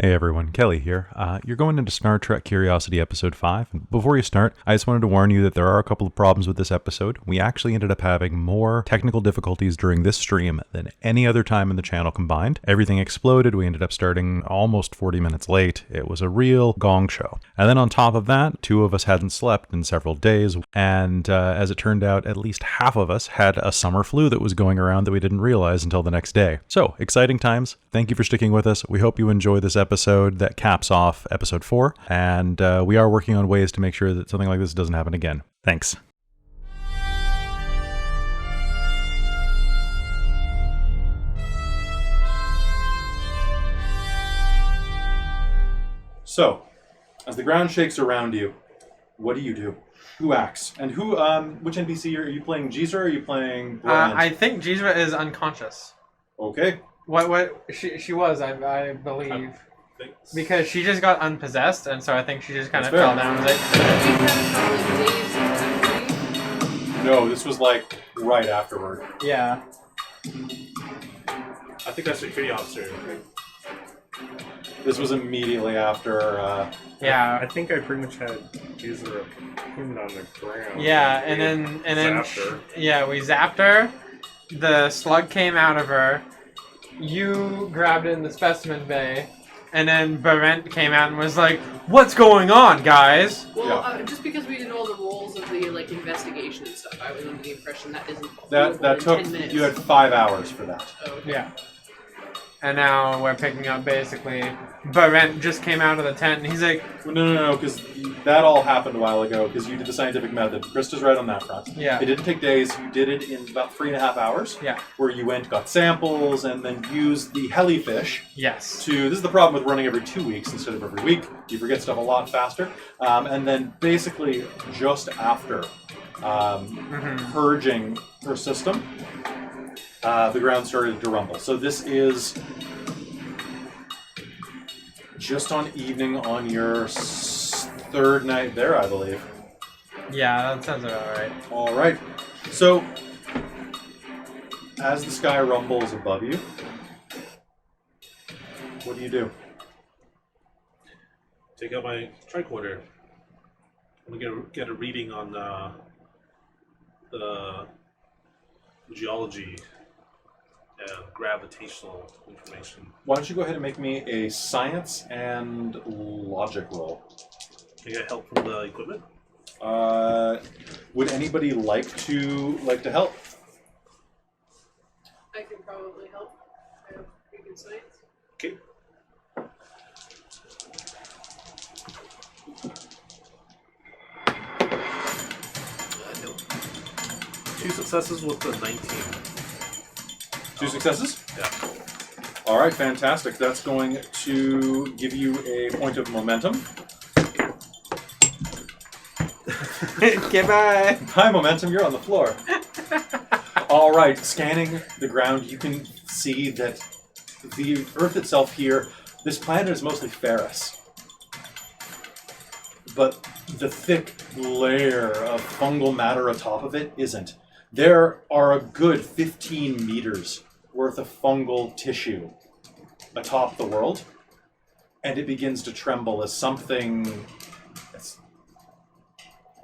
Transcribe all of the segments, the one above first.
Hey everyone, Kelly here. You're going into Star Trek Curiosity Episode 5. And before you start, I just wanted to warn you that there are a couple of problems with this episode. We actually ended up having more technical difficulties during this stream than any other time in the channel combined. Everything exploded. We ended up starting almost 40 minutes late. It was a real gong show. And then on top of that, two of us hadn't slept in several days. And as it turned out, at least half of us had a summer flu that was going around that we didn't realize until the next day. So, exciting times. Thank you for sticking with us. We hope you enjoy this episode that caps off episode 4, and we are working on ways to make sure that something like this doesn't happen again. Thanks. So, as the ground shakes around you, what do you do? Who acts? And who, which NPC are you playing? Jizra or are you playing Bryant? I think Jizra is unconscious. Okay. What she was, I believe. Because she just got unpossessed, and so I think she just kind of fell down. No, this was like right afterward. Yeah. I think that's security officer. This was immediately after. Yeah. I think I pretty much had Jizra pinned on the ground. Yeah, and then we zapped her. The slug came out of her. You grabbed it in the specimen bay. And then Barent came out and was like, "What's going on, guys?" Well, just because we did all the roles of the investigation and stuff, I was under the impression that isn't. That took 10 minutes. you had 5 hours for that. Oh, okay. Yeah. And now we're picking up basically. Barent just came out of the tent and he's like, No, because that all happened a while ago because you did the scientific method. Krista's right on that front. Yeah. It didn't take days. You did it in about 3.5 hours. Yeah. Where you went, got samples, and then used the helifish. yes. This is the problem with running every 2 weeks instead of every week. You forget stuff a lot faster. And then basically just after purging her system, the ground started to rumble. So this is just on evening on your third night there, I believe. Yeah, that sounds about right. All right. So as the sky rumbles above you, what do you do? Take out my tricorder. I'm gonna get a reading on the geology and gravitational information. Why don't you go ahead and make me a science and logic roll? Can I get help from the equipment? Would anybody like to help? I can probably help. I have pretty good science. Okay. No. 2 successes with the 19. 2 successes? Yeah. All right, fantastic. That's going to give you a point of momentum. Goodbye. Hi, momentum. You're on the floor. All right, scanning the ground, you can see that the Earth itself here, this planet is mostly ferrous. But the thick layer of fungal matter atop of it isn't. There are a good 15 meters worth of fungal tissue atop the world, and it begins to tremble as something...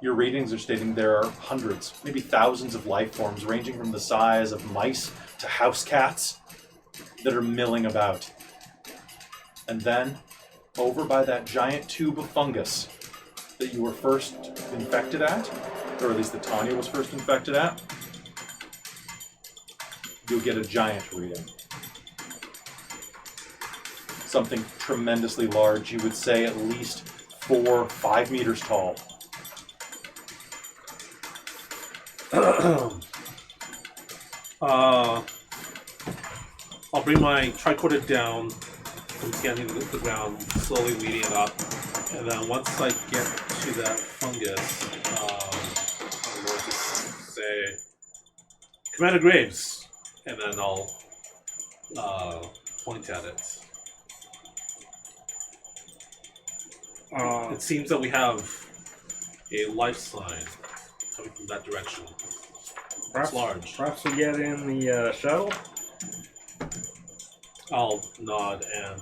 Your readings are stating there are hundreds, maybe thousands of life forms ranging from the size of mice to house cats that are milling about. And then, over by that giant tube of fungus that you were first infected at, or at least that Tanya was first infected at, you'll get a giant reading. Something tremendously large, you would say at least 4 or 5 meters tall. I'll bring my tricorder down from scanning the ground, slowly leading it up, and then once I get to that fungus, I'm going to say, "Commander Graves," and then I'll point at it. It seems that we have a life sign coming from that direction. It's large. Perhaps we get in the shuttle? I'll nod and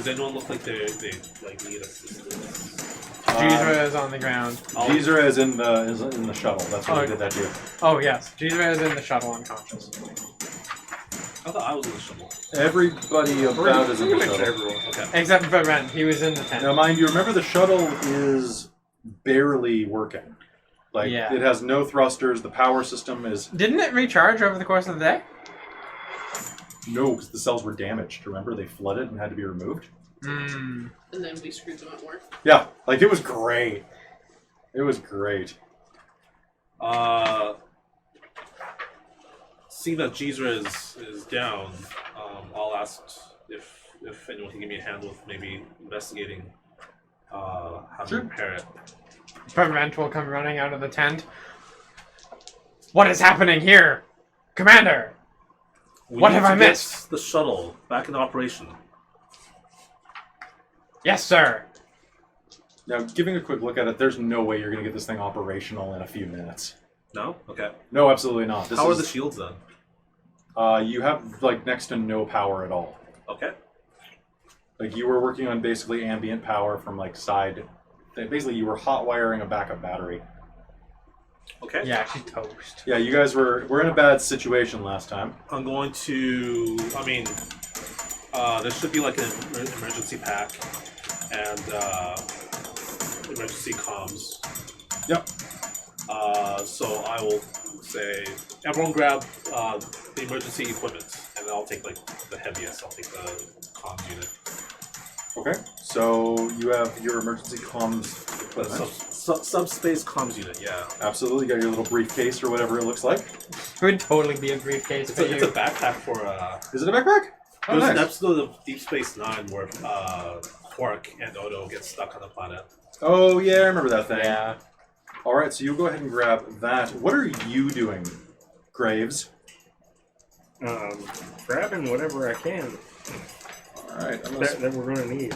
Does anyone look like they like need assistance? Jizra is on the ground. Jizra is in the shuttle. That's what I did that to you. Oh yes, Jizra is in the shuttle unconscious. I thought I was in the shuttle. Everybody about is in the shuttle. Everyone. Okay. Except for Ren, he was in the tent. Now, mind you, remember the shuttle is barely working. Like, Yeah. it has no thrusters. The power system is... Didn't it recharge over the course of the day? No, because the cells were damaged. Remember, they flooded and had to be removed? Hmm. And then we screwed them up more. Yeah, like, it was great. It was great. Seeing that Jizra is down, I'll ask if anyone can give me a hand with maybe investigating how to repair it. Brent will come running out of the tent. What is happening here? Commander! We What need have to I get missed? The shuttle back in operation. Yes, sir. Now, giving a quick look at it, there's no way you're going to get this thing operational in a few minutes. No? Okay. No, absolutely not. How are the shields then? You have, like, next to no power at all. Okay. Like, you were working on basically ambient power from, like, side... Basically, you were hot wiring a backup battery. Okay. Yeah, she's toast. Yeah, you guys were in a bad situation last time. I'm going to... I mean, there should be like an emergency pack and emergency comms. Yep. So I will say, everyone grab the emergency equipment, and I'll take like the heaviest. I'll take the comms unit. Okay, so you have your emergency comms The equipment. subspace comms unit, yeah. Absolutely, you got your little briefcase or whatever it looks like. It would totally be a briefcase It's for a you. backpack for Is it a backpack? Oh, There's an nice. episode of Deep Space Nine where Quark and Odo get stuck on the planet. Oh, yeah, I remember that thing. Yeah. Alright, so you go ahead and grab that. What are you doing, Graves? Grabbing whatever I can Alright, that we're going to need,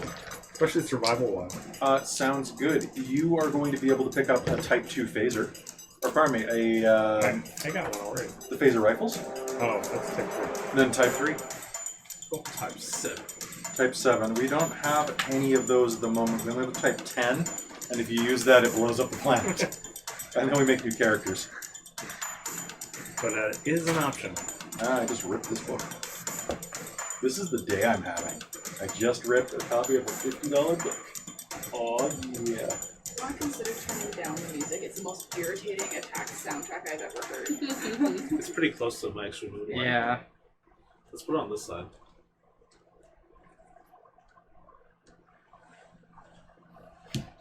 especially survival-wise. sounds good. You are going to be able to pick up a Type 2 phaser. Or, pardon me, I got one already. the phaser rifles. Oh, that's Type 3. And then Type 3. Oh, Type 7. Type 7. We don't have any of those at the moment. We only have Type 10. And if you use that, it blows up the planet. And then we make new characters. But it is an option. I just ripped this book. This is the day I'm having. I just ripped a copy of a $50 book. Oh yeah. I consider turning down the music. It's the most irritating attack soundtrack I've ever heard. It's pretty close to my extra mood. Yeah. Let's put it on this side.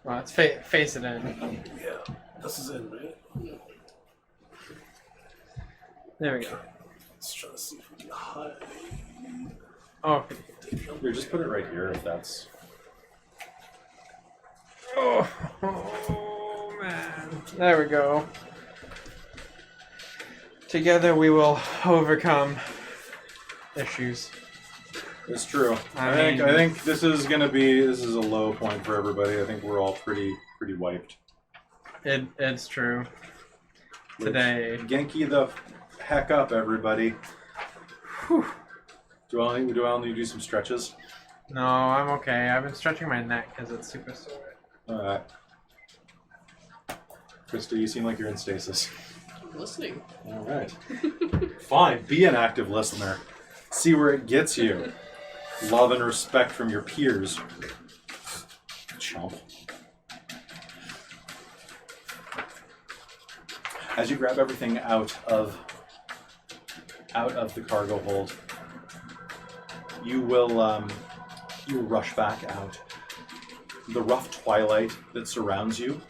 Well, let's face it in. Yeah. This is in, right? There we go. Let's try to see if we can hide. Oh. Here, just put it right here if that's... Oh, man. There we go. Together we will overcome issues. It's true. I I mean- think this is a low point for everybody. I think we're all pretty wiped. It's true. Which- Today. Genki the heck up, everybody. Whew. Do I need to do some stretches? No, I'm okay. I've been stretching my neck because it's super sore. Alright. Krista, you seem like you're in stasis. I'm listening. Alright. Fine, be an active listener. See where it gets you. Love and respect from your peers. Chump. As you grab everything out of the cargo hold, you will rush back out. The rough twilight that surrounds you,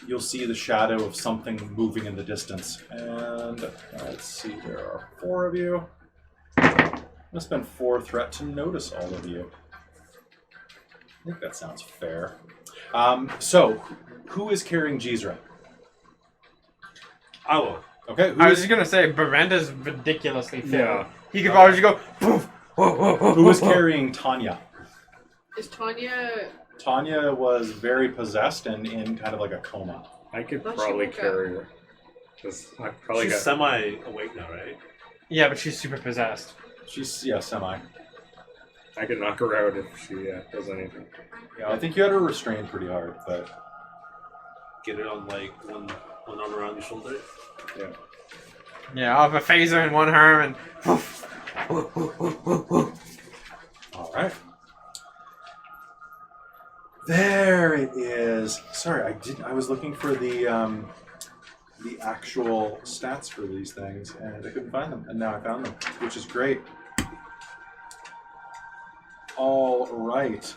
you'll see the shadow of something moving in the distance. And let's see, there are 4 of you. I'm gonna spend 4 threat to notice all of you. I think that sounds fair. So, who is carrying Jizra? I will. Okay, I was just gonna say, Berenda's ridiculously fit. Yeah. He could probably just go, poof, whoa, whoa, whoa, who is whoa, whoa. carrying Tanya? Is Tanya... Tanya was very possessed and in kind of like a coma. I could Thought she probably woke up. carry her. Because I probably She's got... semi-awake now, right? Yeah, but she's super possessed. She's, semi. I could knock her out if she does anything. Yeah, I think you had her restrained pretty hard, but Get it on like one arm around your shoulder. Yeah. Yeah, I'll have a phaser in one arm and. all right. There it is. Sorry, I was looking for the actual stats for these things, and I couldn't find them, and now I found them, which is great. All right.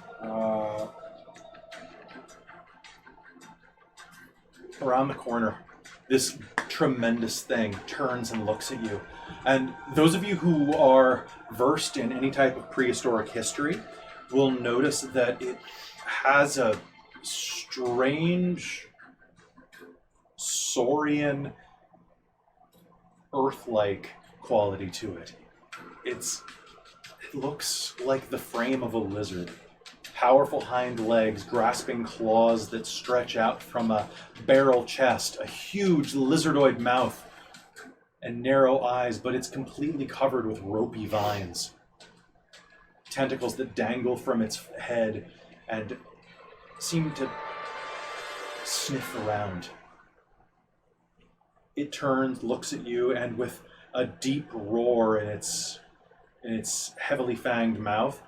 Around the corner, this tremendous thing turns and looks at you. And those of you who are versed in any type of prehistoric history will notice that it has a strange saurian earth-like quality to it. It looks like the frame of a lizard. Powerful hind legs, grasping claws that stretch out from a barrel chest, a huge lizardoid mouth, and narrow eyes, but it's completely covered with ropey vines. Tentacles that dangle from its head and seem to sniff around. It turns, looks at you, and with a deep roar in its heavily fanged mouth,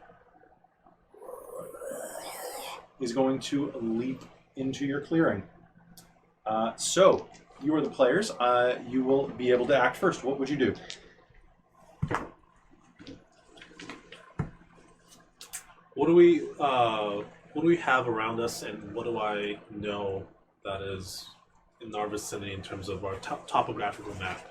is going to leap into your clearing. So, you are the players. You will be able to act first. What would you do? What do we have around us, and what do I know that is in our vicinity in terms of our topographical map?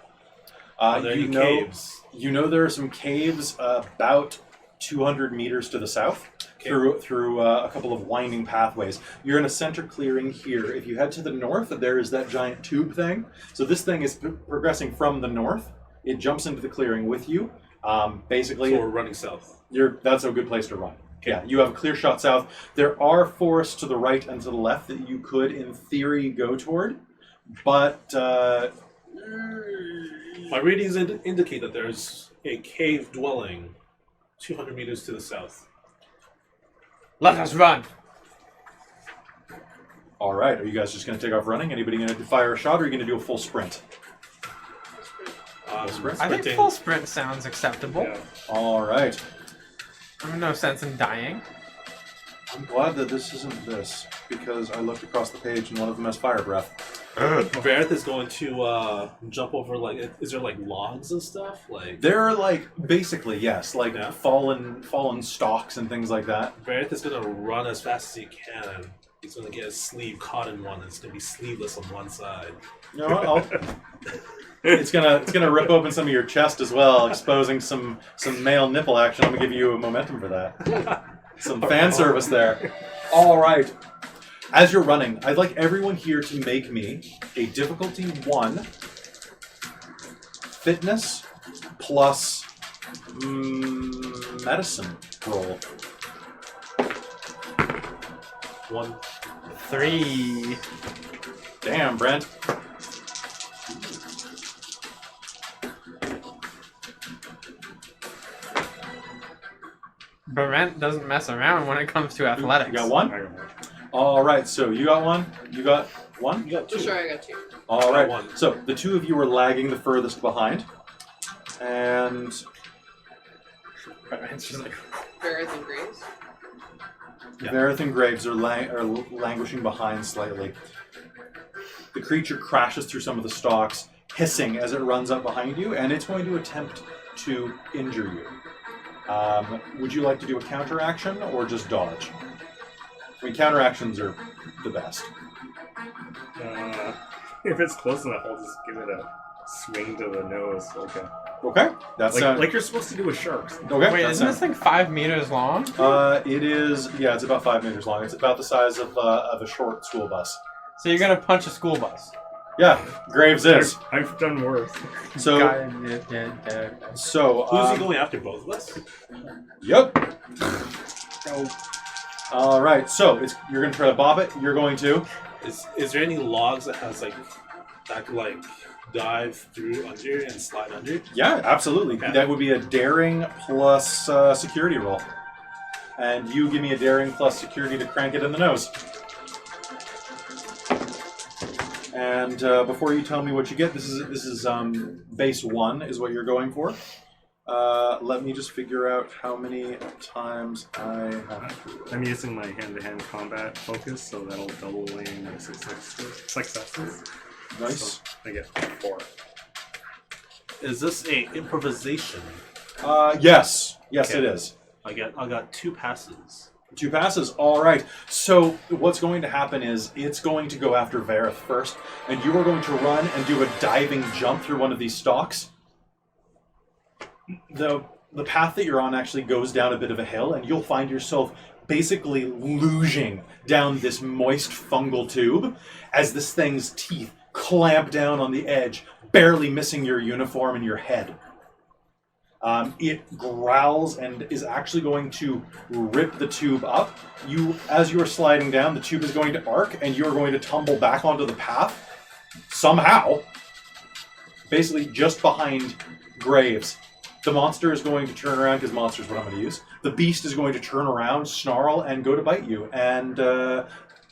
Are there any caves? You know there are some caves about 200 meters to the south. Okay. Through a couple of winding pathways. You're in a center clearing here. If you head to the north, there is that giant tube thing. So this thing is progressing from the north. It jumps into the clearing with you. Basically, so we're running south. That's a good place to run. Okay. Yeah, you have a clear shot south. There are forests to the right and to the left that you could, in theory, go toward. But my readings indicate that there's a cave dwelling 200 meters to the south. Let us run. All right. Are you guys just going to take off running? Anybody going to fire a shot, or are you going to do a full sprint? Sprint? I think full sprint sounds acceptable. Yeah. All right. There's no sense in dying. I'm glad that this isn't this, because I looked across the page and one of them has fire breath. Vareth is going to jump over, like, is there like logs and stuff? Like They're like, basically, yes, like Yeah. fallen stalks and things like that. Vareth is going to run as fast as he can, and he's going to get his sleeve caught in one, and it's going to be sleeveless on one side. You know what? It's gonna rip open some of your chest as well, exposing some male nipple action. I'm gonna give you a momentum for that. Some fan service there. All right. As you're running, I'd like everyone here to make me a difficulty 1 fitness plus medicine roll. 1. 3. Damn, Brent. Brent doesn't mess around when it comes to athletics. You got 1? I got one. All right, so you got 1. You got 1? You got 2. Sure, I got two. All right. One. So the two of you are lagging the furthest behind, and Brent's just like, Vareth and Graves. Yeah. Vareth and Graves are languishing behind slightly. The creature crashes through some of the stalks, hissing as it runs up behind you, and it's going to attempt to injure you. Would you like to do a counteraction or just dodge? I mean, counteractions are the best. If it's close enough, I'll just give it a swing to the nose. Okay, that's Like you're supposed to do with sharks. okay. wait, that isn't this sounds- thing 5 meters long? It is. Yeah, it's about 5 meters long. It's about the size of a short school bus. So you're gonna punch a school bus. Yeah, Graves is. I've done worse. So, Who's he going after? Both of us? Yep. All right. So you're going to try to bob it. You're going to. Is there any logs that has like that could like dive through under and slide under? Yeah, absolutely. Okay. That would be a daring plus security roll. And you give me a daring plus security to crank it in the nose. And before you tell me what you get, this is base 1 is what you're going for. Let me just figure out how many times I have to. I'm using my hand-to-hand combat focus, so that'll double my successes. Nice. So I get 4. Is this a improvisation? Yes, Okay. it is. I got 2 passes. 2 passes, all right. So what's going to happen is it's going to go after Vareth first, and you are going to run and do a diving jump through one of these stalks. The path that you're on actually goes down a bit of a hill, and you'll find yourself basically luging down this moist fungal tube as this thing's teeth clamp down on the edge, barely missing your uniform and your head. It growls and is actually going to rip the tube up. As you are sliding down, the tube is going to arc, and you are going to tumble back onto the path somehow, basically just behind Graves. The monster is going to turn around, because monster is what I'm going to use. The beast is going to turn around, snarl, and go to bite you. And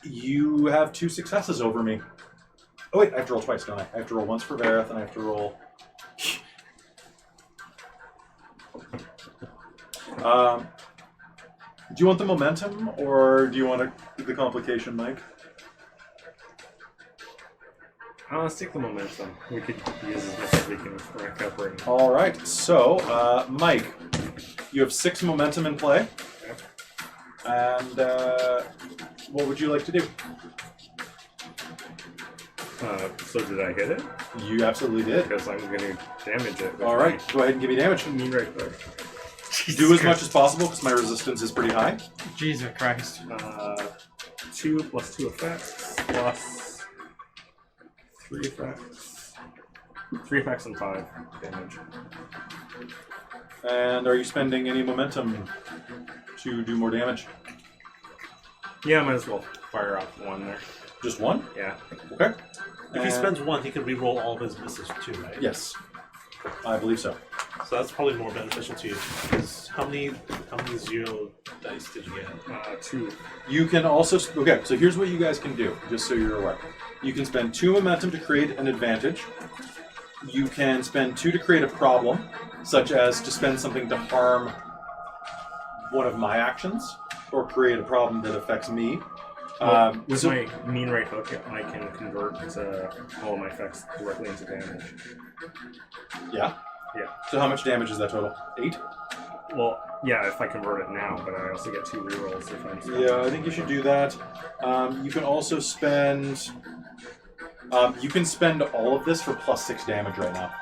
you have 2 successes over me. Oh wait, I have to roll twice, don't I? I have to roll once for Vareth, and I have to roll... do you want the momentum, or do you want the complication, Mike? Let's take the momentum. We could use as much as we can recover. All right, so Mike, you have 6 momentum in play, and what would you like to do? So did I hit it? You absolutely did. Because I'm going to damage it. All right, go ahead and give me damage. Me right there. Do as much as possible, because my resistance is pretty high. Jesus Christ. 2 plus 2 effects plus 3 effects. 3 effects and 5 damage. And are you spending any momentum to do more damage? Yeah, might as well fire off 1 there. Just 1? Yeah. Okay. If he spends 1, he can re-roll all of his misses too, right? Yes, I believe so. So that's probably more beneficial to you. Because how many 0 dice did you get? 2. You can also... Okay, so here's what you guys can do, just so you're aware. You can spend 2 momentum to create an advantage. You can spend 2 to create a problem, such as to spend something to harm one of my actions, or create a problem that affects me. With my mean right hook, I can convert all of my effects directly into damage. Yeah? Yeah. So how much damage is that total? 8? Well, yeah, if I convert it now, but I also get 2 rerolls if I'm spending. Yeah, I think you should do that. You can also spend... you can spend all of this for plus 6 damage right now.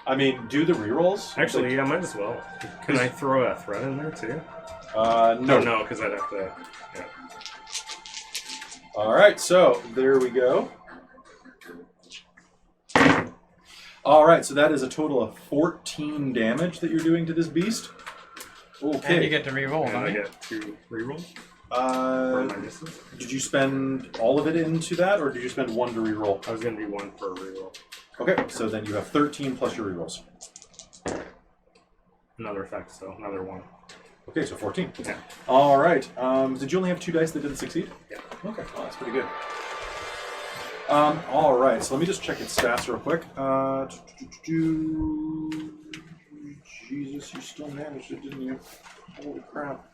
I mean, do the rerolls. Actually, yeah, might as well. Can I throw a threat in there too? No. No, because I'd have to. Yeah. All right, so there we go. All right, so that is a total of 14 damage that you're doing to this beast. Okay. And you get to reroll, And don't I you? get 2 rerolls for my misses. Did you spend all of it into that, or did you spend 1 to reroll? I was going to do 1 for a reroll. Okay, so then you have 13 plus your rerolls. Another effect, so another 1. Okay, so 14. Yeah. All right. Did you only have 2 dice that didn't succeed? Yeah. Okay, well, that's pretty good. All right, so let me just check its stats real quick. Jesus, you still managed it, didn't you? Holy crap.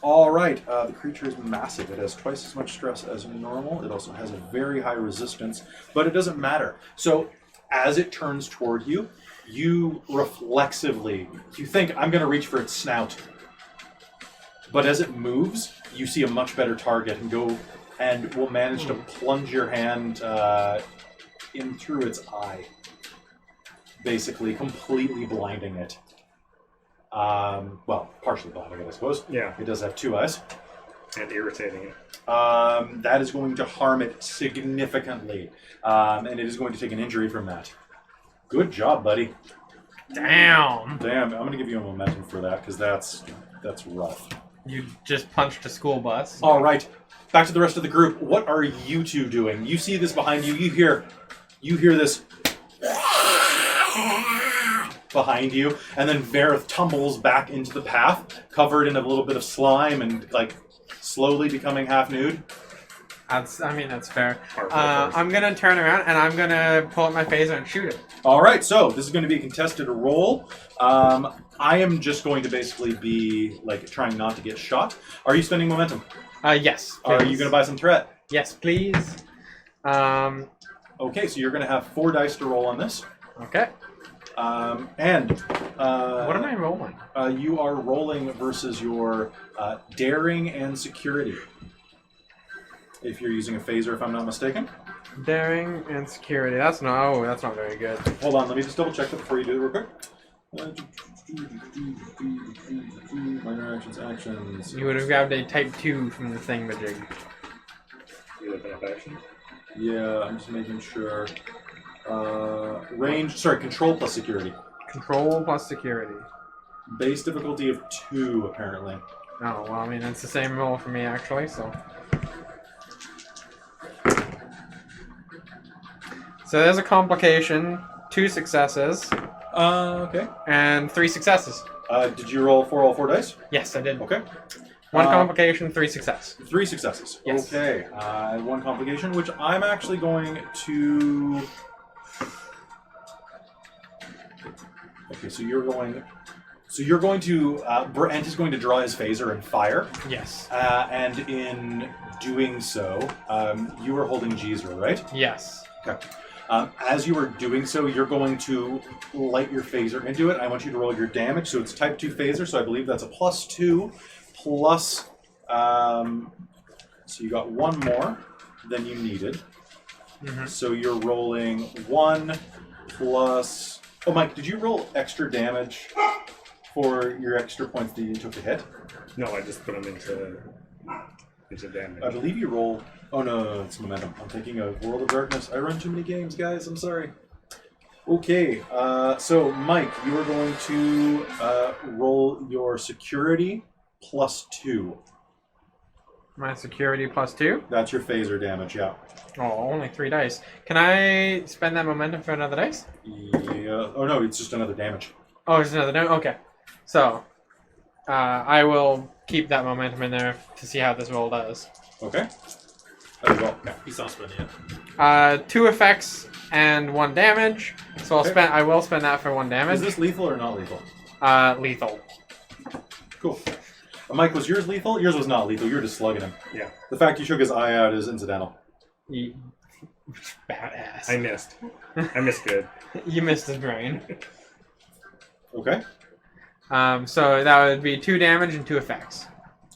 All right, the creature is massive. It has twice as much stress as normal. It also has a very high resistance, but it doesn't matter. So as it turns toward you, you reflexively, you think, I'm going to reach for its snout. But as it moves, you see a much better target and will manage to plunge your hand in through its eye, basically completely blinding it. Well, partially blinding it, I suppose. Yeah. It does have 2 eyes. And irritating it. That is going to harm it significantly, and it is going to take an injury from that. Good job, buddy. Damn. Damn, I'm going to give you a momentum for that, because that's rough. You just punched a school bus. All right, back to the rest of the group. What are you two doing? You see this behind you. You hear this behind you, and then Vareth tumbles back into the path, covered in a little bit of slime and like slowly becoming half nude. That's fair. I'm gonna turn around and I'm gonna pull up my phaser and shoot it. All right, so this is going to be a contested roll. I am just going to basically be like trying not to get shot. Are you spending momentum? Yes. Please. Are you going to buy some threat? Yes, please. Okay, so you're going to have 4 dice to roll on this. Okay. What am I rolling? You are rolling versus your daring and security. If you're using a phaser, if I'm not mistaken. Daring and security. That's not very good. Hold on, let me just double check that before you do it real quick. Minor actions. You would have grabbed a type 2 from the thingamajig. You have enough action? Yeah, I'm just making sure. Control plus security. Control plus security. Base difficulty of 2, apparently. Oh, well, I mean, it's the same roll for me, actually, so... So there's a complication, 2 successes, Okay. and 3 successes. Did you roll all 4 dice? Yes, I did. Okay. 1 complication, 3 success. 3 successes. Yes. Okay. 1 complication, which I'm actually going to... Okay, so you're going to... Brent is going to draw his phaser and fire. Yes. And in doing so, you are holding Jeezer, right? Yes. Okay. As you are doing so, you're going to light your phaser into it. I want you to roll your damage. So it's type 2 phaser, so I believe that's a +2 plus... so you got 1 more than you needed. Mm-hmm. So you're rolling 1 plus... Oh, Mike, did you roll extra damage for your extra points that you took to hit? No, I just put them into damage. I believe you roll... Oh, no, it's momentum. I'm thinking of World of Darkness. I run too many games, guys. I'm sorry. Okay, so Mike, you are going to roll your security +2. My security +2? That's your phaser damage, yeah. Oh, only 3 dice. Can I spend that momentum for another dice? Yeah. Oh, no, it's just another damage. Oh, it's another damage? Okay. So, I will keep that momentum in there to see how this roll does. Okay. As well. Yeah, he's not spending it. 2 effects and 1 damage. So Okay. I will spend that for 1 damage. Is this lethal or not lethal? Lethal. Cool. Mike, was yours lethal? Yours was not lethal. You were just slugging him. Yeah. The fact you took his eye out is incidental. Badass. I missed. I missed good. You missed his brain. Okay. So that would be 2 damage and 2 effects.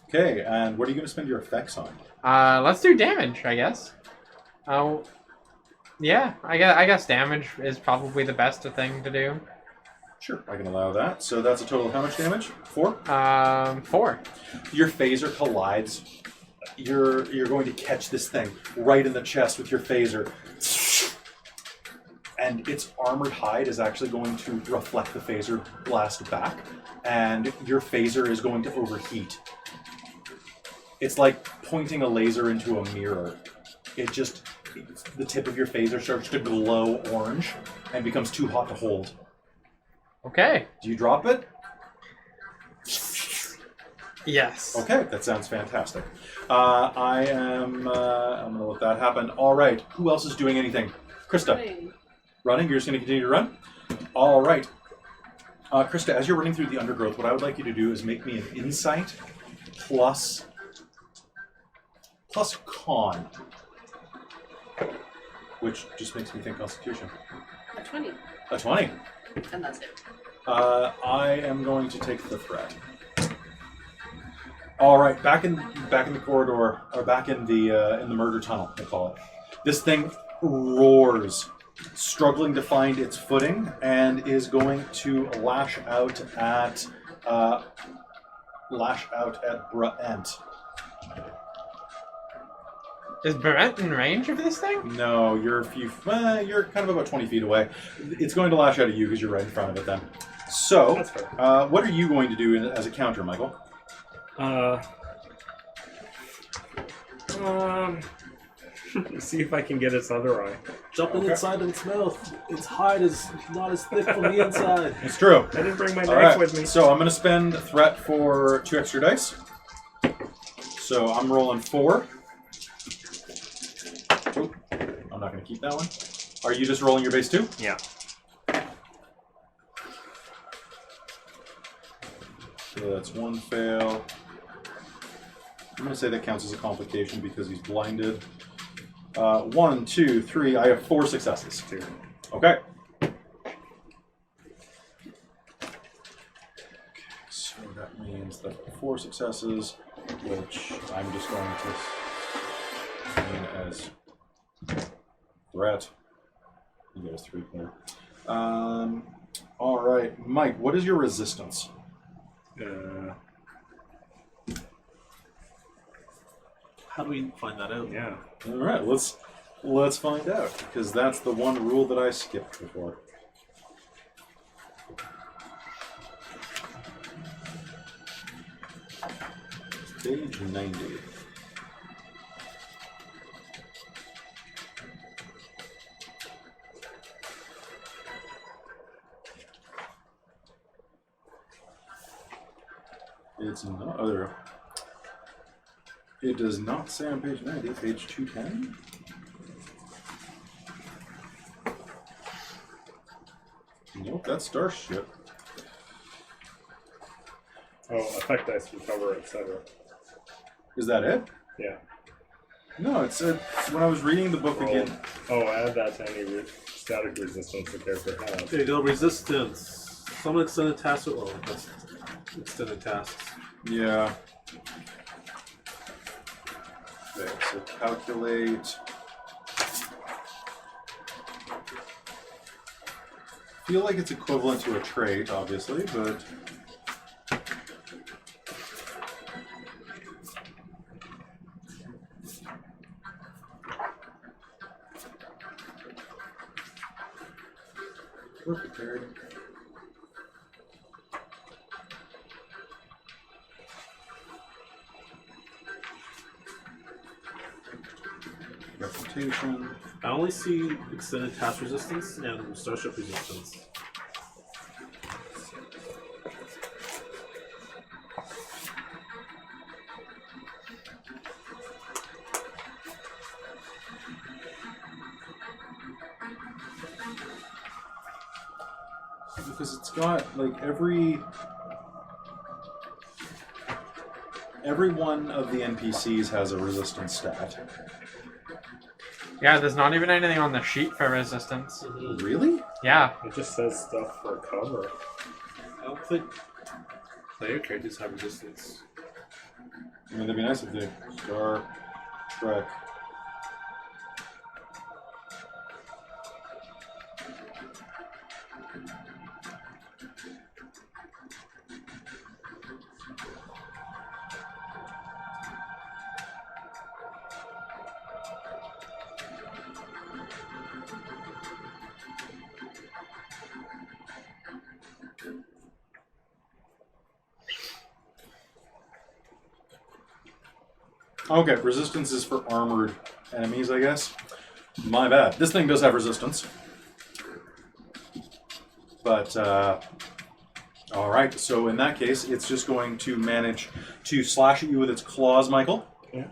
Okay, and what are you going to spend your effects on? Let's do damage, I guess. Yeah, I guess damage is probably the best thing to do. Sure, I can allow that. So that's a total of how much damage? 4? 4. Your phaser collides. You're going to catch this thing right in the chest with your phaser. And its armored hide is actually going to reflect the phaser blast back. And your phaser is going to overheat. It's like pointing a laser into a mirror. The tip of your phaser starts to glow orange and becomes too hot to hold. Okay. Do you drop it? Yes. Okay, that sounds fantastic. I'm going to let that happen. All right, who else is doing anything? Krista. Running? You're just going to continue to run? All right. Krista, as you're running through the undergrowth, what I would like you to do is make me an insight plus con, which just makes me think Constitution. A 20. A 20. And that's it. I am going to take the threat. All right, back in the corridor, or back in the murder tunnel, they call it. This thing roars, struggling to find its footing, and is going to lash out at Brent. Is Brent in range of this thing? No, you're kind of about 20 feet away. It's going to lash out at you because you're right in front of it then. So, That's fair. what are you going to do as a counter, Michael? See if I can get its other eye. Jumping inside its mouth. Its hide is not as thick from the inside. It's true. I didn't bring my All knife right, with me. so I'm going to spend threat for 2 extra dice. So I'm rolling 4. Oop, I'm not going to keep that one. Are you just rolling your base 2? Yeah. So that's 1 fail. I'm going to say that counts as a complication because he's blinded. 1, 2, 3. I have 4 successes. 2. Okay. So that means that 4 successes, which I'm just going to mean as threat. You get a 3 player. All right, Mike. What is your resistance? How do we find that out? Yeah. All right, let's find out because that's the one rule that I skipped before. Page 90. It's not other. It does not say on page 90, page 210. Nope, that's Starship. Oh, effect dice, recover, etc. Is that it? Yeah. No, it said when I was reading the book again. Oh, add that to any static resistance the character has. Okay, go resistance. Some extended tasks. Oh, that's extended tasks. Yeah. Okay, so calculate. Feel like it's equivalent to a trait, obviously, but. We're prepared. Reputation. I only see extended task resistance and starship resistance. Because it's got like every one of the NPCs has a resistance stat. Yeah, there's not even anything on the sheet for resistance. Really? Yeah. It just says stuff for cover. I don't think player characters have resistance. I mean, that'd be nice if they Star Trek. Okay, resistance is for armored enemies, I guess. My bad. This thing does have resistance. But, alright, so in that case, it's just going to manage to slash at you with its claws, Michael. Yeah.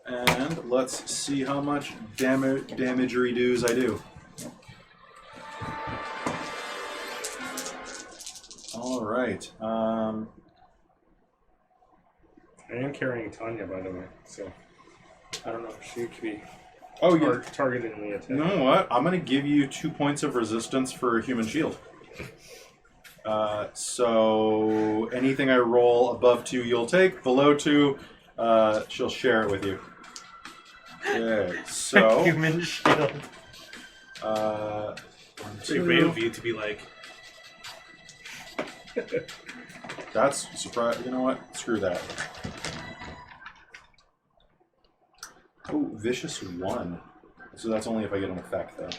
And let's see how much damagery doos I do. Alright, I am carrying Tanya, by the way, so I don't know if she could be oh, yeah. targeting the attack. You know what? I'm going to give you 2 points of resistance for a human shield. So anything I roll above 2, you'll take. Below 2, she'll share it with you. Okay, so Human shield. It's very brave of you to be like, that's surprise. You know what? Screw that. Oh, vicious 1. So that's only if I get an effect, though.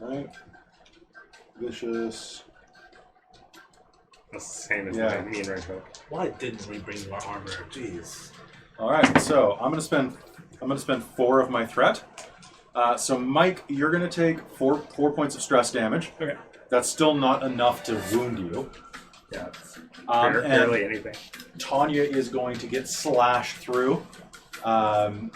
All right. Vicious. That's the same as Yeah. my mean right hook. Why didn't we bring more armor? Jeez. All right, so I'm gonna spend 4 of my threat. So Mike, you're gonna take 4 points of stress damage. Okay. That's still not enough to wound you. Yeah, it's And barely anything. Tanya is going to get slashed through.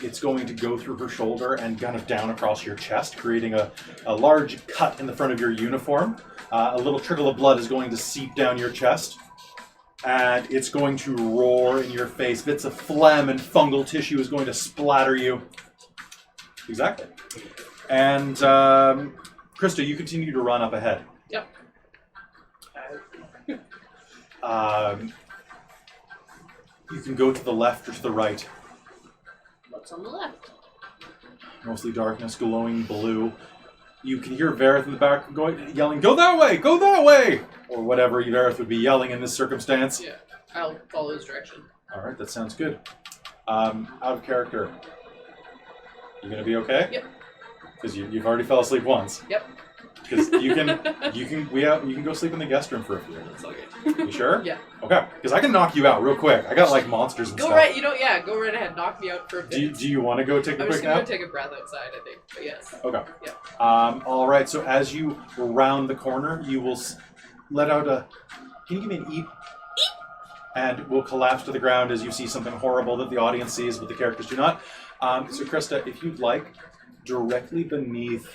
It's going to go through her shoulder and kind of down across your chest, creating a large cut in the front of your uniform. A little trickle of blood is going to seep down your chest. And it's going to roar in your face. Bits of phlegm and fungal tissue is going to splatter you. Exactly. And Krista, you continue to run up ahead. Yep. You can go to the left or to the right. What's on the left? Mostly darkness, glowing blue. You can hear Vareth in the back yelling, "Go that way! Go that way!" Or whatever Vareth would be yelling in this circumstance. Yeah. I'll follow his direction. All right, that sounds good. Out of character. You gonna be okay? Yep. Because you've already fell asleep once. Yep. Because you can go sleep in the guest room for a few minutes. It's okay. You sure? Yeah. Okay. Because I can knock you out real quick. I got like monsters and Go stuff. right, go right ahead. Knock me out for a bit. Do you want to go take a I'm quick just gonna nap? go take a breath outside, I think. But yes. Okay. Yeah. All right. So as you round the corner, you will let out a. Can you give me an eep? And we'll collapse to the ground as you see something horrible that the audience sees, but the characters do not. So Krista, if you'd like, directly beneath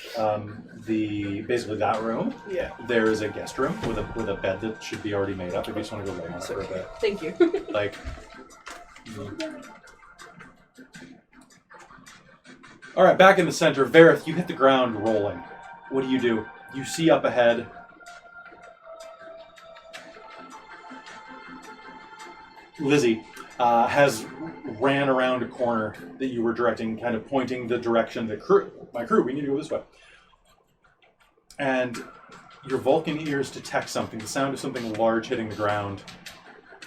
basically that room, Yeah. there is a guest room with a bed that should be already made up. If you just want to go lay on it for a bit, Thank you. like. All right, back in the center, Vareth, you hit the ground rolling. What do? You see up ahead. Lizzie has ran around a corner that you were directing, kind of pointing the direction. My crew, we need to go this way. And your Vulcan ears detect something, the sound of something large hitting the ground,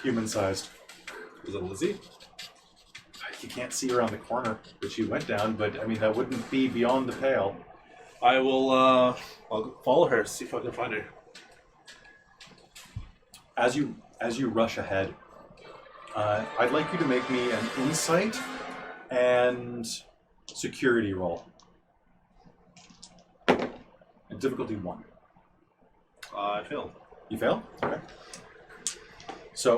human-sized. Was it Lizzie? You can't see around the corner that she went down, but I mean, that wouldn't be beyond the pale. I will, I'll follow her, see if I can find her. As you rush ahead, I'd like you to make me an insight and security roll. And difficulty 1. I failed. You fail? Okay. So,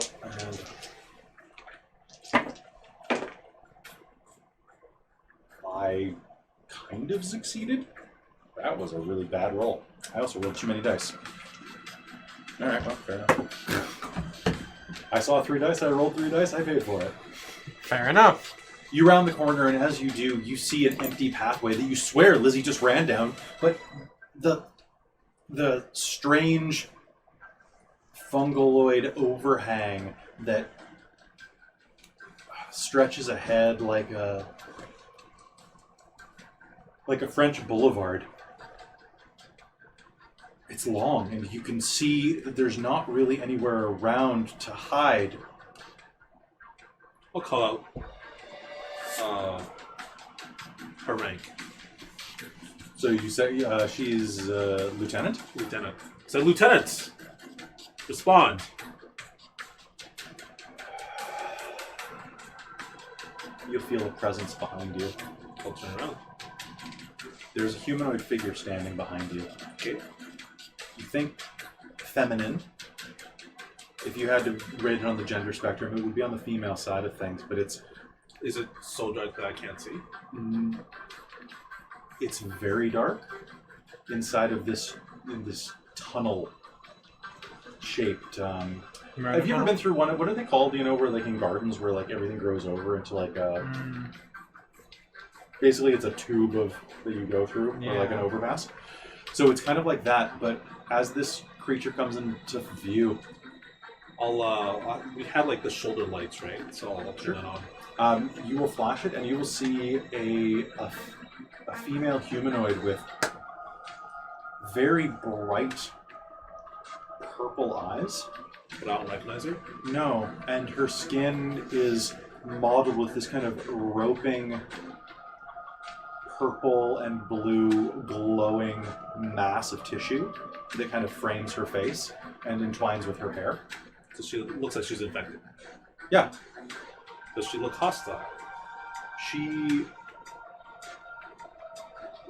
I kind of succeeded. That was a really bad roll. I also rolled too many dice. Alright, well, fair enough. I saw 3 dice, I rolled 3 dice, I paid for it. Fair enough. You round the corner, and as you do, you see an empty pathway that you swear Lizzie just ran down, but the strange fungaloid overhang that stretches ahead like a French boulevard. It's long, and you can see that there's not really anywhere around to hide. I'll call out her rank. So you say she's lieutenant? Lieutenant. So, Lieutenant! Respond. You'll feel a presence behind you. I'll turn around. There's a humanoid figure standing behind you. Okay. You think feminine. If you had to rate it on the gender spectrum, it would be on the female side of things, but it's Is it so dark that I can't see? it's very dark inside of this tunnel shaped. Have you ever been through one? What are they called? You know, where like in gardens, where like everything grows over into like a. Basically, it's a tube that you go through, or like an overpass. So it's kind of like that, but as this creature comes into view, we had like the shoulder lights, right? So I'll turn that on. you will flash it, and you will see a female humanoid with very bright purple eyes. But I don't recognize her. No, and her skin is mottled with this kind of roping purple and blue glowing mass of tissue that kind of frames her face and entwines with her hair. So she looks like she's infected. Yeah. Does she look hostile? She...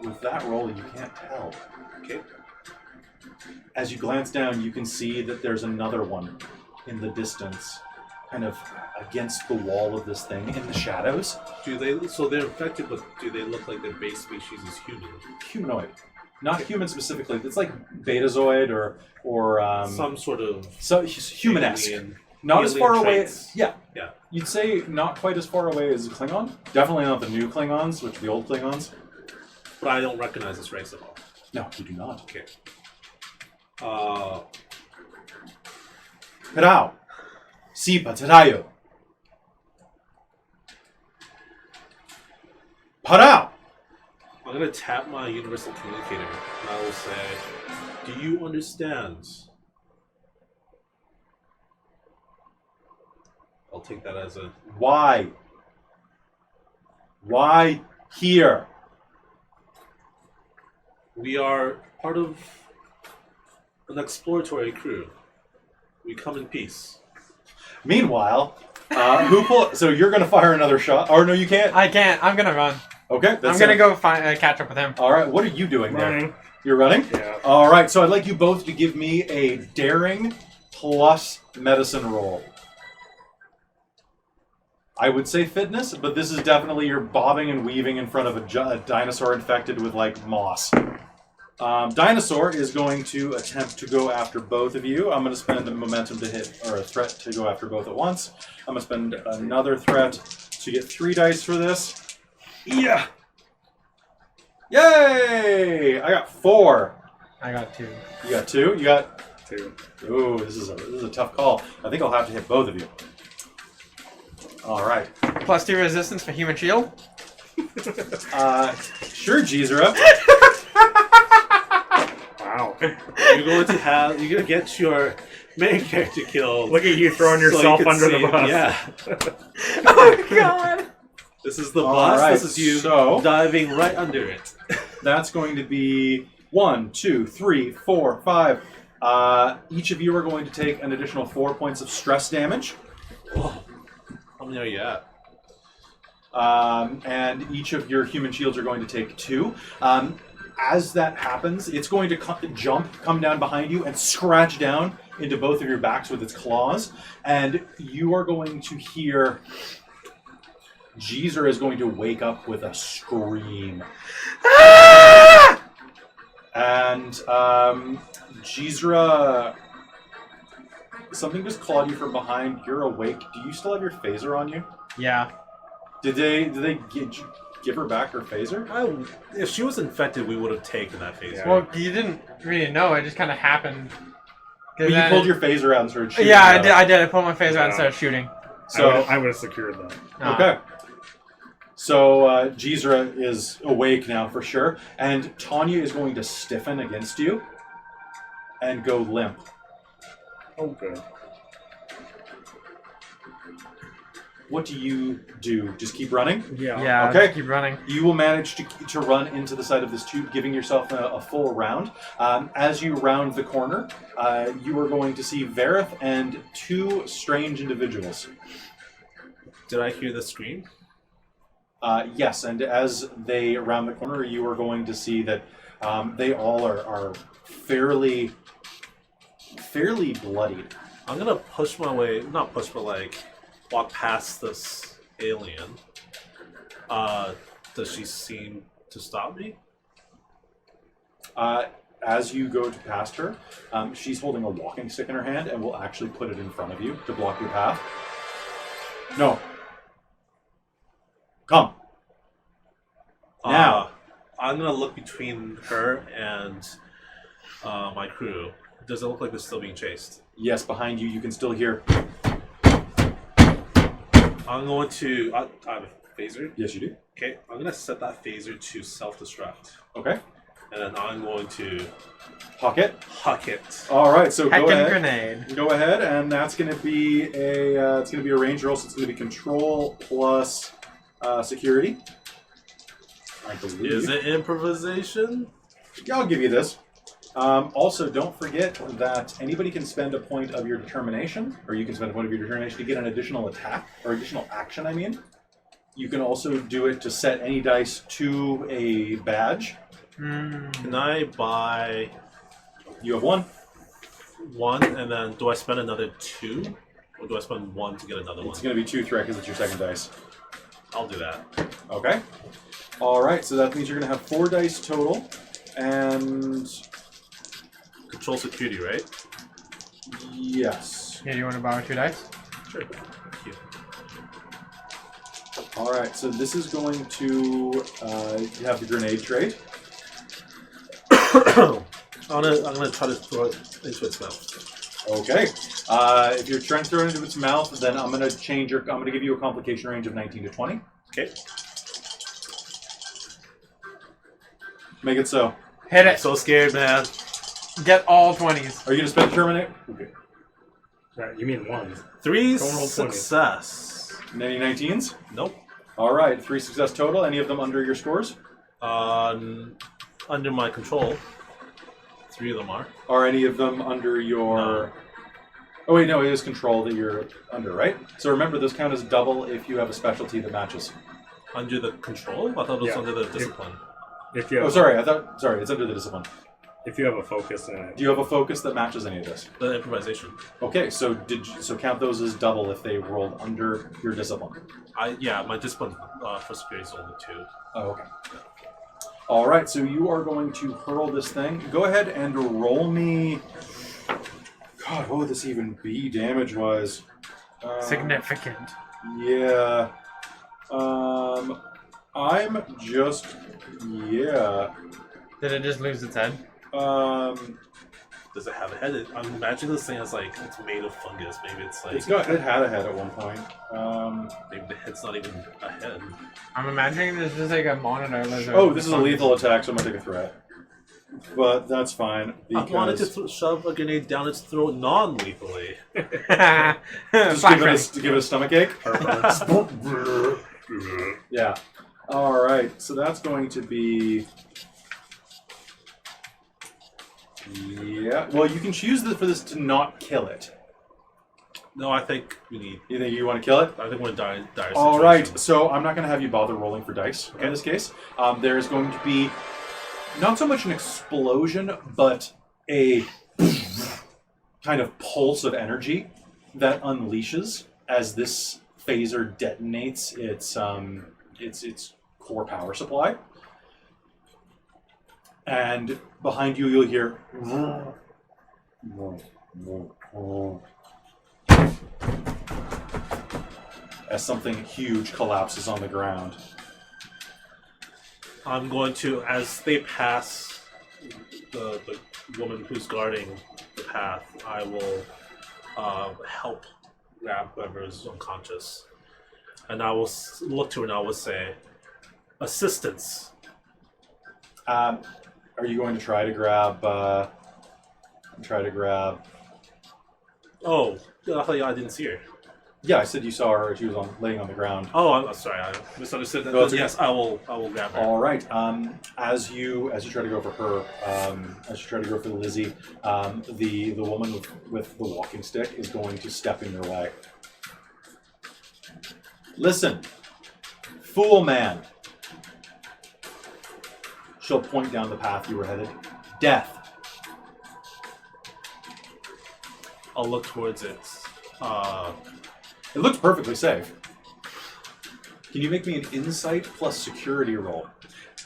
With that roll, you can't tell. Okay. As you glance down, you can see that there's another one in the distance, kind of against the wall of this thing, in the shadows. So they're infected, but do they look like their base species is human? Humanoid. Not human specifically. It's like Betazoid or some sort of human-esque. alien- Not as alien far away. traits. Yeah. Yeah. You'd say not quite as far away as Klingon. Definitely not the new Klingons, which are the old Klingons. But I don't recognize this race at all. No, you do not. Okay. Perao. Sipa Terayo. Parao. I'm gonna tap my universal communicator and I will say, "Do you understand?" I'll take that as a Why? Why here? We are part of an exploratory crew. We come in peace. Meanwhile, so you're going to fire another shot? Or no, you can't? I can't. I'm gonna run. Okay. I'm gonna go catch up with him. All right, what are you doing there? Running. You're running? Yeah. All right, so I'd like you both to give me a daring plus medicine roll. I would say fitness, but this is definitely you're bobbing and weaving in front of a dinosaur infected with, like, moss. Dinosaur is going to attempt to go after both of you. I'm going to spend a momentum to hit, or a threat to go after both at once. I'm going to spend another threat to get 3 dice for this. Yeah! Yay! I got 4. I got 2. You got 2? You got... 2. Ooh, this is a tough call. I think I'll have to hit both of you. All right. +2 resistance for human shield. Sure, Jezra. Wow. You're gonna get your main character killed. Look at you throwing so you yourself can under the save- bus. Yeah. Oh god! This is the All bus. right, This is you so- diving right under it. That's going to be 1, 2, 3, 4, 5. Each of you are going to take an additional 4 points of stress damage. Oh, how many are you at? And each of your human shields are going to take 2. As that happens, it's going to come down behind you and scratch down into both of your backs with its claws. And you are going to hear... Jeezer is going to wake up with a scream. And Jezra... Something just clawed you from behind. You're awake. Do you still have your phaser on you? Yeah. Did they give her back her phaser? If she was infected, we would have taken that phase. Yeah. Well, you didn't really know. It just kind of happened. But you pulled your phaser out and started shooting. Yeah, at her. I did. I pulled my phaser out and started shooting. So I would have secured that. okay. So Jezra is awake now for sure, and Tanya is going to stiffen against you and go limp. Oh, good. What do you do? Just keep running? Yeah. Yeah. Okay. Just keep running. You will manage to run into the side of this tube, giving yourself a full round. As you round the corner, you are going to see Vareth and 2 strange individuals. Did I hear the scream? Yes, and as they round the corner, you are going to see that they all are fairly bloodied. I'm gonna push my way, not push, but like walk past this alien. Does she seem to stop me? As you go to past her, she's holding a walking stick in her hand and will actually put it in front of you to block your path. No. Come. Now. I'm gonna look between her and my crew. Does it look like they're still being chased? Yes, behind you, you can still hear. I'm going to... I have a phaser. Yes, you do. Okay, I'm going to set that phaser to self-destruct. Okay. And then I'm going to Huck it. huck it. All right, so go Heckin' ahead. grenade. Go ahead, and that's going to be it's going to be a range roll, so it's going to be control plus security. I believe. Is it improvisation? Yeah, I'll give you this. Also, don't forget that anybody can spend a point of your determination, or you can spend a point of your determination to get an additional attack, or additional action, I mean. You can also do it to set any dice to a badge. Can I buy You have one. one, and then do I spend another 2? Or do I spend 1 to get another one? It's going to be 2 threat because it's your second dice. I'll do that. Okay. Alright, so that means you're going to have 4 dice total, and... Control security, right? Yes. Here, you want to borrow 2 dice? Sure. Thank you. Alright, so this is going to have the grenade trait. I'm gonna try to throw it into its mouth. Okay. If you're trying to throw it into its mouth, then I'm going to give you a complication range of 19 to 20. Okay. Make it so. Hit I'm it. so scared, man. Get all 20s. Are you going to spend terminate? Okay. Right, you mean ones. 3 Don't roll 20. success. And any 19s? Nope. Alright, 3 success total. Any of them under your scores? Under my control. 3 of them are. Are any of them under your... No. Oh wait, no, it is control that you're under, right? So remember, those count as double if you have a specialty that matches. Under the control? I thought it was Yeah. under the discipline. If you have, Oh, sorry, it's under the discipline. if you have a focus in it, Do you have a focus that matches any of this? The improvisation. Okay, so count those as double if they rolled under your discipline. Yeah, my discipline for security is only 2. Oh, okay. Alright, so you are going to hurl this thing. Go ahead and roll me... God, what would this even be damage-wise? Significant. Yeah. I'm just... Yeah. Did it just lose its head? Does it have a head? I'm imagining this thing as like it's made of fungus. Maybe it's like It had a head at one point. maybe the head's not even a head. I'm imagining there's just like a monitor lizard. Oh, this is a lethal attack, so I'm gonna take a threat. But that's fine. I wanted to Because shove a grenade down its throat non-lethally. just give it a stomach ache. Yeah. Alright, so that's going to be... Yeah. Well, you can choose for this to not kill it. No, I think we need. You think you want to kill it? I think we're in dire situation. All right, so I'm not going to have you bother rolling for dice in this case. There's going to be not so much an explosion, but a kind of pulse of energy that unleashes as this phaser detonates its core power supply. And behind you, you'll hear as something huge collapses on the ground. I'm going to, as they pass the woman who's guarding the path, I will help grab whoever is unconscious. And I will look to her and I will say, assistance. Are you going to try to grab? Oh, I thought I didn't see her. Yeah, I said you saw her. She was laying on the ground. Oh, I'm sorry, I misunderstood that. No, it's Yes, I will grab her. All right. As you try to go for her, as you try to go for Lizzie, the woman with the walking stick is going to step in your way. Listen, fool man. She'll point down the path you were headed. Death. I'll look towards it. It looks perfectly safe. Can you make me an insight plus security roll?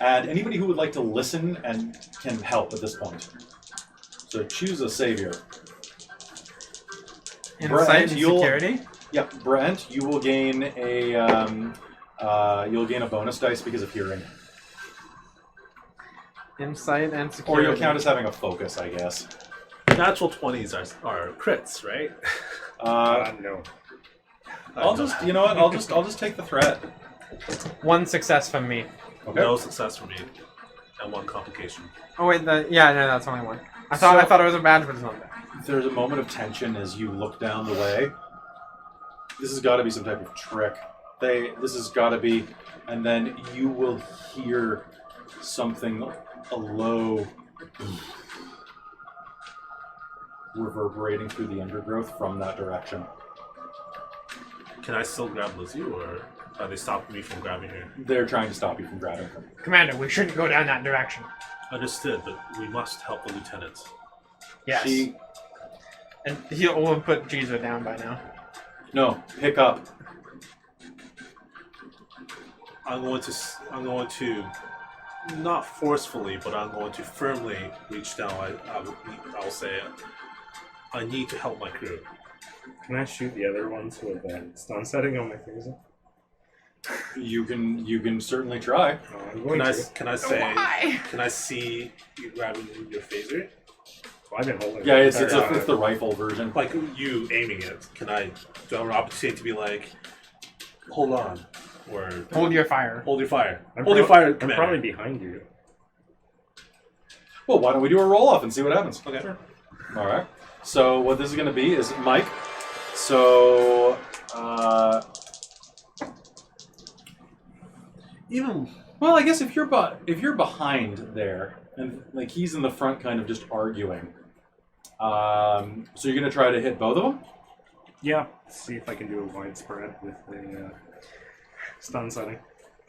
And anybody who would like to listen and can help at this point. So choose a savior. Insight and security? Yep, Brent, you will gain a bonus dice because of hearing. Insight and Or security. you'll count as having a focus, I guess. Natural 20s are crits, right? no. I'll just, you know what? I'll just take the threat. 1 success from me. Okay. No success for me, and 1 complication. Oh wait, no, that's only 1. I thought it was a badge, but it's not bad. There's a moment of tension as you look down the way. This has got to be some type of trick. This has got to be, and then you will hear something, a low reverberating through the undergrowth from that direction. Can I still grab Lizzie, or are they stopping me from grabbing her? They're trying to stop you from grabbing her. Commander, we shouldn't go down that direction. Understood, but we must help the lieutenant. Yes. And he'll have put Jesus down by now. No, pick up. I'm going to, not forcefully, but I'm going to firmly reach down. I'll say, I need to help my crew. Can I shoot the other ones with stun setting on my phaser? You can certainly try. I'm going to. Can I say? Why? Can I see you grabbing your phaser? Well, I've been holding. Yeah, it's the rifle version. Like you aiming it. Do I have an opportunity to be like, hold on, or Hold your fire. hold your fire, I'm hold your fire, I'm Commander. probably behind you. Well, why don't we do a roll off and see what happens? Okay. Sure. All right. So what this is going to be is Mike. So well, I guess if you're behind there and like he's in the front, kind of just arguing. So you're going to try to hit both of them. Yeah. See if I can do a widespread with the stun setting.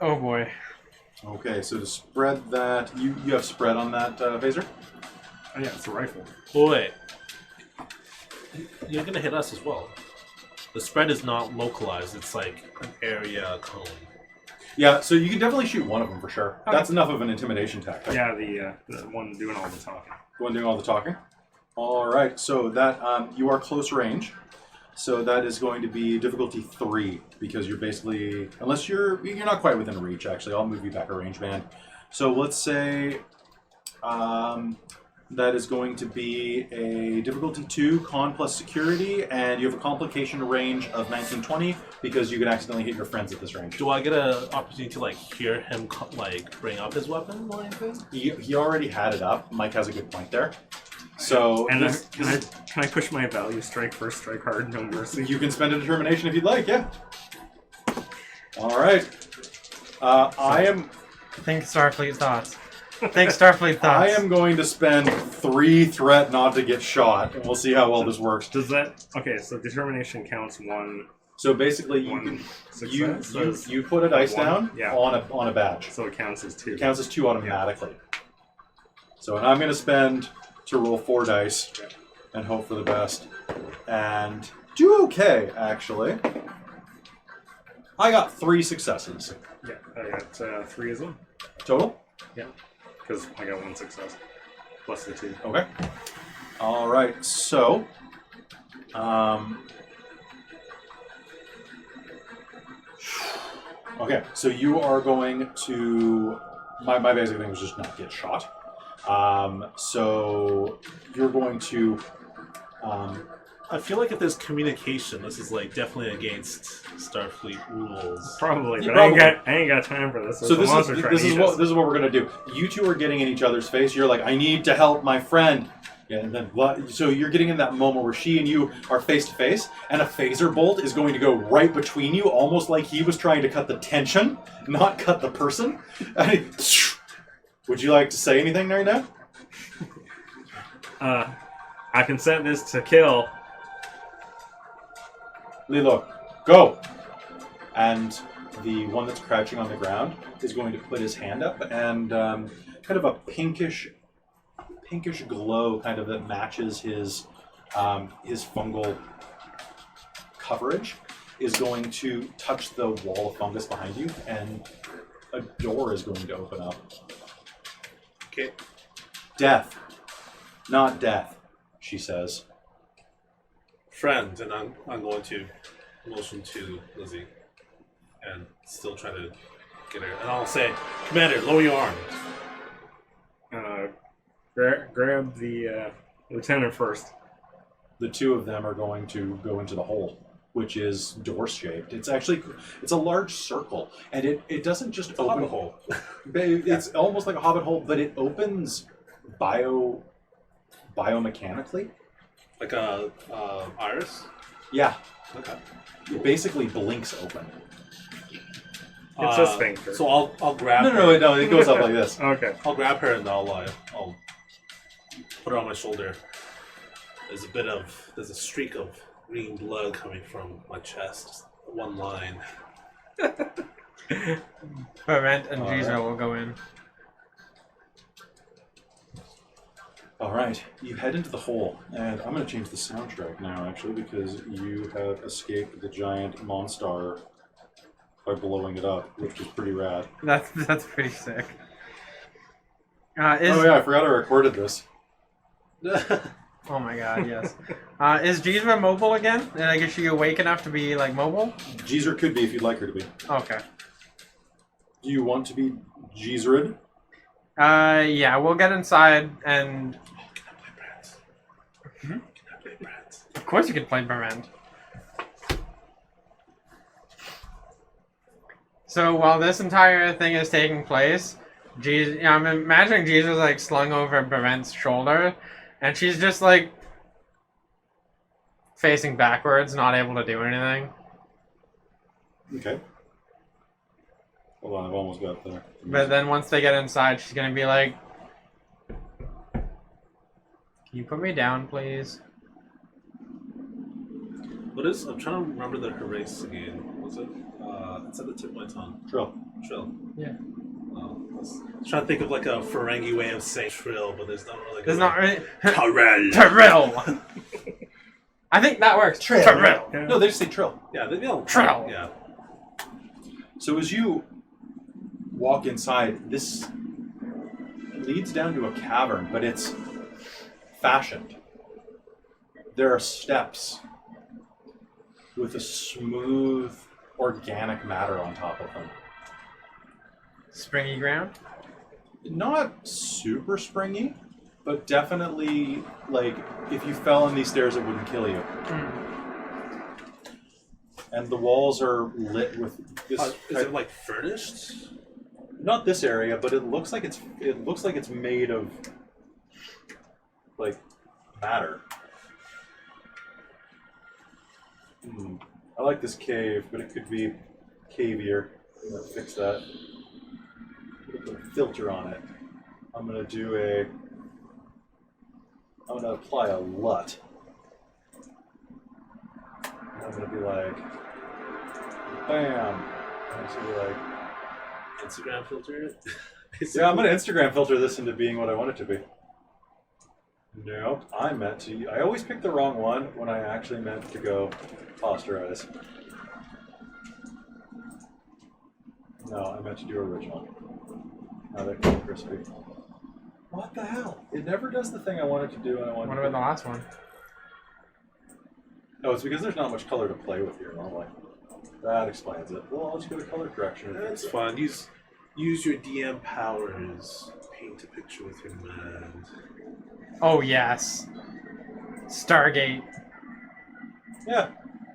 Oh boy. Okay. So to spread that, you have spread on that phaser. Oh yeah, it's a rifle. Well, wait. You're gonna hit us as well. The spread is not localized. It's like an area cone. Yeah. So you can definitely shoot one of them for sure. Okay. That's enough of an intimidation tactic. Yeah, the one doing all the talking. The one doing all the talking. All right, so that you are close range, so that is going to be difficulty 3 because you're basically, unless you're not quite within reach. Actually, I'll move you back a range band. So let's say that is going to be a difficulty 2, con plus security, and you have a complication range of 1920 because you can accidentally hit your friends at this range. Do I get an opportunity to like hear him like bring up his weapon or anything? He already had it up. Mike has a good point there. So And this- can I push my value? Strike first, strike hard, no mercy. You can spend a determination if you'd like, yeah. All right. I am Think Starfleet thoughts. Think Starfleet thoughts. I am going to spend 3 threat not to get shot, and we'll see how well this works. Does that okay? So determination counts one So basically, you success. you put a dice One, down yeah. on a badge. So it counts as 2. It counts as 2 automatically. So and I'm going to spend to roll 4 dice and hope for the best, and do okay actually. I got 3 successes Yeah, I got 3 as well. total. Yeah, because I got 1 success plus the 2. Okay. All right. So, okay. So you are going to. My basic thing was just not get shot. So you're going to. I feel like if there's communication, this is like definitely against Starfleet rules. Probably, Yeah, but I ain't got time for this. So this is what we're gonna do. You two are getting in each other's face. You're like, I need to help my friend. Yeah, and then so you're getting in that moment where she and you are face to face, and a phaser bolt is going to go right between you, almost like he was trying to cut the tension, not cut the person. Would you like to say anything right now? I can set this to kill. Lilo, go! And the one that's crouching on the ground is going to put his hand up, and kind of a pinkish glow, kind of that matches his fungal coverage, is going to touch the wall of fungus behind you, and a door is going to open up. Okay. Death, not death, she says. Friend, and I'm going to motion to Lizzie and still try to get her. And I'll say, Commander, lower your arms. Grab the lieutenant first. The two of them are going to go into the hole, which is door-shaped. It's a large circle, and it doesn't just open. Hobbit hole. It's almost like a hobbit hole, but it opens biomechanically. Like a iris? Yeah, Okay. it basically blinks open. It's a sphincter. So I'll grab. No, it goes up like this. Okay. I'll grab her and I'll put her on my shoulder. There's a streak of green blood coming from my chest. Just one line. Barrent and Giza will go in. All right, you head into the hole, and I'm going to change the soundtrack now, actually, because you have escaped the giant monster by blowing it up, which is pretty rad. That's pretty sick. Oh yeah, I forgot I recorded this. Oh my god, yes. Is Giza mobile again? Like, is she awake enough to be, like, mobile? Jeezer could be if you'd like her to be. Okay. Do you want to be Jeezered? Yeah, we'll get inside and... Can I play Brands? Of course you can play Barrent. So while this entire thing is taking place, I'm imagining Jesus like slung over Barrent's shoulder, and she's just like facing backwards, not able to do anything. Okay. Hold on, I've almost got there. But then once they get inside, she's gonna be like, "Can you put me down, please?" I'm trying to remember the race again. Was it? It's at the tip of my tongue. Trill. Yeah. I was trying to think of like a Ferengi way of saying trill, but there's not really. There's not really. Terrell. Terrell. I think that works. Terrell. Yeah. No, they just say Trill. Yeah, they don't. Trill. Yeah. So as you walk inside, this leads down to a cavern, but it's fashioned. There are steps with a smooth, organic matter on top of them. Springy ground. Not super springy, but definitely, like, if you fell on these stairs, it wouldn't kill you. And the walls are lit with this. Is it like furnished? Not this area, but it looks like it's made of like matter. I like this cave, but it could be cavier. I'm gonna fix that. Put a filter on it. I'm gonna apply a LUT. I'm gonna be like, bam. I'm gonna be like, Instagram filter it? yeah, I'm gonna Instagram filter this into being what I want it to be. No, I always pick the wrong one when I actually meant to go posterize. No, I meant to do original. Now they're kind of crispy. What the hell? It never does the thing I want it to do, and I want What it to about the last one? No, it's because there's not much color to play with here normally. That explains it. Well, I'll just go to color correction. That's fun. Use your DM powers. Paint a picture with your mind. Oh yes. Stargate. Yeah,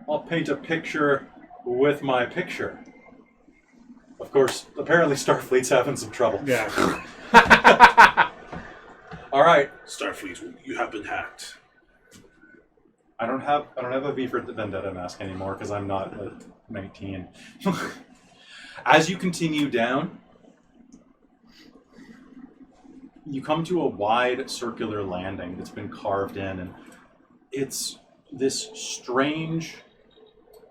I'll paint a picture with my picture. Of course, apparently Starfleet's having some trouble. Yeah. All right. Starfleet, you have been hacked. I don't have a V for Vendetta mask anymore because I'm not 19. As you continue down, you come to a wide circular landing that's been carved in, and it's this strange,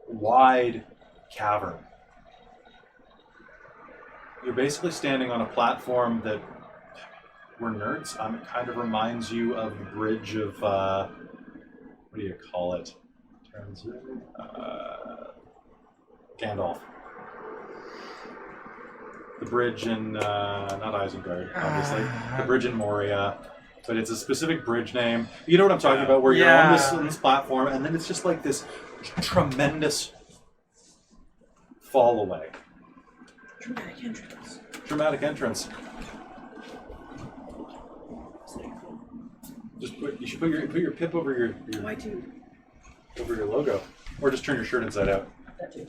wide cavern. You're basically standing on a platform that, we're nerds, it kind of reminds you of the bridge of, what do you call it? Gandalf. The bridge in, not Isengard, obviously. The bridge in Moria. But it's a specific bridge name. You know what I'm talking about, where you're on this platform, and then it's just like this tremendous fall away. Dramatic entrance. Dramatic entrance. You should put your pip over your Why too? over your logo, or just turn your shirt inside out. That too.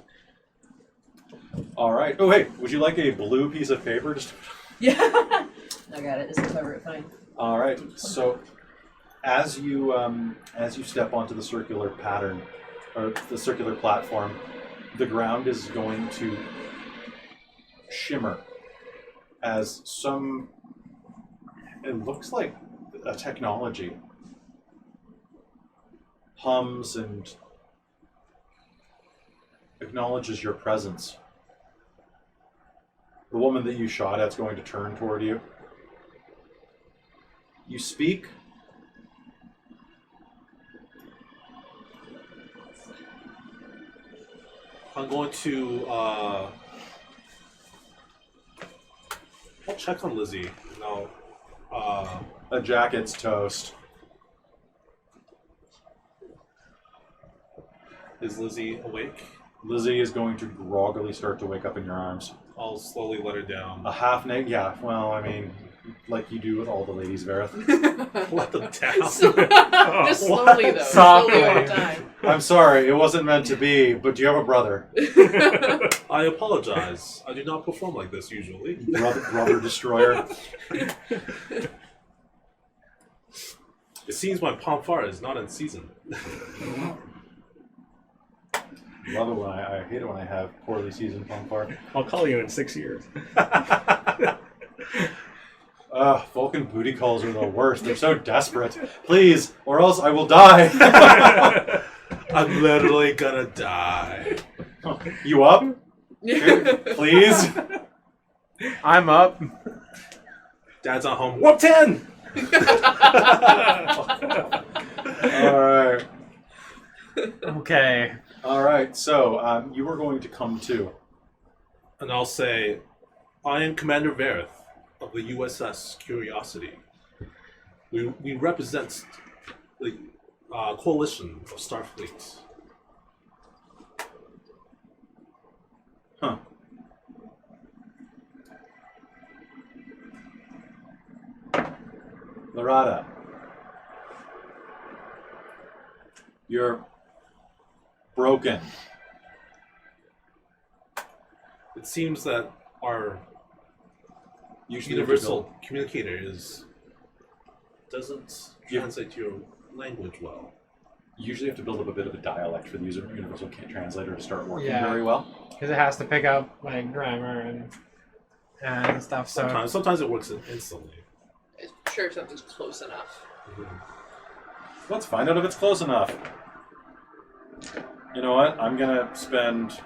All right. Oh, hey, would you like a blue piece of paper? Just. Yeah. I got it. This will cover it fine. All right. So, as you step onto the circular pattern, or the circular platform, the ground is going to shimmer as some... It looks like a technology hums and acknowledges your presence. The woman that you shot at's going to turn toward you. You speak. I'm going to I'll check on Lizzie. No. A jacket's toast. Is Lizzie awake? Lizzie is going to groggily start to wake up in your arms. I'll slowly let her down. A half naked, yeah. Well, I mean, like you do with all the ladies, Vareth. Let them down. Just slowly, though. Softly. Slowly over time. I'm sorry, it wasn't meant to be. But do you have a brother? I apologize. I do not perform like this usually. Brother destroyer. It seems my Fanfare is not in season. Love it when I hate it when I have poorly seasoned Fanfare. I'll call you in 6 years. Vulcan booty calls are the worst. They're so desperate. Please, or else I will die. I'm literally gonna die. You up? Please? I'm up. Dad's not home. Warp 10! Alright. Okay. Alright, so you were going to come to. And I'll say, I am Commander Vareth of the USS Curiosity. We represent the coalition of Starfleet. Huh. Larada. You're broken. It seems that our Usually universal communicator doesn't translate your language well. You usually have to build up a bit of a dialect for the universal translator to start working Yeah. very well. Because it has to pick up like grammar and stuff. So Sometimes it works instantly. I'm sure if something's close enough. Let's find out if it's close enough. You know what? I'm gonna spend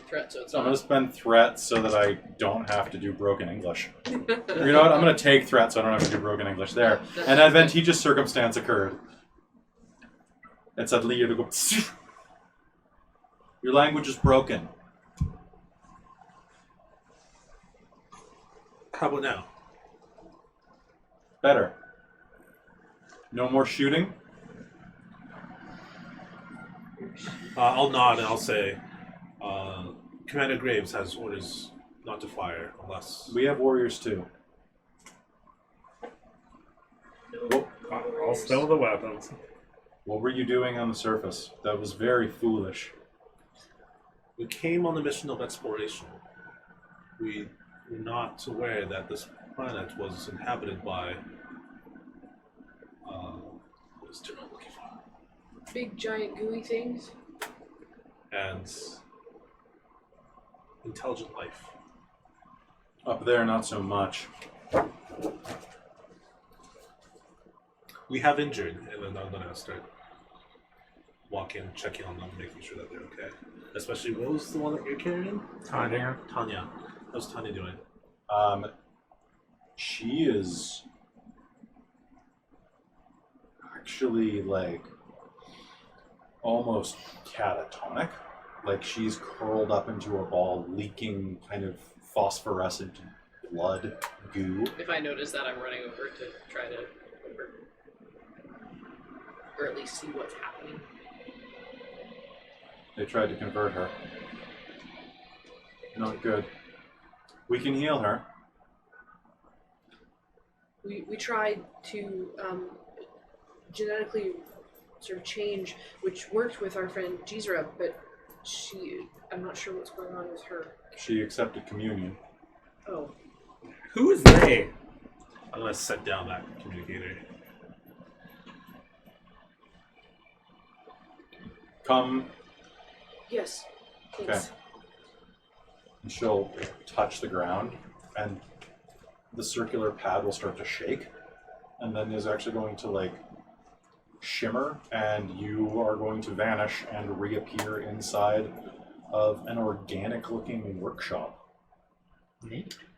Threat, so it's I'm not. gonna spend threat so that I don't have to do broken English. You know what? I'm gonna take threat so I don't have to do broken English. There. That's An good. advantageous circumstance occurred. And suddenly you go. Your language is broken. How about now? Better. No more shooting. I'll nod and I'll say, Commander Graves has orders not to fire unless... We have warriors too. I'll stow the weapons. What were you doing on the surface? That was very foolish. We came on a mission of exploration. We were not aware that this planet was inhabited by... what is the term I'm looking for? Big, giant, gooey things. And intelligent life. Up there, not so much. We have injured, and then I'm gonna start walking, checking on them, making sure that they're okay. Especially, what was the one that you're carrying? Tanya. Tanya. How's Tanya doing? She is actually like almost catatonic. Like she's curled up into a ball, leaking kind of phosphorescent blood goo. If I notice that, I'm running over to try to or at least see what's happening. They tried to convert her. Not good. We can heal her. We tried to genetically sort of change, which worked with our friend Jizra, but I'm not sure what's going on with her. She accepted communion. Oh. Who is they? I'm gonna set down that communicator. Come. Yes. Okay. Thanks. And she'll touch the ground, and the circular pad will start to shake, and then is actually going to like shimmer, and you are going to vanish and reappear inside of an organic-looking workshop.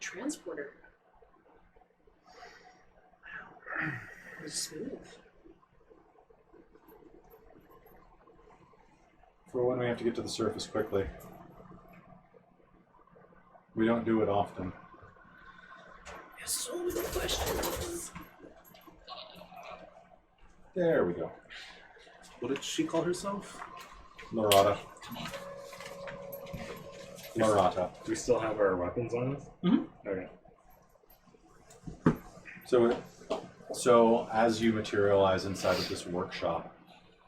Transporter. Wow. It was smooth. For when we have to get to the surface quickly. We don't do it often. There's so many questions. There we go. What did she call herself? Lorata. Lorata. Do we still have our weapons on us? Mm-hmm. Okay. So as you materialize inside of this workshop,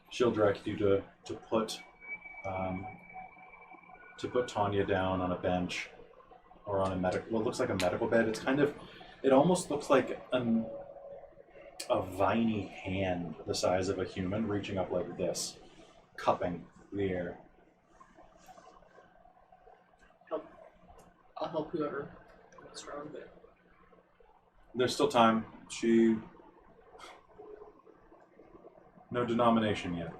she'll direct you to put Tanya down on a bench or on a what looks like a medical bed. It's kind of, it almost looks like a viney hand the size of a human reaching up like this, cupping the air. I'll help whoever wants strong, but There's still time. No denomination yet.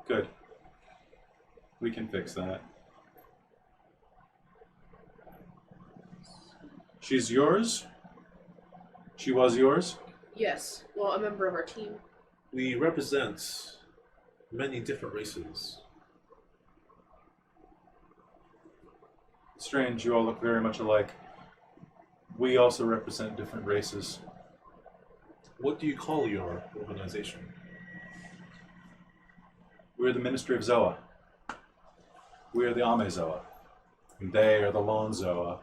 Good. We can fix that. She's yours? She was yours? yes. Well, a member of our team. We represent many different races. Strange, you all look very much alike. We also represent different races. What do you call your organization? We're the Ministry of Zoa. We are the Ame Zoa. And they are the Lone Zoa.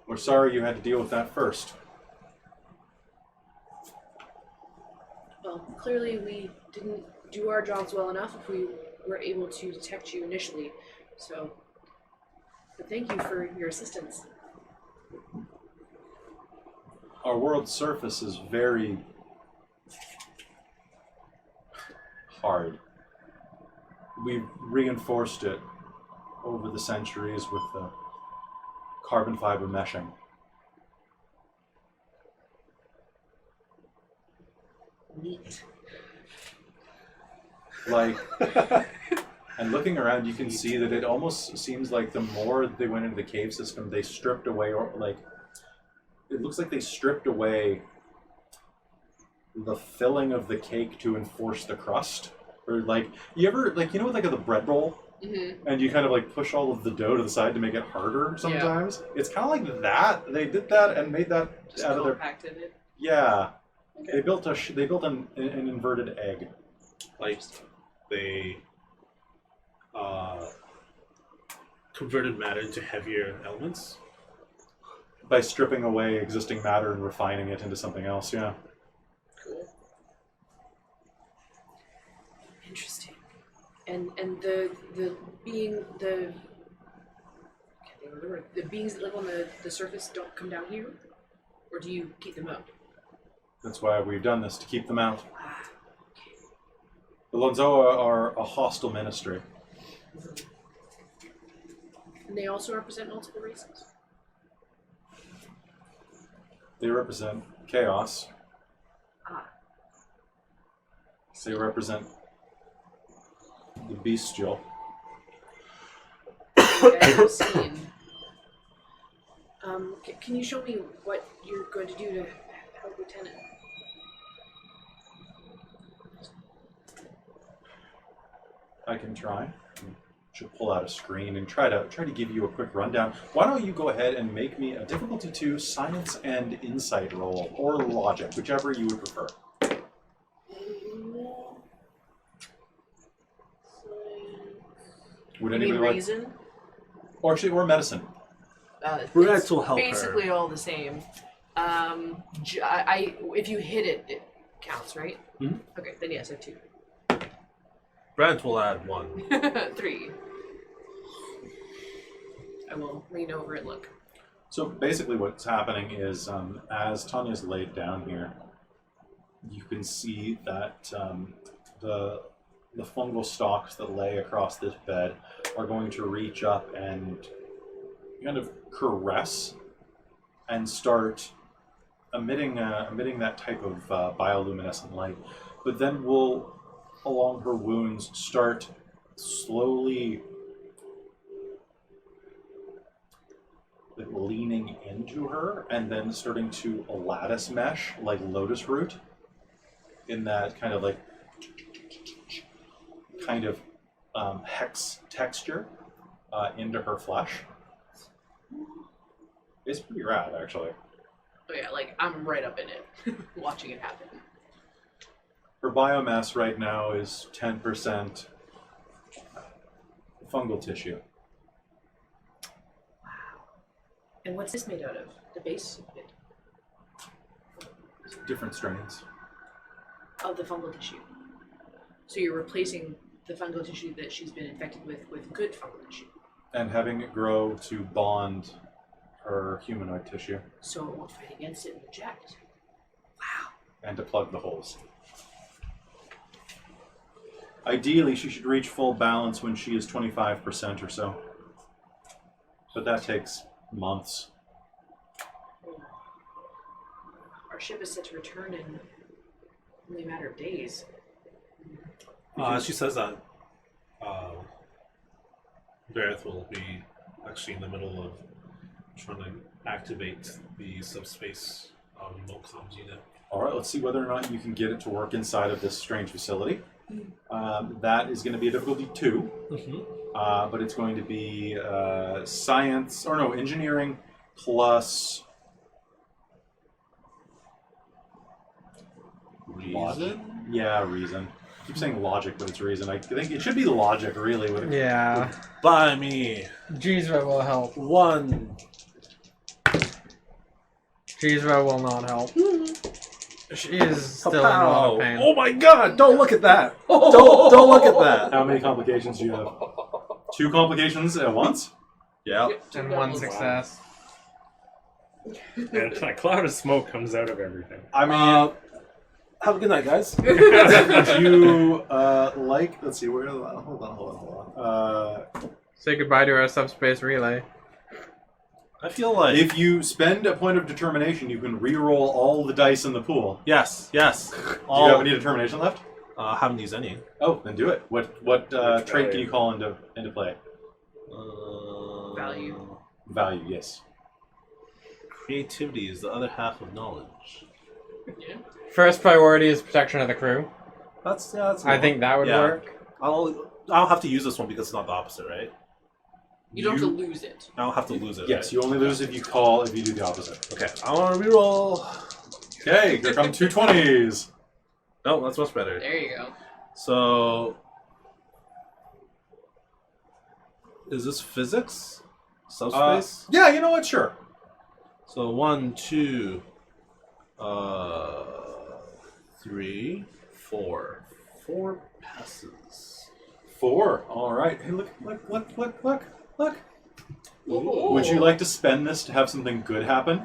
We're sorry you had to deal with that first. Well, clearly we didn't do our jobs well enough if we were able to detect you initially. So, but thank you for your assistance. Our world's surface is very hard. We've reinforced it over the centuries with the carbon fiber meshing. Neat. Like, and looking around, you can see that it almost seems like the more they went into the cave system, they stripped away, or like, it looks like they stripped away the filling of the cake to enforce the crust. Or like, you ever, like, you know, like the bread roll? Mm-hmm. And you kind of like push all of the dough to the side to make it harder sometimes. Yeah. It's kind of like that. They did that and made that Just out of their... compacted it. Yeah. Okay. They built an inverted egg. Like they converted matter into heavier elements. By stripping away existing matter and refining it into something else, yeah. Cool. Interesting. And the being the I can't think of the word. The beings that live on the surface don't come down here? Or do you keep them up? That's why we've done this, to keep them out. Ah. The Lonzoa are a hostile ministry. And they also represent multiple races. They represent chaos. Ah. They represent the bestial. I've seen. Can you show me what you're going to do to help Lieutenant? I can try. Should pull out a screen and try to give you a quick rundown. Why don't you go ahead and make me a difficulty 2 science and insight roll, or logic, whichever you would prefer. Would You mean anybody like, reason? or actually, or medicine? Brunette It's will help her. basically all the same. If you hit it, it counts, right? Mhm. Okay, then yes, I have 2. Brent will add 1. 3. I will lean over and look. So basically what's happening is, as Tanya's laid down here, you can see that the fungal stalks that lay across this bed are going to reach up and kind of caress and start emitting that type of bioluminescent light, but then will, along her wounds, start slowly leaning into her and then starting to a lattice mesh like lotus root in that kind of like hex texture into her flesh. It's pretty rad, actually. Oh yeah, like I'm right up in it, watching it happen. Her biomass right now is 10% fungal tissue. And what's this made out of? The base bit Different strains. of the fungal tissue. So you're replacing the fungal tissue that she's been infected with good fungal tissue. And having it grow to bond her humanoid tissue. So it won't fight against it and reject. And to plug the holes. Ideally, she should reach full balance when she is 25% or so. But that takes months. Our ship is set to return in only a matter of days. She says that Vareth will be actually in the middle of trying to activate the subspace remote comms unit. All right, let's see whether or not you can get it to work inside of this strange facility. That is going to be a difficulty 2, but it's going to be engineering plus Reason? Yeah, reason. I keep saying logic, but it's reason. I think it should be logic, really. Yeah. By me. Jizra will help. 1. Jizra will not help. She is still in a lot of pain. Oh my god, don't look at that. Don't look at that. How many complications do you have? 2 complications at once? Yeah. And 1 success. And a cloud of smoke comes out of everything. I mean, Have a good night, guys. would you like? Let's see. Where? Hold on. Say goodbye to our subspace relay. I feel like... If you spend a point of determination, you can re-roll all the dice in the pool. Yes. Do you have any determination left? Haven't used any. Oh, then do it. What trait can you call into play? Value. Value, yes. Creativity is the other half of knowledge. Yeah. First priority is protection of the crew. That's I think that would work. I'll have to use this one because it's not the opposite, right? You don't have to lose it. I don't have to lose it. Yes, right? you only lose if you do the opposite. Okay, I want to reroll. Okay, here come 2 20s. No, that's much better. There you go. So, is this physics? Subspace? Yeah, you know what? Sure. So 1, 2, 3, 4. 4 passes. 4. All right. Hey, look. Ooh. Would you like to spend this to have something good happen?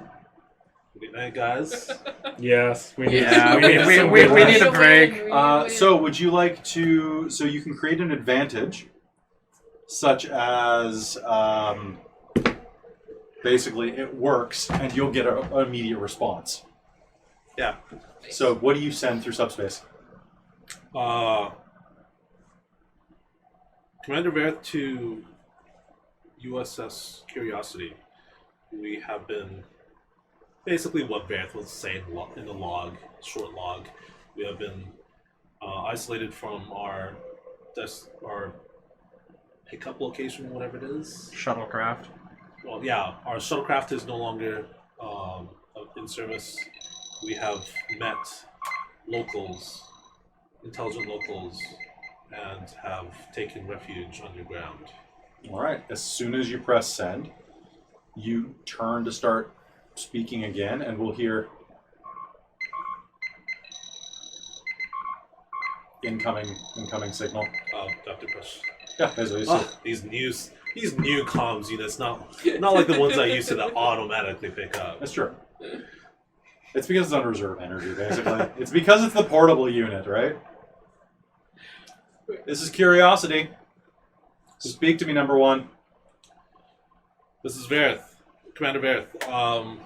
Good night, guys. Yes, we need. Yeah, we need some we good need a luck. break. So would you like to? So you can create an advantage, such as basically it works, and you'll get an immediate response. Yeah. So what do you send through subspace? Commander Vareth to USS Curiosity. We have been basically what Vareth was saying in the log, short log. We have been isolated from our pickup location, whatever it is. Shuttlecraft. Well, yeah, our shuttlecraft is no longer in service. We have met locals, intelligent locals, and have taken refuge underground. All right. As soon as you press send, you turn to start speaking again, and we'll hear incoming signal. Dr. Push. Yeah, that's what you see. These new comms units, not like the ones I used to that automatically pick up. That's true. It's because it's on reserve energy, basically. It's because it's the portable unit, right? This is Curiosity. Speak to me, number one. This is Verith, Commander Verith.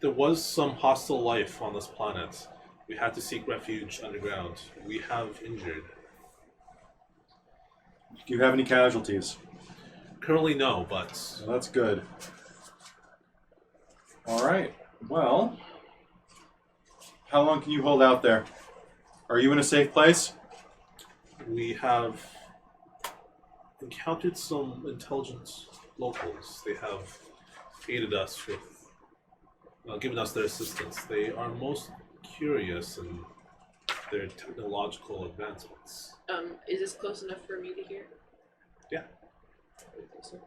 There was some hostile life on this planet. We had to seek refuge underground. We have injured. Do you have any casualties? Currently, no, but Well, that's good. All right. Well, how long can you hold out there? Are you in a safe place? we have encountered some intelligent locals. They have aided us with, given us their assistance. They are most curious in their technological advancements. Is this close enough for me to hear? Yeah. I think so.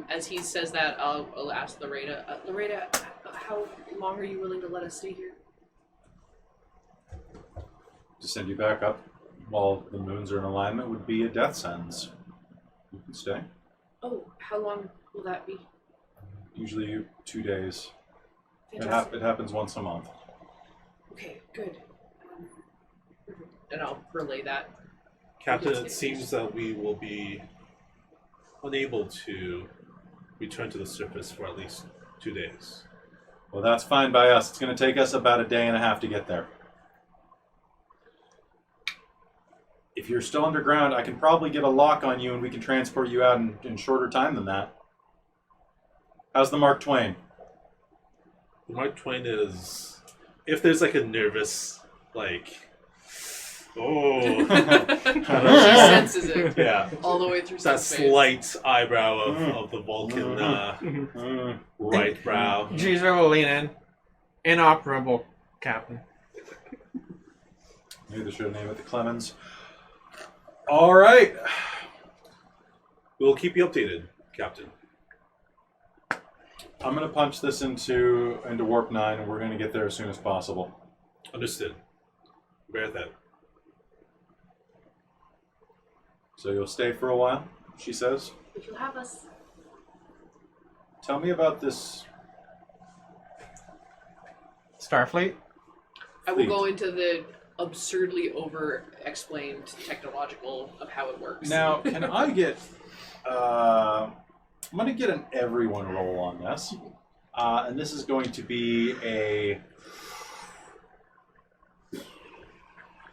As he says that, I'll ask Loretta. Loretta, how long are you willing to let us stay here? To send you back up while the moons are in alignment would be a death sentence. You can stay. Oh, how long will that be? Usually 2 days. Fantastic. It happens once a month. Okay, good. And I'll relay that. Captain, it seems that we will be unable to return to the surface for at least 2 days. Well, that's fine by us. It's going to take us about a day and a half to get there. If you're still underground, I can probably get a lock on you and we can transport you out in shorter time than that. How's the Mark Twain? The Mark Twain is, if there's like a nervous, like, oh, She senses it yeah, all the way through that some space. slight eyebrow of the Vulcan right brow. Jeezer will lean in. Inoperable, Captain. Maybe they should have named it the Clemens. All right. We'll keep you updated, Captain. I'm going to punch this into Warp 9 and we're going to get there as soon as possible. Understood. Bear that. So you'll stay for a while, she says. If you'll have us. Tell me about this. Starfleet? I will Fleet. go into the absurdly over-explained technological of how it works. Now, can I get... I'm going to get an everyone roll on this. And this is going to be a...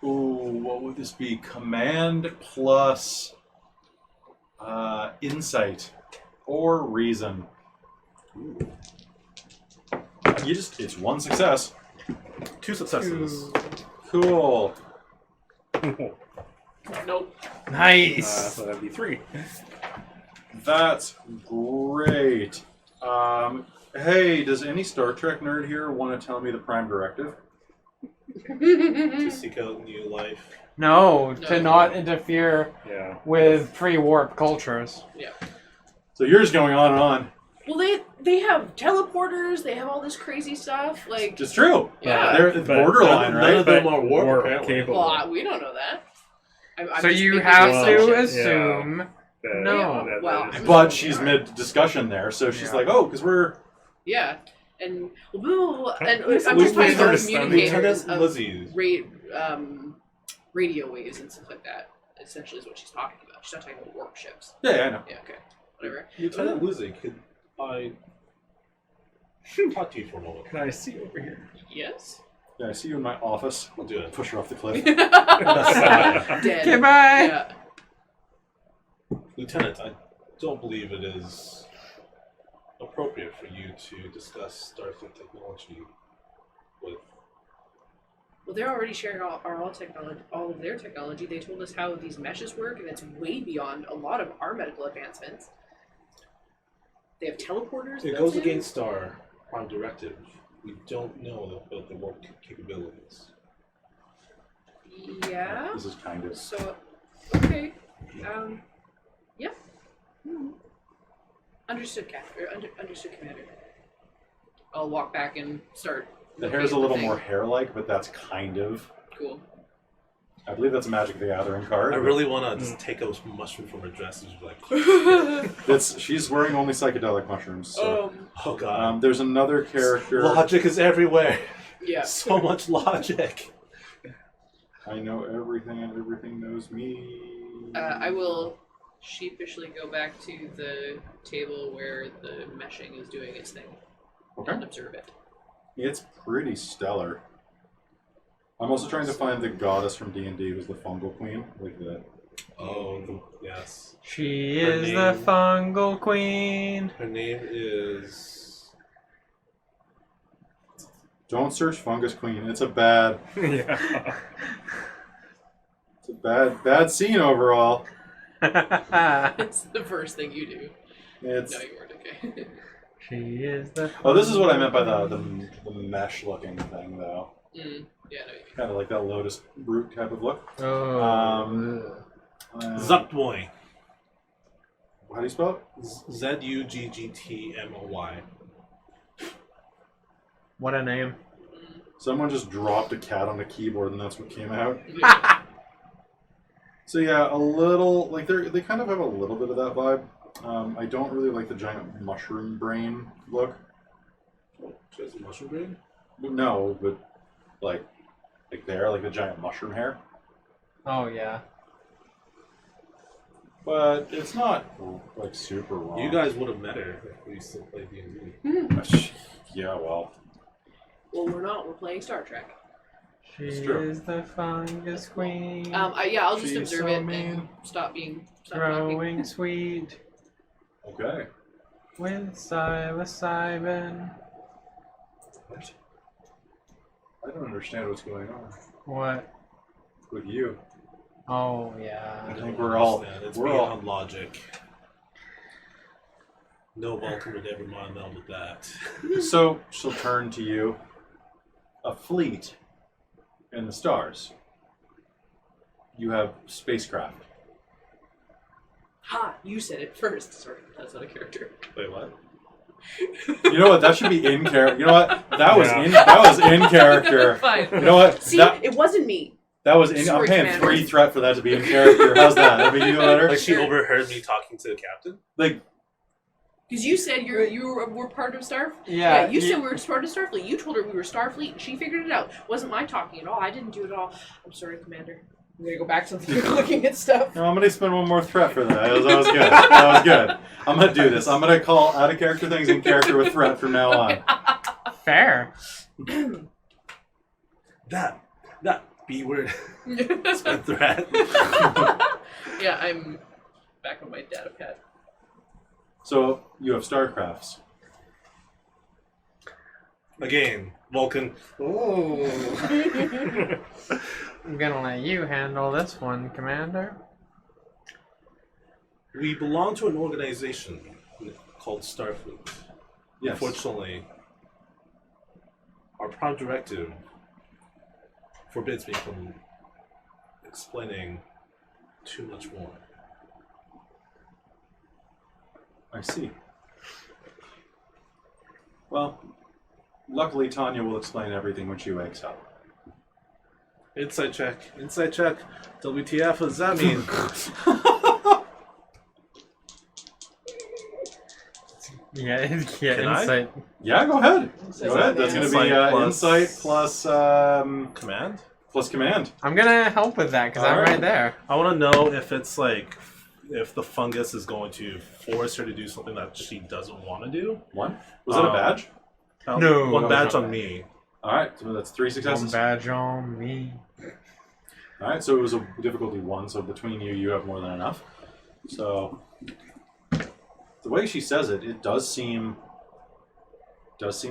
Ooh, what would this be? Command plus insight or reason. Ooh. It's one success. 2 successes. Cool. Nope. Nice. So that'd be 3. That's great. Hey, does any Star Trek nerd here want to tell me the Prime Directive? To seek out new life. No, No. to not interfere Yeah. with pre-warp cultures. Yeah. So you're just going on and on. Well, they have teleporters. They have all this crazy stuff. Like, It's true. yeah. They're it's But borderline, None right? of them But are warp, warp apparently. capable. well, we don't know that. I'm So just you making have Well, to assumptions. assume... That- No. that- Well, that is- I'm- But she's mid-discussion there, so she's Yeah. like, oh, because we're... Yeah, and I'm just We- talking we about understand. communicators Lieutenant of Lizzie. radio waves and stuff like that. Essentially, is what she's talking about. She's not talking about warp ships. Yeah, I know. Yeah, okay, whatever. Lieutenant Lizzie, could I talk to you for a moment? Can I see over here? Yes. Yeah, I see you in my office. I'll do it. Push her off the cliff. Dead. Okay, bye. Yeah. Lieutenant, I don't believe it is appropriate for you to discuss Starfleet technology with... Well, they're already sharing all of their technology. They told us how these meshes work, and it's way beyond a lot of our medical advancements. They have teleporters. It built goes in. against our Prime Directive. We don't know about the warp capabilities. Yeah. This is kind of... So, okay. Yeah. Understood, Captain. Understood, Commander. I'll walk back and start. The looking hair's at a little thing. more hair-like, but that's kind of... Cool. I believe that's a Magic the Gathering card. I really want to just take a mushroom from her dress and just be like, She's wearing only psychedelic mushrooms. So. oh god. There's another character. Logic is everywhere. Yeah. So much logic. I know everything and everything knows me. I will sheepishly go back to the table where the meshing is doing its thing Okay. and observe it. It's pretty stellar. I'm also trying to find the goddess from D&D who's the fungal queen. Like the... Oh, yes. She Her is name- the fungal queen. Her name is... Don't search fungus queen. It's a bad... Yeah. It's a bad scene overall. It's the first thing you do. It's... No, you weren't okay. She is the. Oh, this is what I meant by the mesh-looking thing, though. Yeah, no, you Kind of like that lotus root type of look. Oh. Zuggtmoy. How do you spell it? Zuggtmoy. What a name. Someone just dropped a cat on the keyboard and that's what came out. Yeah. So yeah, a little, like they kind of have a little bit of that vibe. I don't really like the giant mushroom brain look. She has a mushroom brain? No, but like there, like the giant mushroom hair. Oh yeah. But it's not like super wrong. You guys would have met her if we still played D&D. Yeah, well. Well, we're not. We're playing Star Trek. She It's true. is the fungus queen. I'll just She's observe so it mean. and stop talking. Growing sweet Okay. with psilocybin. What? I don't understand what's going on What? with you. Oh yeah. I think we're all It's we're beyond all logic. No Vulcan would ever mind meld with that. So she'll turn to you. A fleet in the stars. You have spacecraft. Ha! You said it first. Sorry, that's not a character. Wait, what? You know what? That should be in character. You know what? That was Yeah. in character. Fine. You know what? See, That it wasn't me. was in. I'm Sorry, paying Commander. 3 threat for that to be in character. How's that? That make you feel better? Like she overheard me talking to the captain? Like Because you said we're part of Starfleet. Yeah, you said we were part of Starfleet. You told her we were Starfleet, and she figured it out. Wasn't my talking at all. I didn't do it all. I'm sorry, Commander. I'm gonna go back to looking at stuff. no, I'm gonna spend 1 more threat for that. That was good. That was good. I'm gonna do this. I'm gonna call out of character things in character with threat from now on. Fair. That B word. Spent threat. Yeah, I'm back on my data pad. So you have starcrafts. Again, Vulcan. Ooh. I'm gonna let you handle this one, Commander. We belong to an organization called Starfleet. Yes. Unfortunately, our Prime Directive forbids me from explaining too much more. I see. Well, luckily Tanya will explain everything when she wakes up. Insight check. Insight check. WTF, what does that mean? Yeah, Can I? insight. Yeah, go ahead. Insight Go ahead. That's going to be Insight plus- insight plus Command? plus command. I'm gonna help with that because I'm Alright. right there. I want to know if it's like, if the fungus is going to force her to do something that she doesn't want to do. 1. Was that a badge? No. One badge That was on me. All right, so that's 3 One successes. badge on me. All right, so it was a difficulty 1. So between you, you have more than enough. So the way she says it, it does seem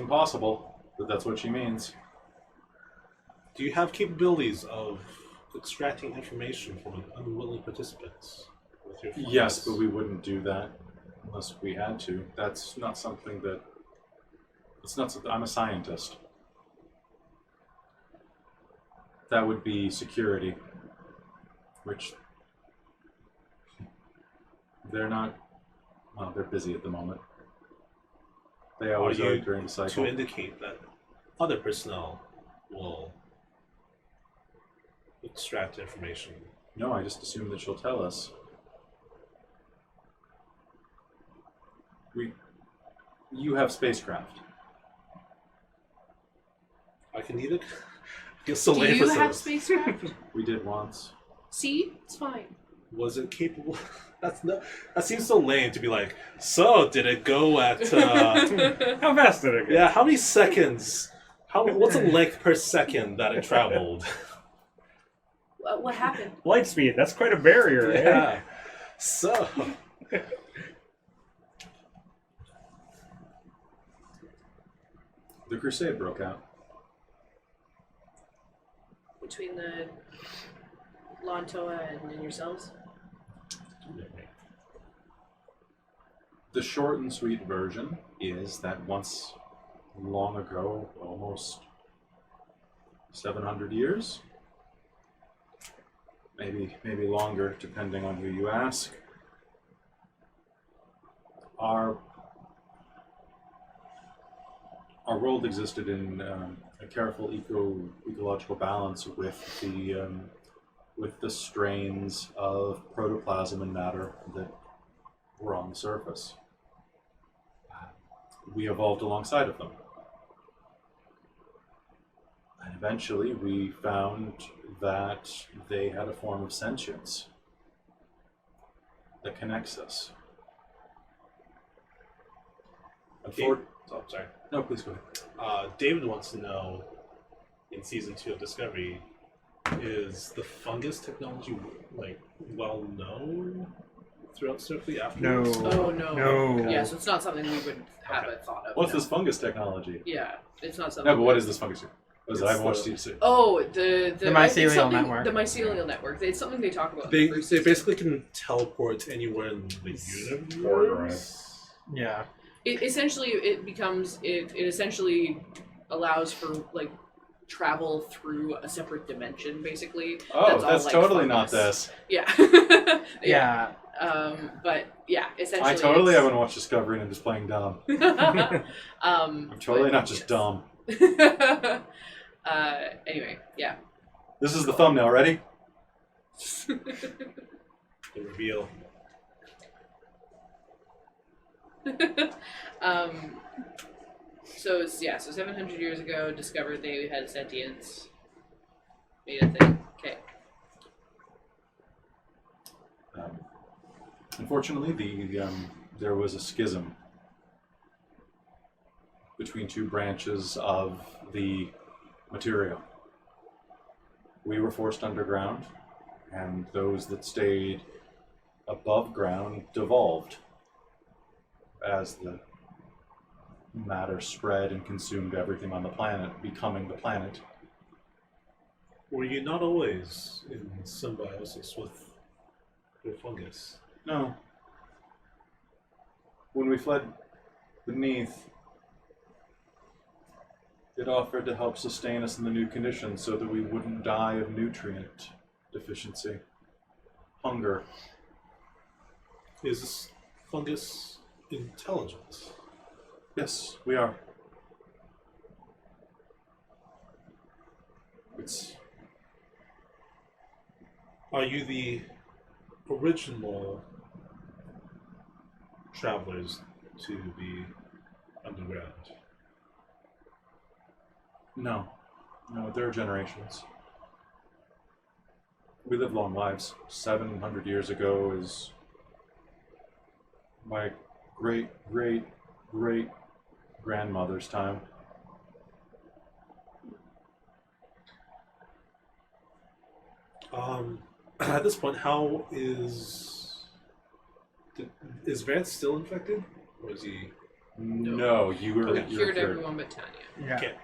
possible that that's what she means. Do you have capabilities of extracting information from unwilling participants with your fungus? Yes, but we wouldn't do that unless we had to. That's not something that. It's not something. I'm a scientist. That would be security, which they're not. Well, they're busy at the moment. They always Are are you during the to cycle. indicate that other personnel will extract information? No, I just assume that she'll tell us. You have spacecraft. I can either It's so Do lame you for have service. spacecraft? We did once. See? It's fine. Was it capable? That seems so lame to be like. So did it go at? How fast did it go? Yeah, how many seconds? What's the length per second that it traveled? What happened? Light speed, that's quite a barrier, eh? Yeah. So. The crusade broke out. Between the Lantoa and yourselves? The short and sweet version is that once long ago, almost 700 years, maybe longer, depending on who you ask, our world existed in a careful ecological balance with the strains of protoplasm and matter that were on the surface. We evolved alongside of them. And eventually we found that they had a form of sentience that connects us. Oh, sorry. No, please go ahead. David wants to know, in season 2 of Discovery, is the fungus technology well known throughout Starfleet afterwards? No. Oh, no. No. Yeah, so it's not something we would have a thought of. What's no. this fungus technology? Yeah, it's not something. No, but what is this fungus? I haven't watched season 2. Oh, the mycelial it's something- network. The mycelial network. It's something they talk about. They in the first basically can teleport anywhere in the universe. Yeah. It essentially it essentially allows for like travel through a separate dimension, basically. Oh, all, that's like, totally not fungus. this. Yeah. Yeah. But yeah, essentially. I totally haven't watched Discovery and I'm just playing dumb. I'm totally but, not just yes. dumb. Anyway, yeah. This is the thumbnail, ready? The reveal. So 700 years ago, discovered they had sentience. Made a thing. Okay. Unfortunately, there was a schism between two branches of the material. We were forced underground, and those that stayed above ground devolved as the matter spread and consumed everything on the planet, becoming the planet. Were you not always in symbiosis with the fungus? No. When we fled beneath, it offered to help sustain us in the new conditions so that we wouldn't die of nutrient deficiency, hunger. Is this fungus intelligent? Yes, we are. It's... Are you the original travelers to be underground? No, there are generations. We live long lives. 700 years ago is my great-great-great-grandmother's time. At this point, how is Vance still infected, or is he? No, you were Okay. you're Cured cured. everyone but Tanya. Yeah. Okay.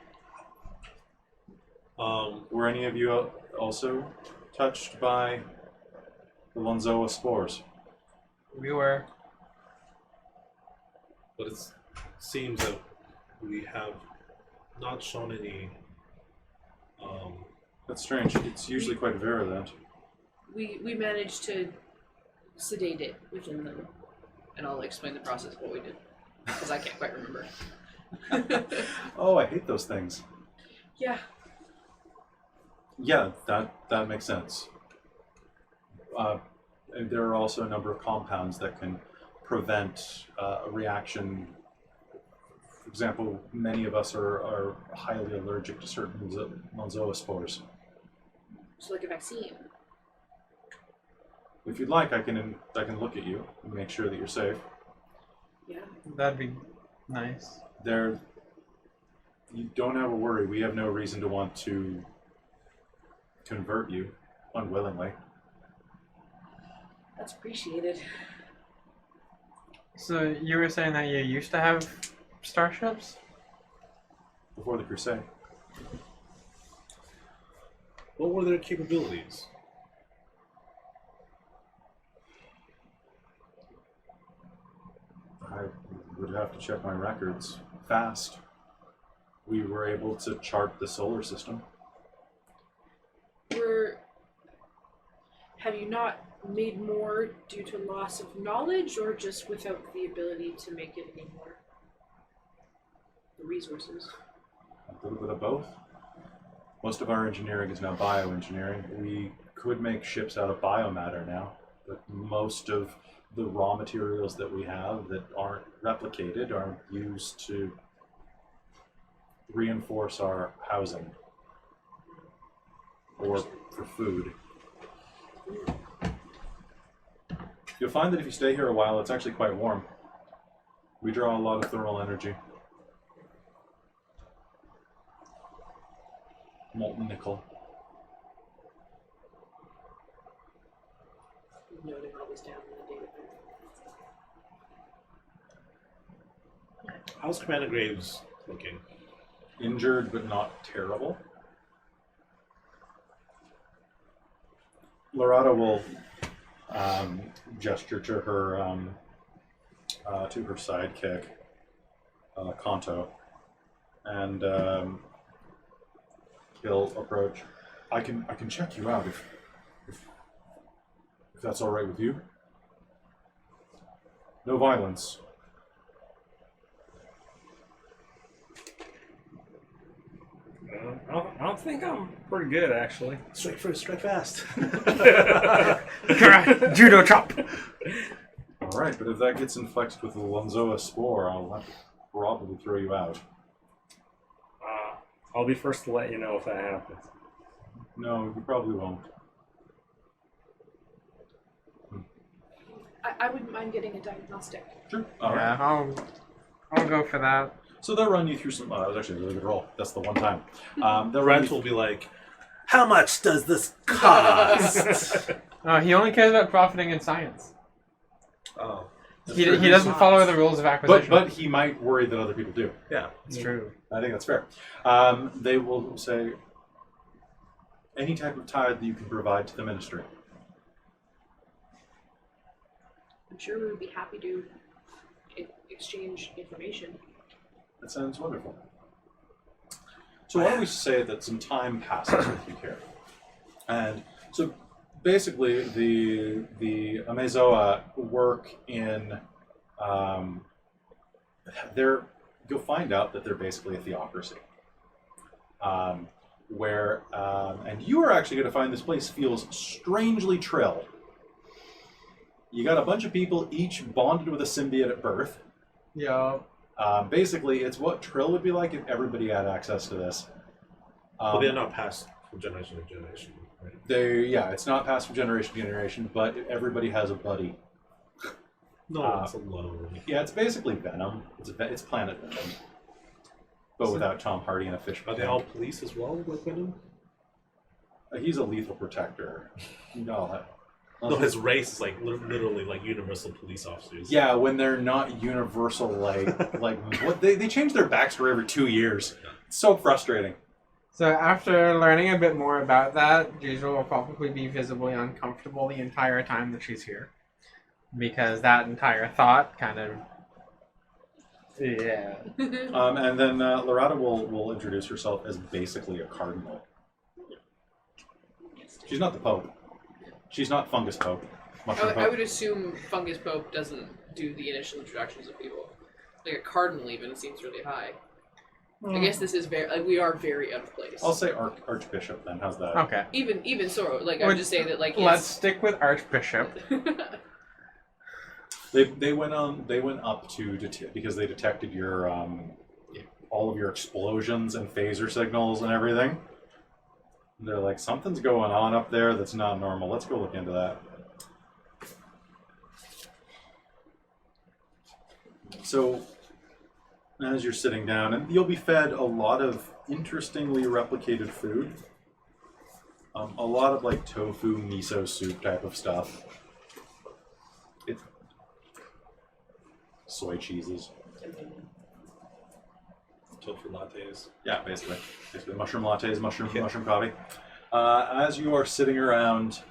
Were any of you also touched by the Lonzoa spores? We were. But it seems that we have not shown any. That's strange. It's usually quite virulent. We managed to sedate it within them, and I'll explain the process of what we did because I can't quite remember. Oh, I hate those things. Yeah. Yeah, that makes sense. And there are also a number of compounds that can prevent a reaction example, many of us are highly allergic to certain Lonzoa spores. So like a vaccine. If you'd like, I can look at you and make sure that you're safe. Yeah. That'd be nice. You don't have a worry. We have no reason to want to convert you unwillingly. That's appreciated. So you were saying that you used to have starships? Before the Crusade. What were their capabilities? I would have to check my records. Fast. We were able to chart the solar system. Have you not made more due to loss of knowledge, or just without the ability to make it anymore? The resources. A little bit of both. Most of our engineering is now bioengineering. We could make ships out of biomatter now, but most of the raw materials that we have that aren't replicated are used to reinforce our housing or for food. You'll find that if you stay here a while, it's actually quite warm. We draw a lot of thermal energy. Molten nickel. Noting all this down in the database. How's Commander Graves looking? Injured, but not terrible. Loretta will gesture to her sidekick, Kanto, and he'll approach. I can check you out if that's all right with you. No violence. I don't think I'm pretty good, actually. Strike first, strike fast. Judo chop! All right, but if that gets infected with the Lonzoa spore, I'll have to probably throw you out. I'll be first to let you know if that happens. No, you probably won't. I wouldn't mind getting a diagnostic. Sure. All right. Yeah, I'll go for that. So they'll run you through some. That was actually a really good roll. That's the one time. They'll run Brent you will be like, how much does this cost? He only cares about profiting in science. Oh. He doesn't follow the rules of acquisition. But he might worry that other people do. Yeah. It's true. I think that's fair. They will say any type of tithe that you can provide to the ministry. I'm sure we would be happy to exchange information. That sounds wonderful. So why don't we say that some time passes with you here? And so basically the Amezoa work in you'll find out that they're basically a theocracy. And you are actually going to find this place feels strangely Trill. You got a bunch of people each bonded with a symbiote at birth. Yeah. Basically, it's what Trill would be like if everybody had access to this. But they're not passed from generation to generation, right? It's not passed from generation to generation, but everybody has a buddy. No, it's alone. Yeah, it's basically Venom. It's Planet Venom, but without Tom Hardy and a fish. Are they all police as well, like Venom? He's a lethal protector. No, his race is like literally like universal police officers. Yeah, when they're not universal, like what they change their backstory every 2 years. It's so frustrating. So after learning a bit more about that, Giza will probably be visibly uncomfortable the entire time that she's here. Because that entire thought kind of... Yeah. And then Loretta will introduce herself as basically a cardinal. She's not the Pope. She's not Fungus Pope. Mushroom I Pope. would assume Fungus Pope doesn't do the initial introductions of people. Like a cardinal even seems really high. I guess this is very, we are very out of place. I'll say Archbishop then. How's that? Okay. Even so, like I would just say that like Let's stick with Archbishop. They went up to because they detected your all of your explosions and phaser signals and everything. They're like, something's going on up there that's not normal. Let's go look into that. So, as you're sitting down, and you'll be fed a lot of interestingly replicated food. A lot of like tofu, miso soup type of stuff. Soy cheeses. Tofu lattes. Yeah, basically mushroom lattes, mushroom coffee. As you are sitting around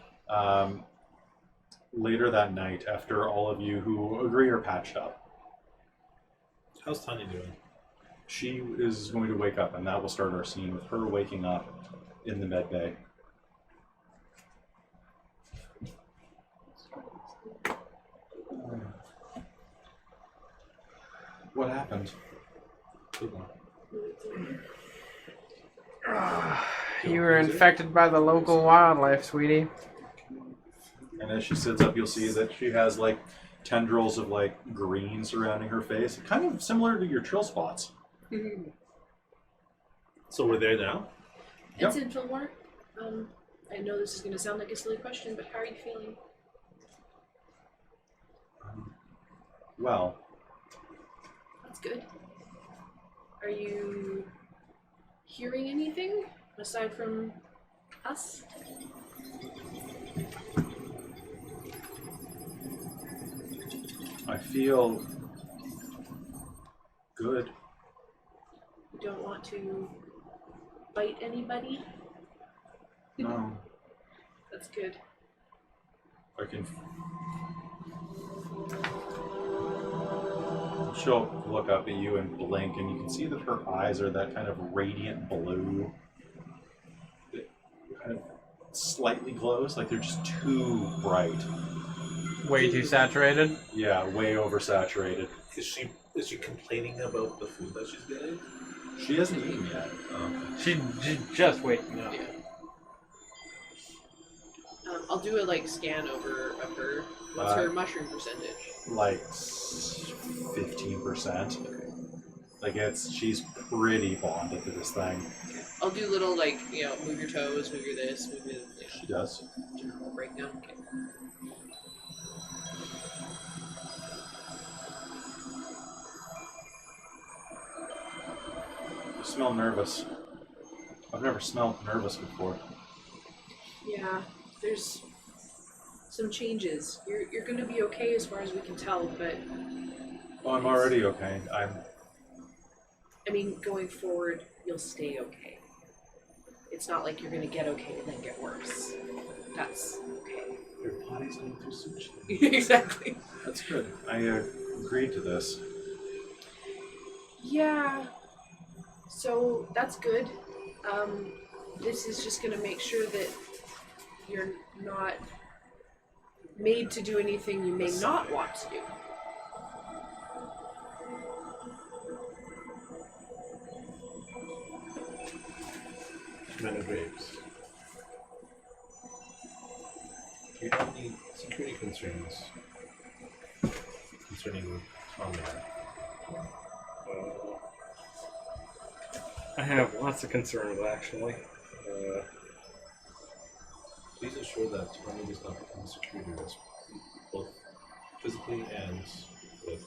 later that night, after all of you who agree are patched up, How's Tanya doing? she is going to wake up, and that will start our scene with her waking up in the med bay. What happened? You were infected by the local wildlife, sweetie. And as she sits up, you'll see that she has like tendrils of like green surrounding her face, kind of similar to your trill spots. So we're there now? Yep. Ensign Fillmore, I know this is going to sound like a silly question, but how are you feeling? Well, That's good. Are you hearing anything aside from us? I feel good. You don't want to bite anybody? No, That's good. I can. She'll look up at you and blink, and you can see that her eyes are that kind of radiant blue that kind of slightly glows, like they're just too bright. Way too saturated. Yeah, way oversaturated. Is she complaining about the food that she's getting? She hasn't eaten yet. She's just waking up. Yeah. I'll do a scan over of her. What's her mushroom percentage? Like 15%. Like she's pretty bonded to this thing. I'll do little move your toes, move your this, move your She does. general breakdown. Okay. You smell nervous. I've never smelled nervous before. Yeah, there's some changes. You're gonna be okay as far as we can tell, but Oh, I'm already okay. I mean, going forward, you'll stay okay. It's not like you're gonna get okay and then get worse. That's okay. Your body's going through some change. Exactly. That's good. I agreed to this. Yeah. So that's good. This is just gonna make sure that you're not made to do anything you may not want to do. Men and grapes. Do you have any security concerns concerning Tanya? I have lots of concerns, actually. Please ensure that Tanya does not become a security risk, both physically and with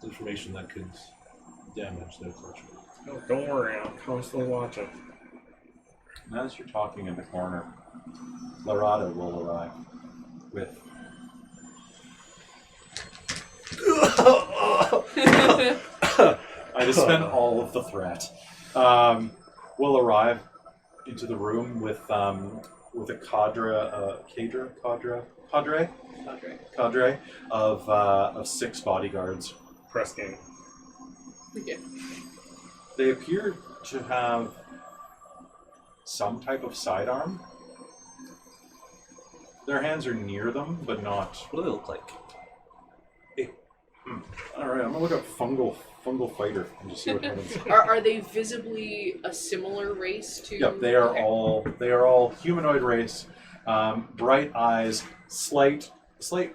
information that could damage their culture. No, don't worry, I'm constantly watching. And as you're talking in the corner, Larada will arrive with... I just spent all of the threat. Will arrive into the room with a cadre of 6 bodyguards. Press game. Okay. They appear to have some type of sidearm. Their hands are near them, but not. What do they look like? All right, I'm gonna look up fungal fighter and just see what happens. Are they visibly a similar race to? Yep, they are Okay. all humanoid race. Bright eyes, slight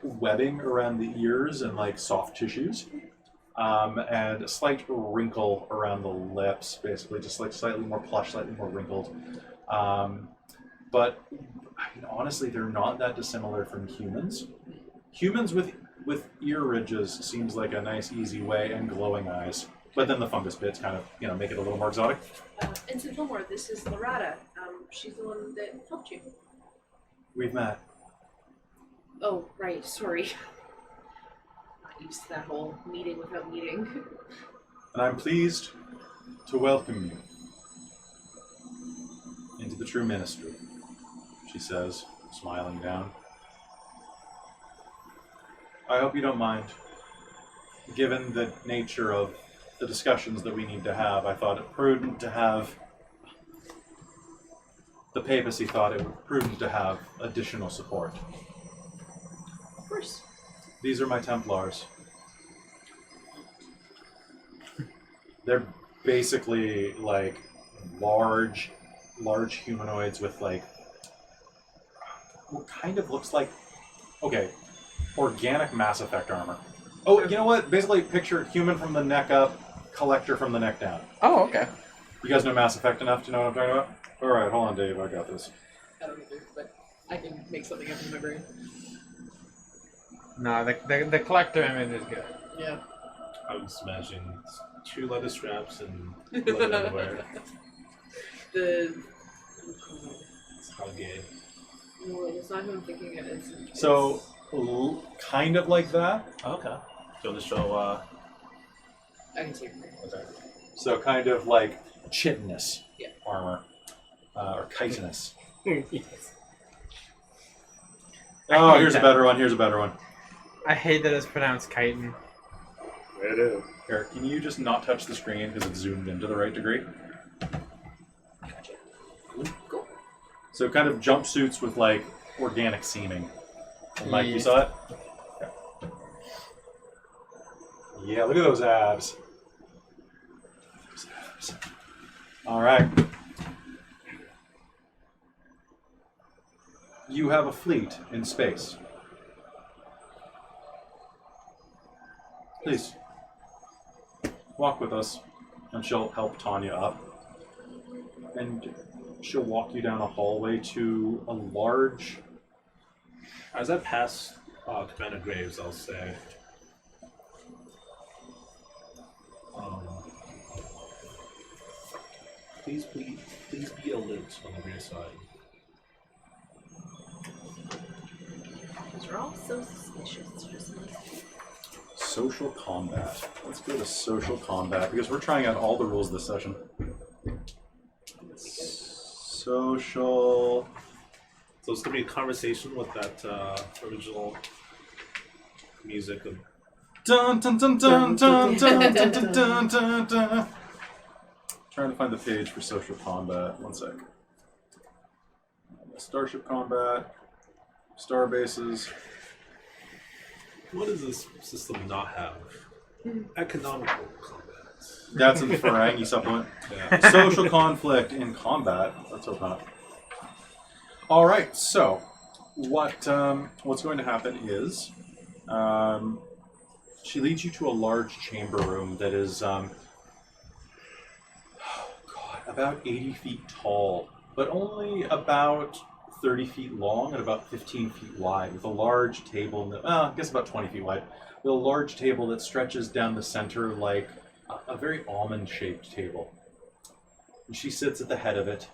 webbing around the ears and like soft tissues. and a slight wrinkle around the lips, basically, just like slightly more plush, slightly more wrinkled. But I mean, honestly, they're not that dissimilar from humans. Humans with ear ridges seems like a nice, easy way, and glowing eyes. But then the fungus bits kind of, make it a little more exotic. Ensign Fillmore, this is Loretta. She's the one that helped you. We've met. Oh, right, sorry. Not used to that whole meeting without meeting. And I'm pleased to welcome you into the true ministry, she says, smiling down. I hope you don't mind. Given the nature of the discussions that we need to have, I thought it prudent to have... The papacy thought it prudent to have additional support. Of course. These are my Templars. They're basically like large humanoids with like what kind of looks like organic Mass Effect armor. Oh, you know what? Basically, picture human from the neck up, collector from the neck down. Oh, okay. You guys know Mass Effect enough to know what I'm talking about? All right, hold on, Dave. I got this. I don't either, but I can make something up in my brain. No, the collector image is good. Yeah. I was imagining 2 leather straps and leather underwear. It's how gay. No, it's not who I'm thinking it is. So, kind of like that. Okay. Do you want to show, I can see it. okay. So, kind of like chitinous Yeah. armor. Or chitinous. Yes. Oh, here's a better one. Here's a better one. I hate that it's pronounced chitin. It is. Here, can you just not touch the screen because it's zoomed in to the right degree? Gotcha. Cool. So kind of jumpsuits with like organic seaming. And Mike, you Yeah. saw it? Yeah, look at those abs. Those abs. All right. You have a fleet in space. Please, walk with us, and she'll help Tanya up. And she'll walk you down a hallway to a large... As I pass Commander Graves, I'll say, please be alert on the rear side. Those are all so suspicious. Just like... Social combat. Let's go to social combat because we're trying out all the rules this session. Social. So it's gonna be a conversation with that original music of Dun dun dun dun dun dun dun dun dun dun dun. Trying to find the page for social combat. One sec. Starship combat. Star bases. what does this system not have? Economical combat. That's in the Ferengi supplement. Yeah. Social conflict in combat. Let's hope not. All right. So, what's going to happen is, she leads you to a large chamber room that is, about 80 feet tall, but only about 30 feet long and about 15 feet wide, with a large table, I guess about 20 feet wide, with a large table that stretches down the center like a very almond-shaped table. And she sits at the head of it.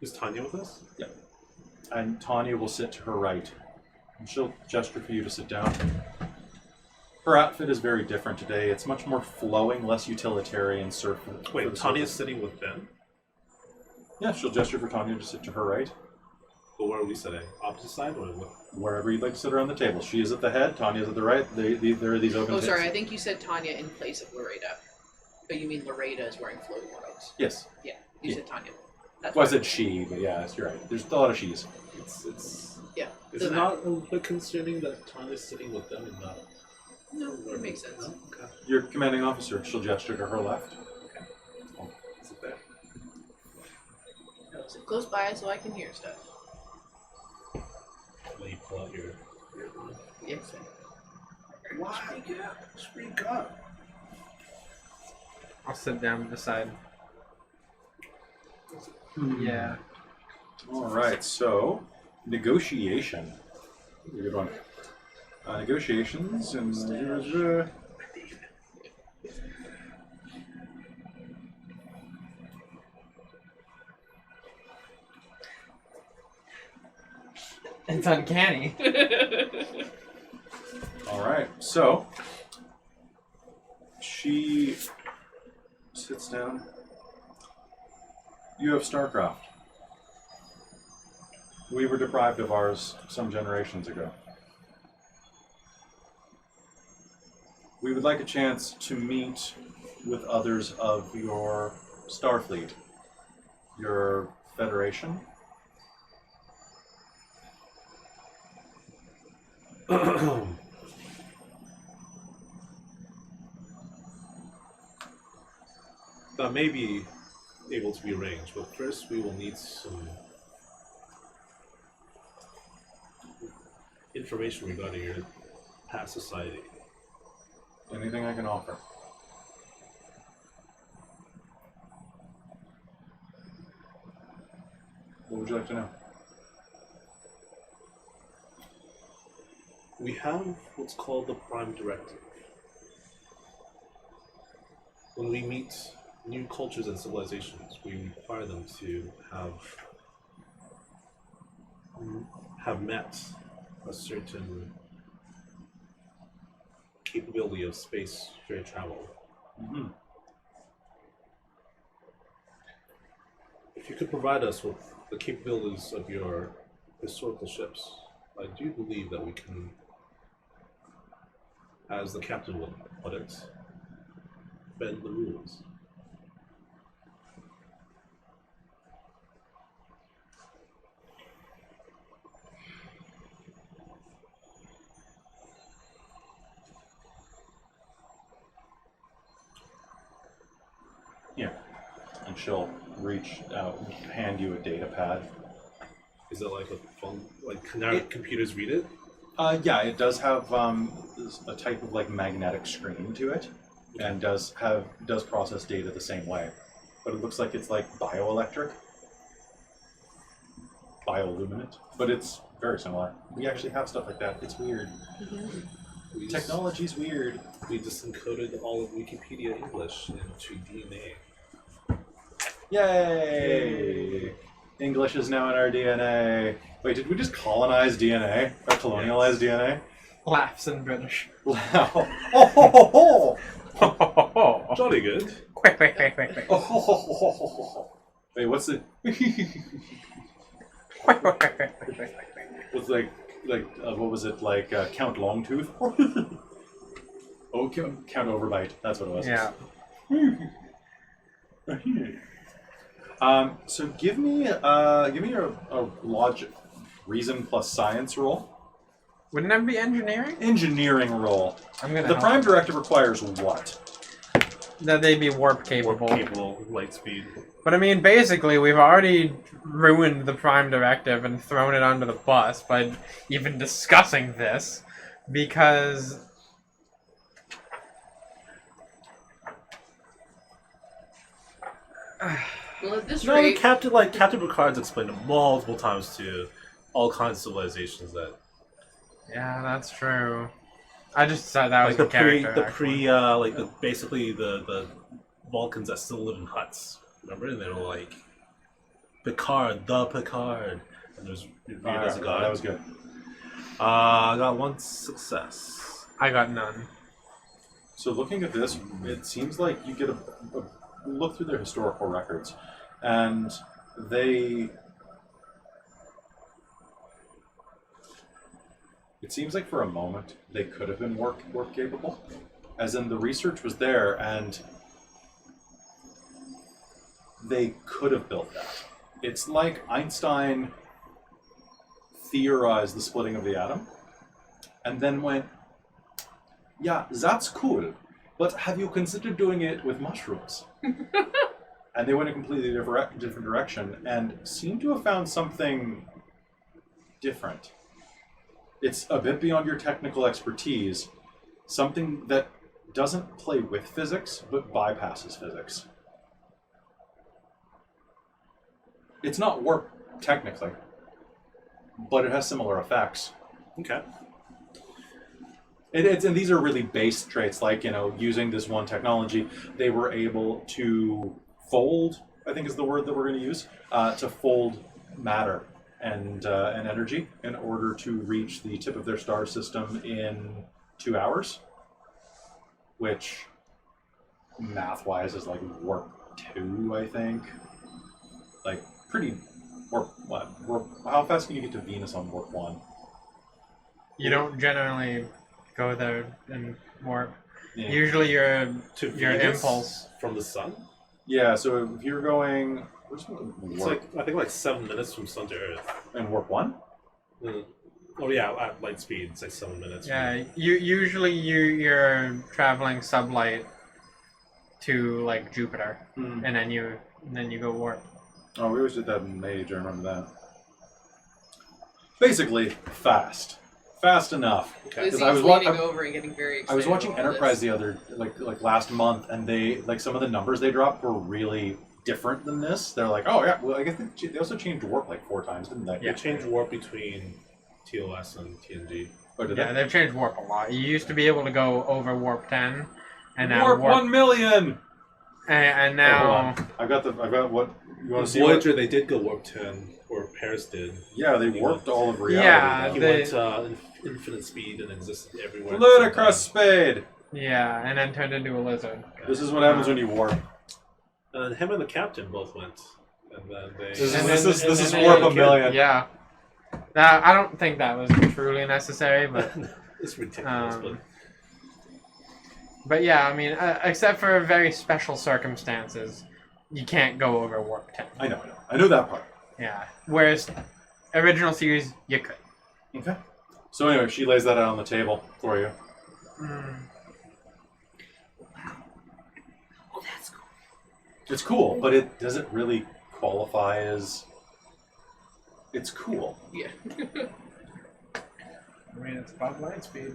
Is Tanya with us? Yep. And Tanya will sit to her right. And she'll gesture for you to sit down. Her outfit is very different today. It's much more flowing, less utilitarian surf. Wait, Tanya's sitting with Ben? Yeah, she'll gesture for Tanya to sit to her right. But where are we sitting? Opposite side or what? Wherever you'd like to sit around the table. She is at the head, Tanya's at the right. There are these open Oh, tables. sorry. I think you said Tanya in place of Loretta. But you mean Loretta is wearing floating robes. Yes. Yeah, you said Tanya. That's Well, I why- said she, but yeah, you're right. There's a lot of she's. It's Yeah. Is doesn't it not a bit concerning that Tanya's sitting with them and not? No, it makes sense. No? Okay. Your commanding officer, she'll gesture to her left. Is it there? Sit close by so I can hear stuff. When you pull out your Yes. What? Speak up. Speak up. I'll sit down beside. Yeah. All right, so negotiation. Good one. Negotiations and It's uncanny. all right, so she sits down. You have StarCraft. We were deprived of ours some generations ago. We would like a chance to meet with others of your Starfleet, your Federation. That may be able to be arranged, but first we will need some information regarding your past society. Anything I can offer. What would you like to know? We have what's called the Prime Directive. When we meet new cultures and civilizations, we require them to have met a certain capability of space fair travel. Mm-hmm. If you could provide us with the capabilities of your historical ships, I do believe that we can, as the captain would put it, bend the rules. Yeah. And she'll reach out and hand you a data pad. Is it like a phone? Like, can our computers read it? Yeah, it does have a type of like magnetic screen to it, and does process data the same way, but it looks like it's like bioelectric, bioluminant, but it's very similar. We actually have stuff like that. It's weird. Technology's weird. We just encoded all of Wikipedia English into DNA. Yay! English is now in our DNA. Wait, did we just colonize DNA? Or colonialize DNA? Laughs in British. Wow. Oh, ho, ho, ho. Jolly good. Wait. Oh, ho, ho, ho, ho, ho. Wait, what's it? What's like what was it like? Count Longtooth? Oh, Count Overbite. That's what it was. Yeah. So give me a logic, reason plus science roll. Wouldn't that be engineering? Engineering roll. I'm gonna. The help. Prime Directive requires what? That they be warp capable. Warp capable, light speed. But I mean, basically, we've already ruined the Prime Directive and thrown it under the bus by even discussing this, because Well, at this No, rate, Captain Picard's explained it multiple times to all kinds of civilizations that yeah, that's true. I just thought that was like character. the Vulcans that still live in huts. Remember? And they were like Picard, and there's revered as a god. That was good. I got one success. I got none. So looking at this, it seems like you get a look through their historical records, and it seems like for a moment they could have been warp capable, as in the research was there and they could have built that. It's like Einstein theorized the splitting of the atom and then went, yeah, that's cool, but have you considered doing it with mushrooms? And they went a completely different direction and seem to have found something different. It's a bit beyond your technical expertise, something that doesn't play with physics, but bypasses physics. It's not warp, technically, but it has similar effects. Okay. And these are really base traits, like, using this one technology, they were able to fold, I think is the word that we're going to use, to fold matter and energy in order to reach the tip of their star system in 2 hours, which math-wise is like warp 2, I think. Like, pretty warp 1. How fast can you get to Venus on warp 1? You don't generally go there and warp. Yeah. Usually your Venus impulse. from the sun? Yeah, so if you're going... It's like, I think like 7 minutes from sun to Earth. And warp 1? Oh yeah, at light speed, it's like 7 minutes. Yeah, you're traveling sublight to like Jupiter, Mm. and then you go warp. Oh, we always did that in Age, I remember that. Basically, fast. Fast enough. Okay. Lizzie's I was leaning over and getting very excited. I was watching about all Enterprise this. the other, like last month, and they, some of the numbers they dropped were really different than this. They're like, oh yeah, well I guess they also changed warp like 4 times, didn't they? They changed warp between TOS and TNG. Oh, did Yeah, they? they've changed warp a lot. You used to be able to go over warp 10, and now Warp 1 million! and Hey, hold now on. I've got what, you want to see Voyager, what? they did go warp 10, or Paris did. Yeah, they warped all of reality. Yeah, He though. went infinite speed and existed everywhere. Ludicrous spade! yeah, and then turned into a lizard. This is what happens when you warp. And him and the captain both went, and then they. This is then warp they- a million. Yeah. I don't think that was truly necessary, but It's ridiculous, but yeah, I mean, except for very special circumstances, you can't go over warp 10. I know that part. Yeah. Whereas original series, you could. Okay. So anyway, she lays that out on the table for you. Mm. Oh, that's cool. It's cool, but it doesn't really qualify as... It's cool. Yeah. I mean, it's about light speed.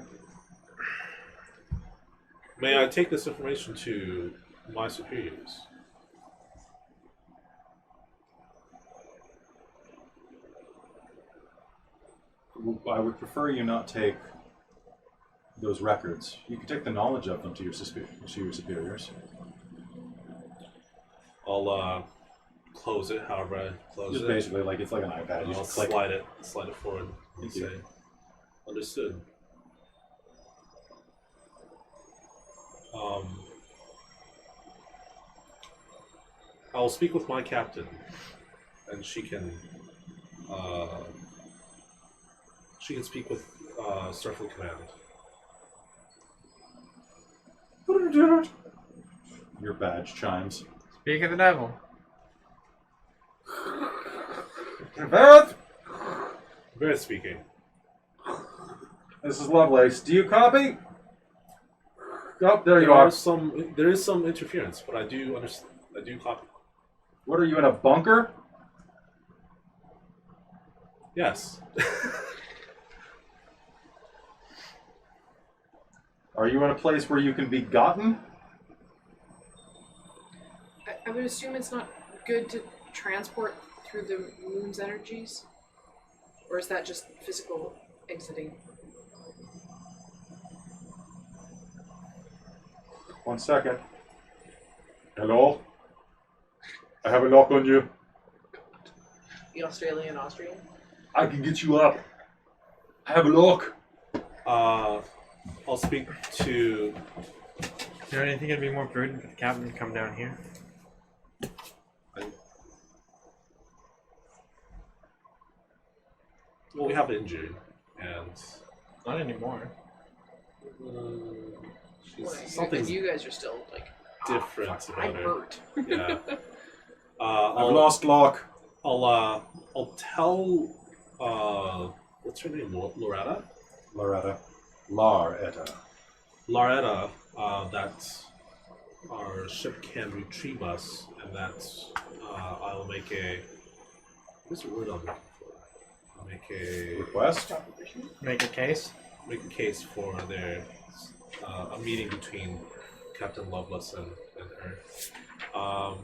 May I take this information to my superiors? I would prefer you not take those records. You could take the knowledge of them to your superiors. I'll close it, however I close Just it. basically like it's like an iPad. You I'll just click. slide it forward and Thank you. say, understood. I'll speak with my captain, and she can speak with Starfleet Command. Your badge chimes. Speak of the devil. Vareth! Very speaking. This is Lovelace. Do you copy? Oh, there you There are. is some interference, but I do understand. I do copy. What are you in a bunker? Yes. Are you in a place where you can be gotten? I would assume it's not good to transport through the moon's energies? Or is that just physical exiting? 1 second. Hello? I have a lock on you. The Australian Austrian? I can get you up. I have a lock. I'll speak to. Do you think it'd be more prudent for the captain to come down here? Well, we have an injury, and Not anymore. something's You guys are still like different I'm about her. hurt. Yeah. I've lost lock. I'll tell. What's her name? Loretta. Laretta. Loretta. That our ship can retrieve us, and that I'll make a. What's the word I'm looking for? I'll make a Request? Make a case. make a case for their a meeting between Captain Lovelace and her. All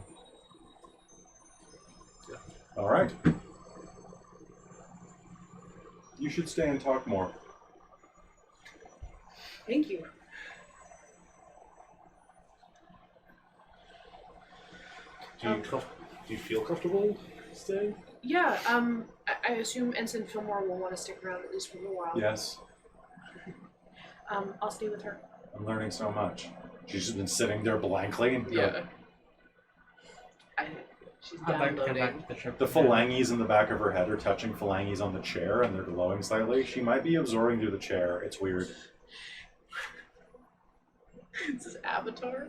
right. You should stay and talk more. Thank you. Do you feel comfortable staying? Yeah, I assume Ensign Fillmore will want to stick around at least for a little while. Yes, I'll stay with her. I'm learning so much. She's just been sitting there blankly. Yeah. She's I'd like to come downloading. back to the ship. The phalanges in the back of her head are touching phalanges on the chair, and they're glowing slightly. She might be absorbing through the chair. It's weird. This is Avatar.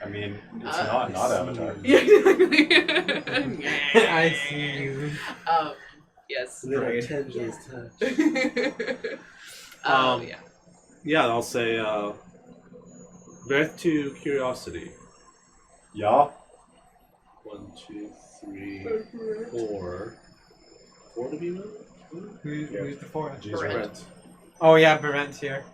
I mean, it's not Avatar. I see you. Yes. Little tendrils Yeah. Yeah, I'll say Birth to Curiosity. Yeah. 1, 2, 3, 4. 4 to be moved? Who's the fourth? Jeez, Brent. Brent. Oh yeah, Brent's here.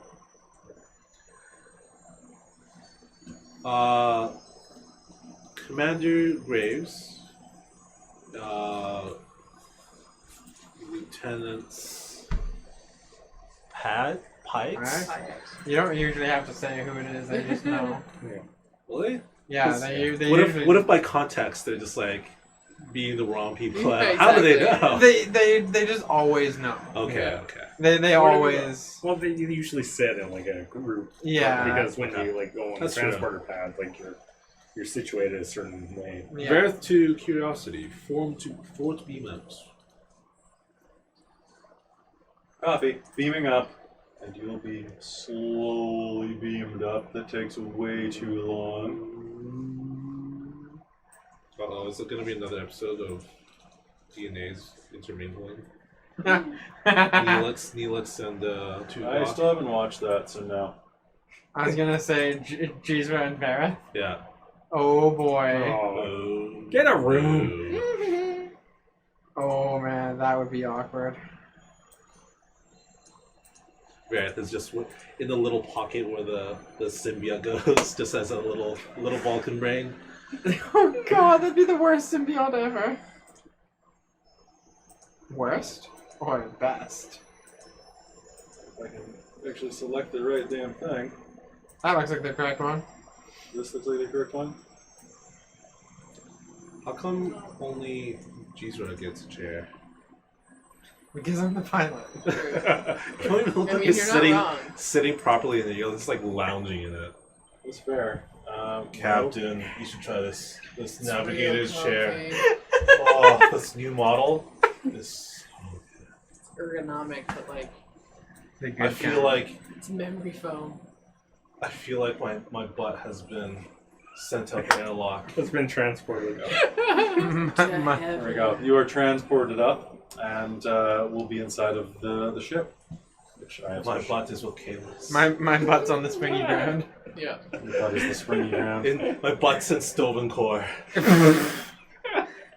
Commander Graves. Lieutenants Pikes. Alright. You don't usually have to say who it is. They just know. Really? Yeah, they What usually. if by context they're just like being the wrong people? Yeah, How do they exactly. know? They just always know. Okay, Yeah. okay. They always. Well, they usually sit in like a group. Yeah. Because when you like go on the That's true. transporter pad, like you're situated a certain way. Yeah. Birth to Curiosity. Form to be members. Coffee. Beaming up. And you'll be slowly beamed up. That takes way too long. Uh-oh, is it going to be another episode of DNA's intermingling? Neelix and I Tuvok? still haven't watched that, so no. I was gonna say Jizra and Vera. Yeah. Oh boy. Oh, get a room. Oh man, that would be awkward. Right, there's just in the little pocket where the symbiote goes, just as a little Vulcan brain. Oh god, that'd be the worst symbiote ever. Worst or best? If I can actually select the right damn thing. That looks like the correct one. This looks like the correct one. How come only Jizra gets a chair? Because I'm the pilot. You don't even look I like mean, you're you're not wrong. sitting properly in it. You're just like lounging in it. That's fair. Captain, you should try this navigator's chair. Okay. Oh, this new model is. It's ergonomic, but like The good I feel kind. like it's memory foam. my butt has been sent up airlock. It's been transported. There we go. You are transported up, and will be inside of the ship. Which I have My butt is with Kayla's. My butt's on the springy ground. Yeah. Your butt is the springy ground. My butt's in Stovencore.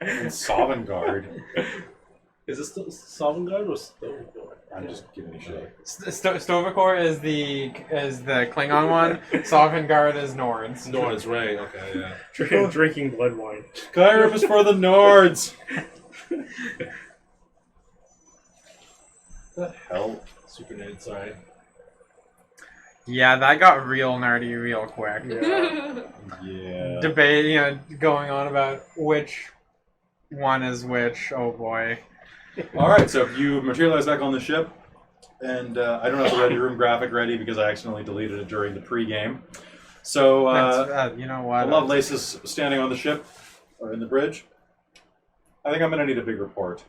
And Sovngarde. Is it still Sovngarde or Stovencore? I'm just giving you shit. Stovacor is the Klingon one. Sovngarde is Nords. Nords, right? Okay, yeah. Drinking blood wine. Skyrim is for the Nords! What the hell? Super nerd, sorry. Yeah, that got real nerdy real quick. Yeah. Debate, going on about which one is which. Oh boy. Alright, so you materialize back on the ship, and I don't have the ready room graphic ready because I accidentally deleted it during the pre-game. So, You know what? Lovelace is standing on the ship, or in the bridge. I think I'm going to need a big report.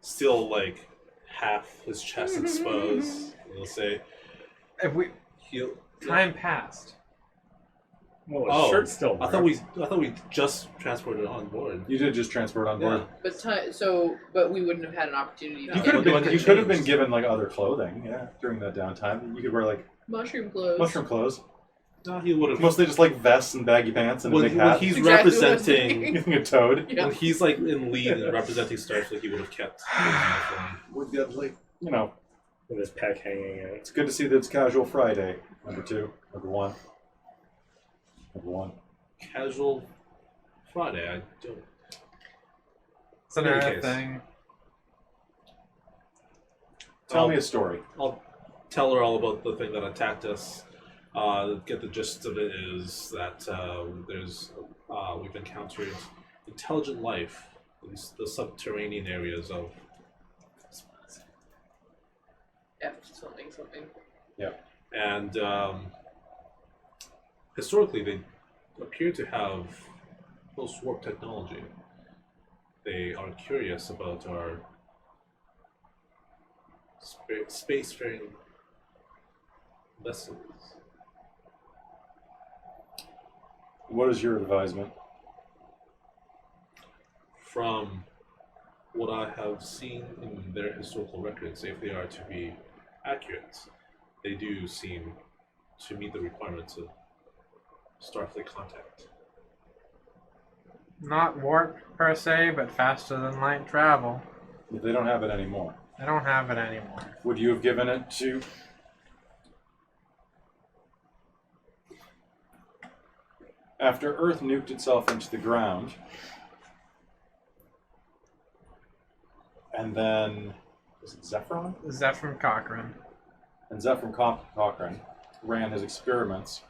Still like half his chest exposed. We'll say If we he'll. time passed. Well, his Oh, shirt's still. I thought we just transported on board. You did just transport on board. But we wouldn't have had an opportunity to You could have been. Could You could have been change. given like other clothing, yeah, during that downtime. You could wear like mushroom clothes. mushroom clothes, No, he would have. mostly just like vests and baggy pants and a big When hat. he's Exactly what I was representing, a toad. Yeah. when he's like in lead and representing Starfleet, he would have kept. his uniform. Would get like with his peck hanging in. It's good to see that it's Casual Friday. Number 2. Number 1. Number 1. Casual Friday. I don't. It's another case. thing. Tell me a story. I'll tell her all about the thing that attacked us. Get the gist of it is that we've encountered intelligent life in the subterranean areas of. F something. Yeah. And historically, they appear to have post-warp technology. They are curious about our spacefaring vessels. What is your advisement? From what I have seen in their historical records, if they are to be accurate, they do seem to meet the requirements of Starfleet contact. Not warp per se, but faster than light travel. If they don't have it anymore, I don't have it anymore. would you have given it to... After Earth nuked itself into the ground, and then... Was it Zephyron? Zephyr Cochrane. And Zephyr Cochrane ran his experiments.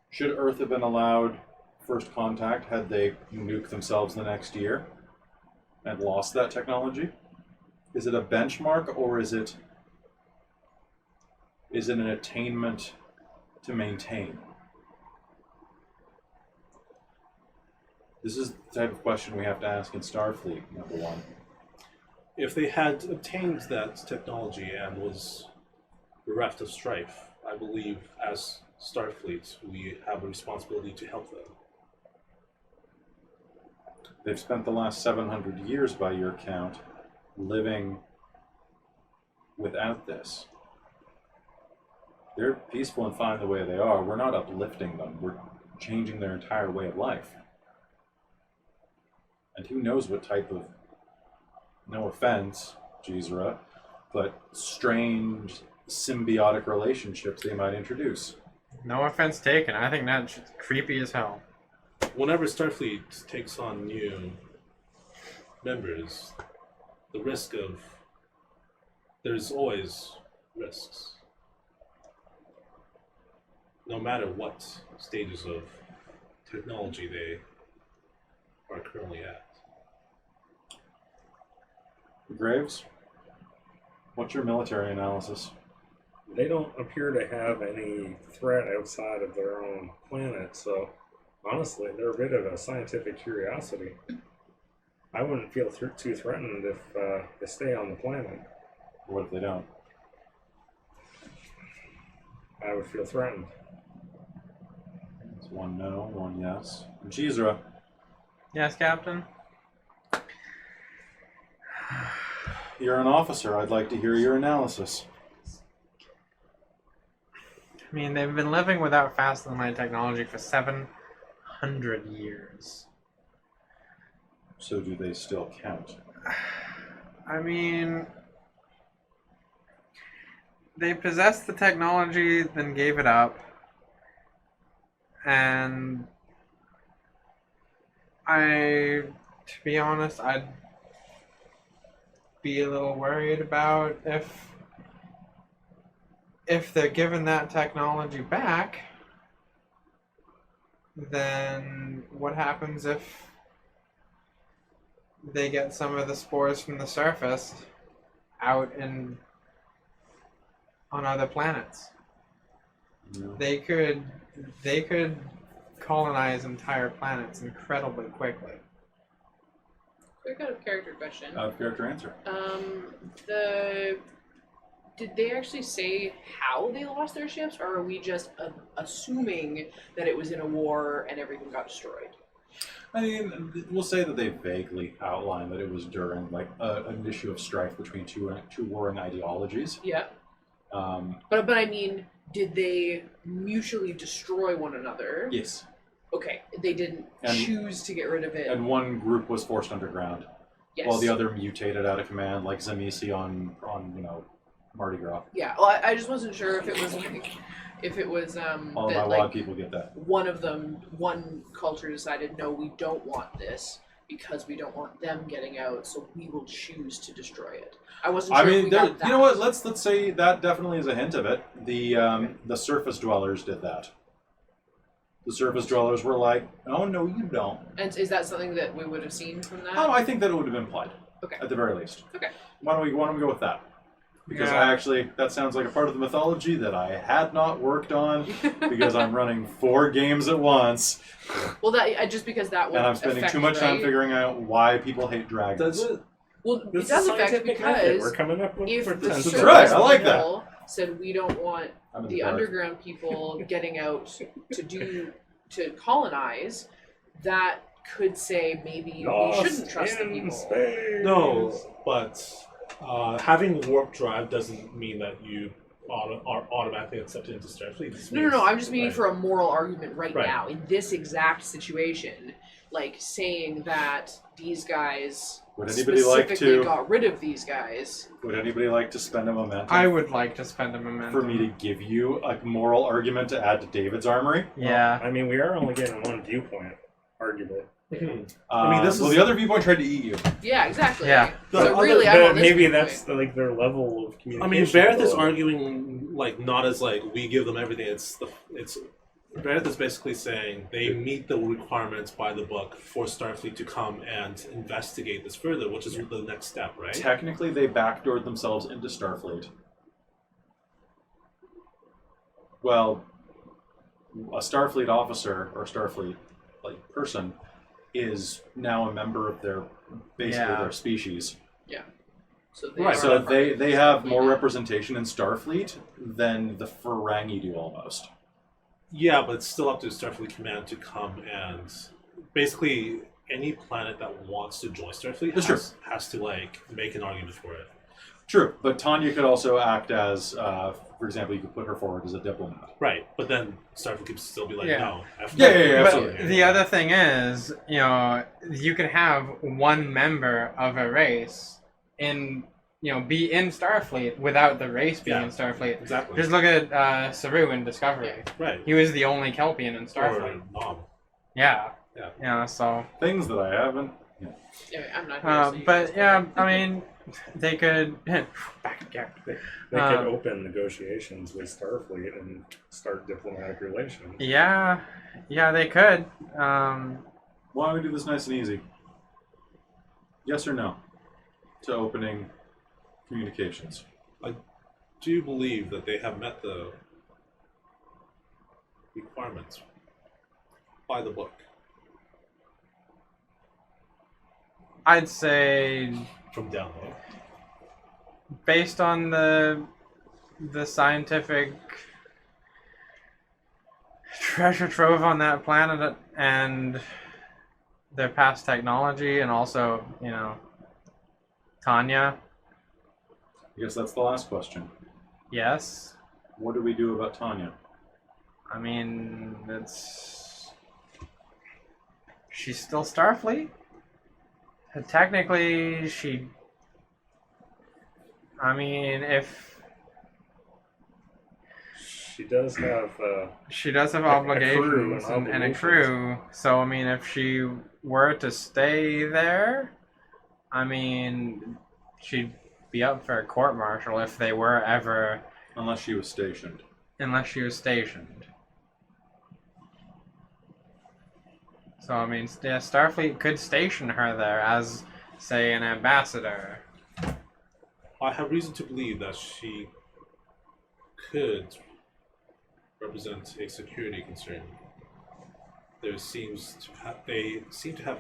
Should Earth have been allowed first contact had they nuked themselves the next year and lost that technology? Is it a benchmark, or is it an attainment to maintain? This is the type of question we have to ask in Starfleet, number 1. If they had obtained that technology and was bereft of strife, I believe as Starfleet we have a responsibility to help them. They've spent the last 700 years, by your count, living without this. They're peaceful and fine the way they are. We're not uplifting them. We're changing their entire way of life. And who knows what type of, no offense, Jezra, but strange symbiotic relationships they might introduce. No offense taken. I think that's creepy as hell. Whenever Starfleet takes on new members, the risk of... There's always risks. No matter what stages of technology they are currently at. Graves, what's your military analysis? They don't appear to have any threat outside of their own planet, so honestly, they're a bit of a scientific curiosity. I wouldn't feel too threatened if they stay on the planet. What if they don't? I would feel threatened. It's 1 no, 1 yes. Jezra, Yes, Captain? you're an officer. I'd like to hear your analysis. I mean, they've been living without faster than light technology for 700 years. So do they still count? I mean, they possessed the technology, then gave it up. And to be honest, I'd be a little worried about if they're given that technology back, then what happens if they get some of the spores from the surface out on other planets? No. They could colonize entire planets incredibly quickly. Quick out of character question. Out of character answer. Did they actually say how they lost their ships, or are we just assuming that it was in a war and everything got destroyed? I mean, we'll say that they vaguely outlined that it was during like an issue of strife between two warring ideologies. Yeah. But I mean, did they mutually destroy one another? Yes. Okay, they didn't choose to get rid of it. And one group was forced underground, Yes. while the other mutated out of command, like Zamisi on Mardi Gras. Yeah, well, I just wasn't sure if it was like, if it was All of my that WOD like people get that. one culture decided no, we don't want this because we don't want them getting out, so we will choose to destroy it. I wasn't sure. I if mean, we got that. you know what? Let's say that definitely is a hint of it. The surface dwellers did that. The surface dwellers were like, "Oh no, you don't." And is that something that we would have seen from that? Oh, I think that it would have been implied. Okay. At the very least. Okay. Why don't we go with that? Because Yeah. that sounds like a part of the mythology that I had not worked on because I'm running 4 games at once Well, that just because that would and I'm spending affect, too much time right? figuring out why people hate dragons. Does it? Well, This it does is affect scientific method. because We're coming up with if the pretend. surface Right, I like that. people said we don't want I'm in the dark. underground people getting out to colonize, that could say maybe Lost we shouldn't trust the in people. space. No, but having warp drive doesn't mean that you are automatically accepted into Starfleet. This No. means- I'm just meaning right. for a moral argument right Right. now in this exact situation, like saying that these guys Would anybody like specifically to? got rid of these guys. Would anybody like to spend a momentum I would like to spend a momentum. for me to give you a moral argument to add to David's armory? Yeah. I mean, we are only getting one viewpoint, arguably. I mean, this well, is- the other viewpoint tried to eat you. Yeah, exactly. Yeah. So The really, other- I'm on this Maybe viewpoint. that's like their level of I communication. mean, Barrett is below. arguing like not as like we give them everything. It's Barrett is basically saying they meet the requirements by the book for Starfleet to come and investigate this further, which is the next step, right? Technically, they backdoored themselves into Starfleet. Well, a Starfleet officer or Starfleet person is now a member of their their species. So they Right, are So a part they of have Starfleet more now. representation in Starfleet than the Ferengi do almost. Yeah, but it's still up to Starfleet Command to come and basically any planet that wants to join Starfleet That's true. has to like make an argument for it. True, but Tanya could also act as, for example, you could put her forward as a diplomat. Right, but then Starfleet could still be like, Yeah. no. Yeah, But absolutely. the other thing is, you can have one member of a race be in Starfleet without the race being Yeah. in Starfleet. Exactly. Just look at Saru in Discovery. Right. He was the only Kelpian in Starfleet. Or Nom. Yeah. Yeah. Yeah, so. Things that I haven't. Anyway, I'm not here, so you But guys yeah, go. I mean, they could. Back again. They could Um, open negotiations with Starfleet and start diplomatic relations. Yeah, they could. Why don't we do this nice and easy? Yes or no to opening communications? Do you believe that they have met the requirements by the book I'd say, from down low? based on the scientific treasure trove on that planet and their past technology, and also, Tanya, I guess that's the last question. yes. What do we do about Tanya? I mean, she's still Starfleet. Technically, if She does have. she does have crew and obligations and a obligations. crew, so if she were to stay there, she'd be up for a court-martial if they were ever, Unless she was stationed. unless she was stationed. So Starfleet could station her there as, say, an ambassador. I have reason to believe that she could represent a security concern. They seem to have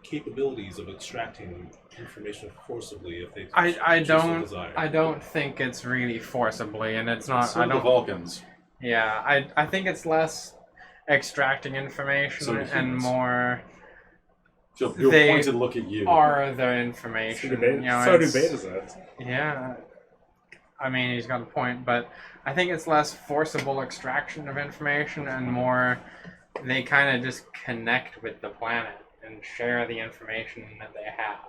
capabilities of extracting information forcibly if they choose so desire. I don't think it's really forcibly, and it's not. So I do the don't. Vulcans. Yeah, I think it's less extracting information So do and humans. more She'll They pointed look at you. are the So information. do Beta, so do Betazets. Yeah, he's got a point, but I think it's less forcible extraction of information and more they kind of just connect with the planet and share the information that they have.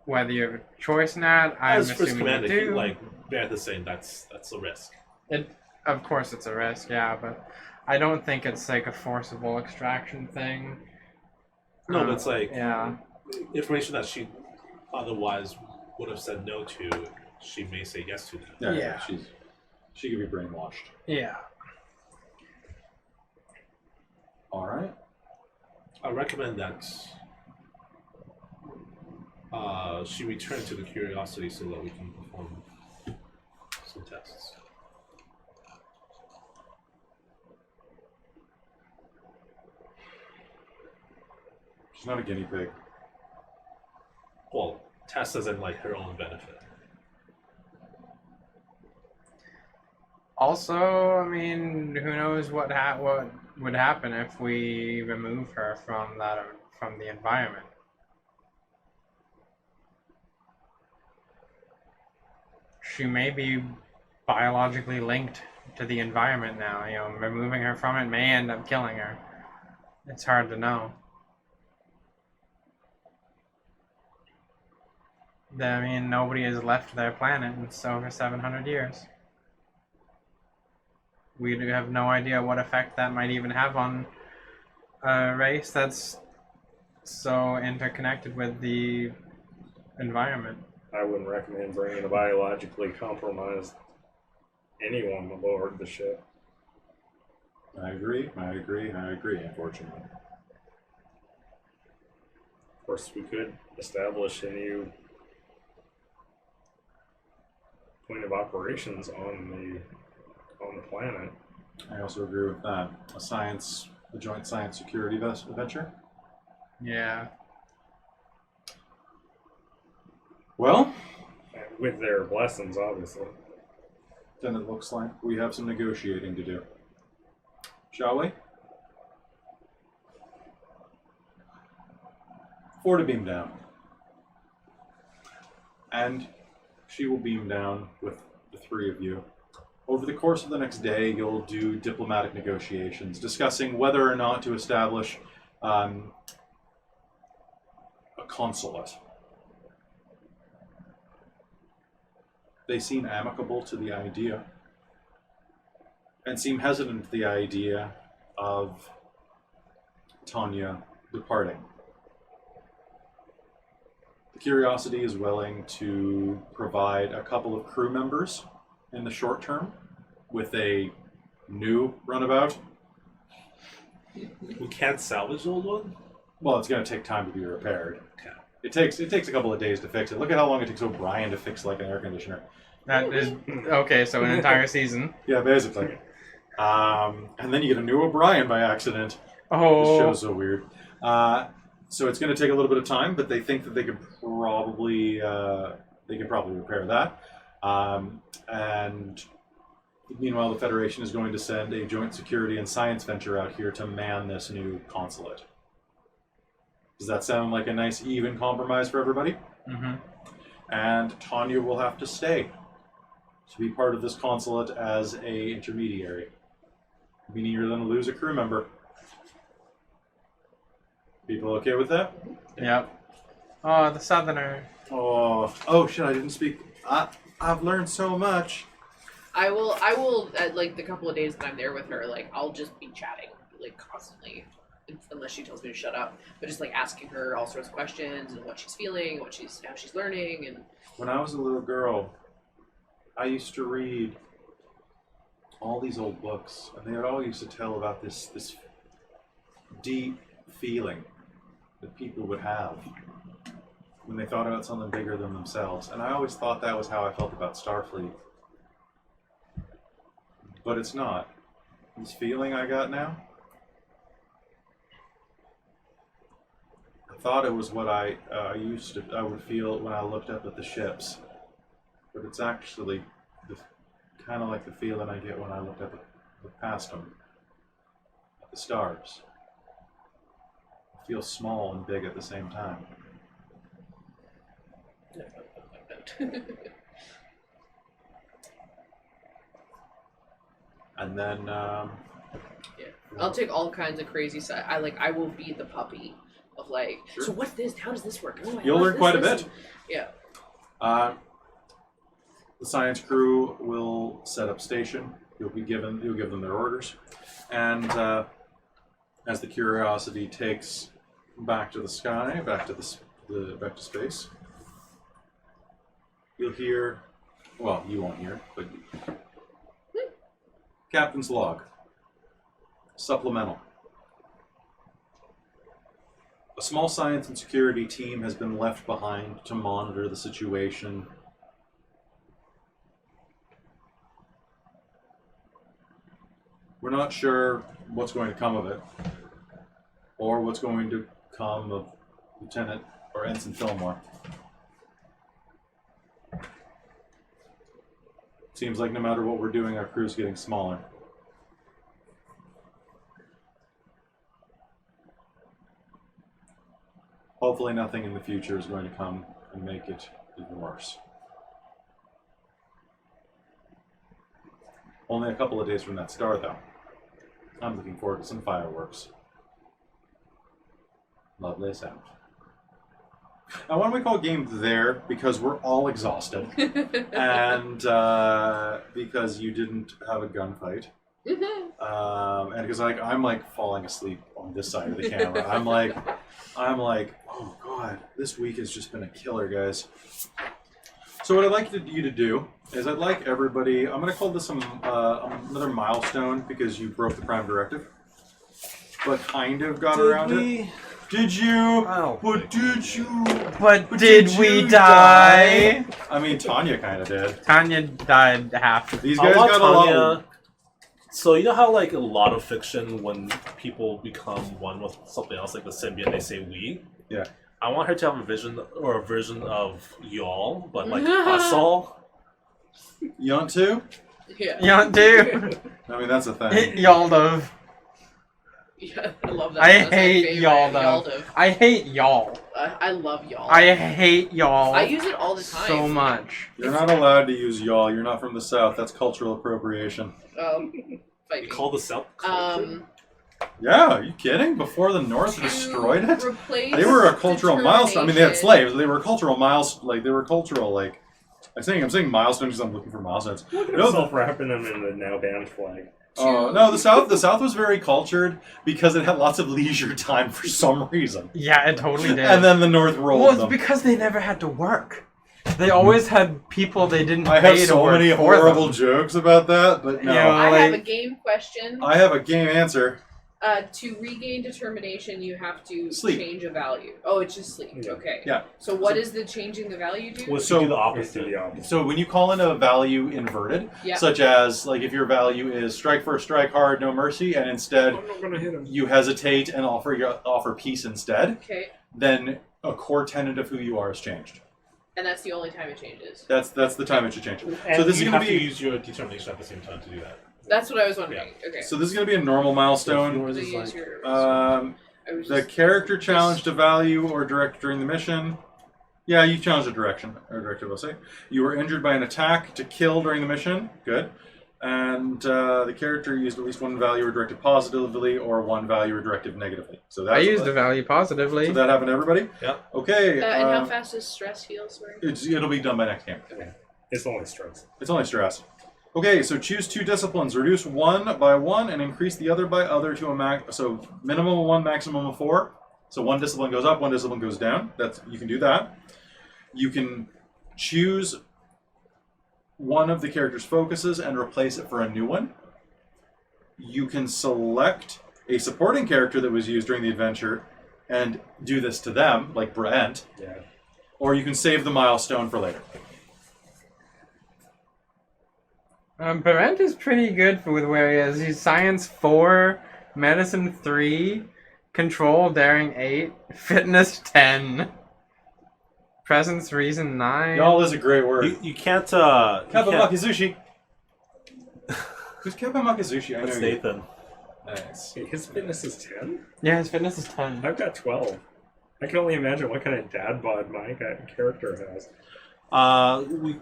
whether you have a choice or not, I'm As first assuming you commander, do. like Beth is saying, that's a risk. Of course, it's a risk, yeah, but I don't think it's like a forcible extraction thing. No, but it's like yeah, information that she otherwise would have said no to, she may say yes to now. Yeah. She could be brainwashed. yeah. All right. I recommend that she return to the curiosity so that we can perform some tests. She's not a guinea pig. Well, tests as in like her own benefit. Also, I mean, who knows what would happen if we remove her from the environment? She may be biologically linked to the environment now. You know, removing her from it may end up killing her. It's hard to know. I mean, nobody has left their planet in over 700 years. We do have no idea what effect that might even have on a race that's so interconnected with the environment. I wouldn't recommend bringing a biologically compromised anyone aboard the ship. I agree, unfortunately. Of course, we could establish a new point of operations on the planet. I also agree with that. A joint science security venture. Yeah. Well, And with their blessings, obviously. then it looks like we have some negotiating to do. Shall we? 4 to beam down. And she will beam down with the 3 of you. Over the course of the next day, you'll do diplomatic negotiations, discussing whether or not to establish a consulate. They seem amicable to the idea, and seem hesitant to the idea of Tanya departing. The Curiosity is willing to provide a couple of crew members in the short term with a new runabout. We can't salvage the old one? Well, it's going to take time to be repaired. Okay. It takes a couple of days to fix it. Look at how long it takes O'Brien to fix like an air conditioner. That is okay, so an entire season. Yeah, basically. And then you get a new O'Brien by accident. This Oh, show's so weird. So it's going to take a little bit of time, but they think that they could probably repair that. And meanwhile, the Federation is going to send a joint security and science venture out here to man this new consulate. Does that sound like a nice, even compromise for everybody? mm-hmm. And Tanya will have to stay to be part of this consulate as a intermediary, meaning you're going to lose a crew member. People okay with that? Yep. Oh, the Southerner. Oh shit! I didn't speak. I've learned so much. I will at like the couple of days that I'm there with her, like I'll just be chatting like constantly, unless she tells me to shut up. But just like asking her all sorts of questions and what she's feeling, how she's learning, and When I was a little girl, I used to read all these old books, and they all used to tell about this deep feeling that people would have when they thought about something bigger than themselves. And I always thought that was how I felt about Starfleet. But it's not. This feeling I got now, I thought it was what I would feel when I looked up at the ships. But it's actually kind of like the feeling I get when I look up past them, at the stars. I feel small and big at the same time. And then, yeah, I'll take all kinds of crazy side. I will be the puppy of like, Sure. so what's this? How does this work? Oh, You'll how's learn this, quite a this? bit. Yeah. The science crew will set up station. You'll give them their orders, and as the Curiosity takes back to the sky, back to space, you'll hear. Well, you won't hear, but Captain's log. Supplemental. A small science and security team has been left behind to monitor the situation. We're not sure what's going to come of it, or what's going to come of Lieutenant or Ensign Fillmore. Seems like no matter what we're doing, our crew's getting smaller. Hopefully nothing in the future is going to come and make it even worse. Only a couple of days from that star, though. I'm looking forward to some fireworks. Lovely sound. Now, why don't we call game there? Because we're all exhausted. And because you didn't have a gunfight. And because I'm like falling asleep on this side of the camera. I'm like, oh god, this week has just been a killer, guys. So what I'd like you to do is I'd like everybody. I'm going to call this another milestone because you broke the Prime Directive, but kind of got around it. Did you? But did you? But did we die? I mean, Tanya kind of did. Tanya died half. These guys got a lot. So you know how like a lot of fiction, when people become one with something else, like the symbiont, they say we. Yeah. I want her to have a vision or a version of y'all, but like us all. You want to? Yeah. Y'all do. I mean, that's a thing. Y'all of. Yeah, I love that. I That's my hate favorite. y'all Y'all though. do. I hate y'all. I love y'all. I hate y'all. I use it all the time. so much. You're not allowed to use y'all. You're not from the South. That's cultural appropriation. Fight You me. call the South culture? Yeah, are you kidding? Before the North To destroyed it? replace They were a cultural milestone. I mean, they had determination. slaves. They were cultural like. I'm saying milestones because I'm looking for milestones. Look at No, himself wrapping them in the now banned flag. no, the South was very cultured because it had lots of leisure time for some reason. Yeah, it totally did. And then the North rolled well, it's them. because they never had to work. They always had people they didn't I pay have to so work many for horrible them. jokes about that, but no. Yeah. I have a Like- game question. I have a game answer. To regain determination, you have to Sleep. change a value. Oh, it's just sleep. Yeah. Okay. Yeah. So what is the changing the value do? Was So- to do the Let's opposite. do the opposite. So when you call in a value inverted, Yeah. such as like if your value is strike first, strike hard, no mercy, and instead I'm not gonna hit him. you hesitate and offer peace instead, Okay. then a core tenet of who you are has changed. And that's the only time it changes. That's the time it should change. And So this is you going have to to be use your determination at the same time to do that. That's what I was wondering. Okay. so this is going to be a normal milestone. Yours So is use like, your. Um, I was the just- character challenged a value or direct during the mission. Yeah, you challenged a direction or directive. I'll say you were injured by an attack to kill during the mission. Good. And the character used at least one value or directed positively or one value or directed negatively. So that's I used the value positively. So that happened to everybody? Yeah. Okay. and how fast does stress heal? Sorry. It'll be done by next game. It's only stress. It's only stress. Okay, so choose two disciplines. Reduce one by one and increase the other by other to a so minimum of 1, maximum of 4. So one discipline goes up, one discipline goes down. You can do that. You can choose one of the character's focuses and replace it for a new one. You can select a supporting character that was used during the adventure and do this to them, like Brent, Yeah. or you can save the milestone for later. Brent is pretty good with where he is. He's Science 4, Medicine 3, Control, Daring 8, Fitness 10, Presence, Reason 9. Y'all is a great word. you can't. You can't Kappa-Makizushi. Who's Kappa-Makizushi? I know that's you. Nathan. Nice. His fitness is 10? Yeah, his fitness is 10. I've got 12. I can only imagine what kind of dad bod my character has.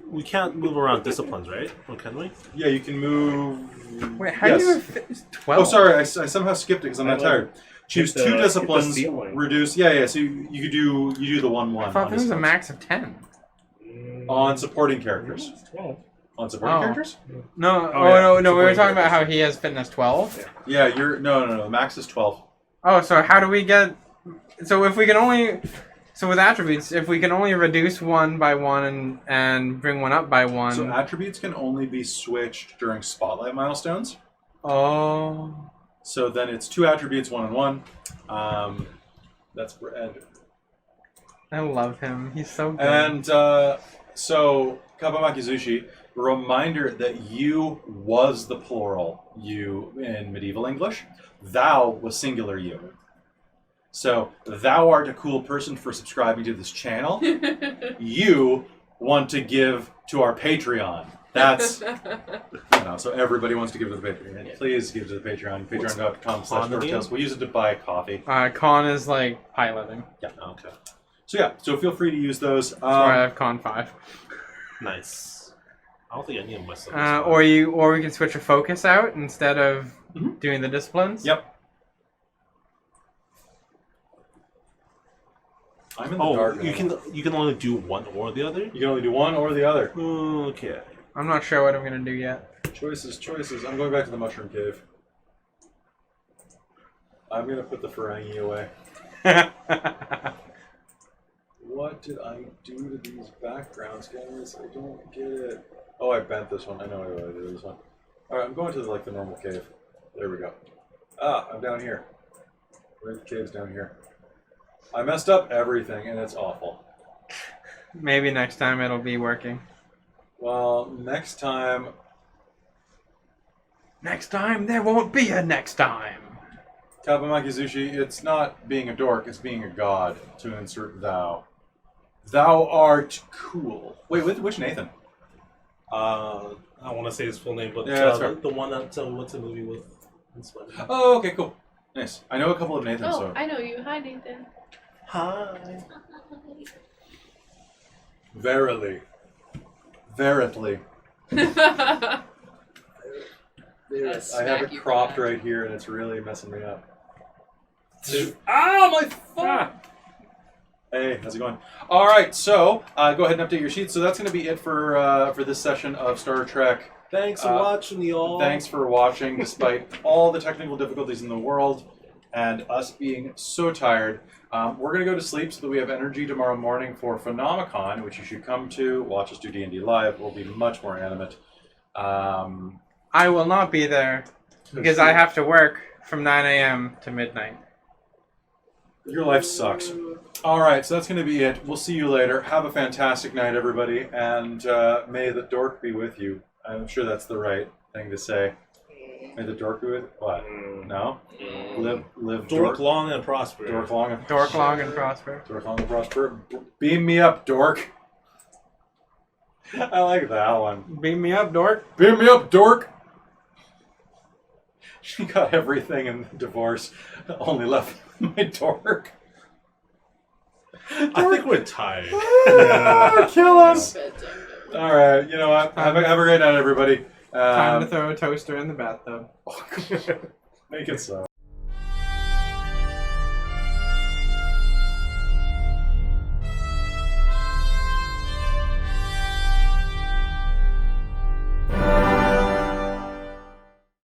We can't move around disciplines, right? Or can we? Yeah, you can move. Wait, how yes. do you have fitness 12? Oh, sorry, I somehow skipped it because I'm not I like- tired. Choose Hit the- 2 hit the disciplines. ceiling. Reduce. Yeah. So you do the 1/1 I thought on there was a disciplines. max of 10. On supporting characters. It's 12. On supporting Oh. characters? No, Oh, yeah, no. We were supporting talking about how characters. he has fitness 12. Yeah, you're no. The max is 12. Oh, so how do we get? So if we can only, so with attributes, if we can only reduce one by one and bring one up by one. So attributes can only be switched during spotlight milestones. Oh. So then it's 2 attributes, 1 and 1. That's Brad. I love him. He's so good. And so Kabamakizushi, reminder that you was the plural you in medieval English. Thou was singular you. So thou art a cool person for subscribing to this channel. You want to give to our Patreon. That's so everybody wants to give to the Patreon. Please give to the Patreon. Patreon.com/DorkTales. We'll use it to buy coffee. Con is like piloting. Yeah. Okay. So feel free to use those. That's why I have Con 5. Nice. I don't think any of my stuff. Or we can switch a focus out instead of doing the disciplines. Yep. I'm in the Oh, dark. you can only do one or the other. You can only do one or the other. Okay. I'm not sure what I'm gonna do yet. Choices. I'm going back to the mushroom cave. I'm gonna put the Ferengi away. What did I do to these backgrounds, guys? I don't get it. Oh, I bent this one. I know what I did this one. All right, I'm going to the normal cave. There we go. Ah, I'm down here. Where's the cave's down here? I messed up everything, and it's awful. Maybe next time it'll be working. Well, next time... Next time there won't be a next time. Kabamakizushi, it's not being a dork, it's being a god, to insert thou. Thou art cool. Wait, which Nathan? I want to say his full name, but Yeah, that's right. the one that what's a movie with? Oh, okay, cool. Nice. I know a couple of Nathans, Oh, so... I know you. Hi, Nathan. Hi. Verily. Veritly. I have it cropped right here, and it's really messing me up. Ow, my phone! Hey, how's it going? All right, so go ahead and update your sheets. So that's going to be it for this session of Star Trek. Thanks for watching, y'all. Thanks for watching, despite all the technical difficulties in the world and us being so tired. We're going to go to sleep so that we have energy tomorrow morning for Phenomicon, which you should come to. Watch us do D&D live. We'll be much more animate. I will not be there because I have to work from 9 a.m. to midnight. Your life sucks. All right, so that's going to be it. We'll see you later. Have a fantastic night, everybody, and may the dork be with you. I'm sure that's the right thing to say. May the dork be with what? No? Live Dork long and prosper. Dork long and Dork long and prosper. Dork long and prosper. Beam me up, dork. I like that one. Beam me up, Dork. Beam me up, dork. She got everything in the divorce. Only left my dork. I think we're tired. Kill us. Bedtime. All right, you know what? Have a great night, everybody. Time to throw a toaster in the bathtub. Make it so.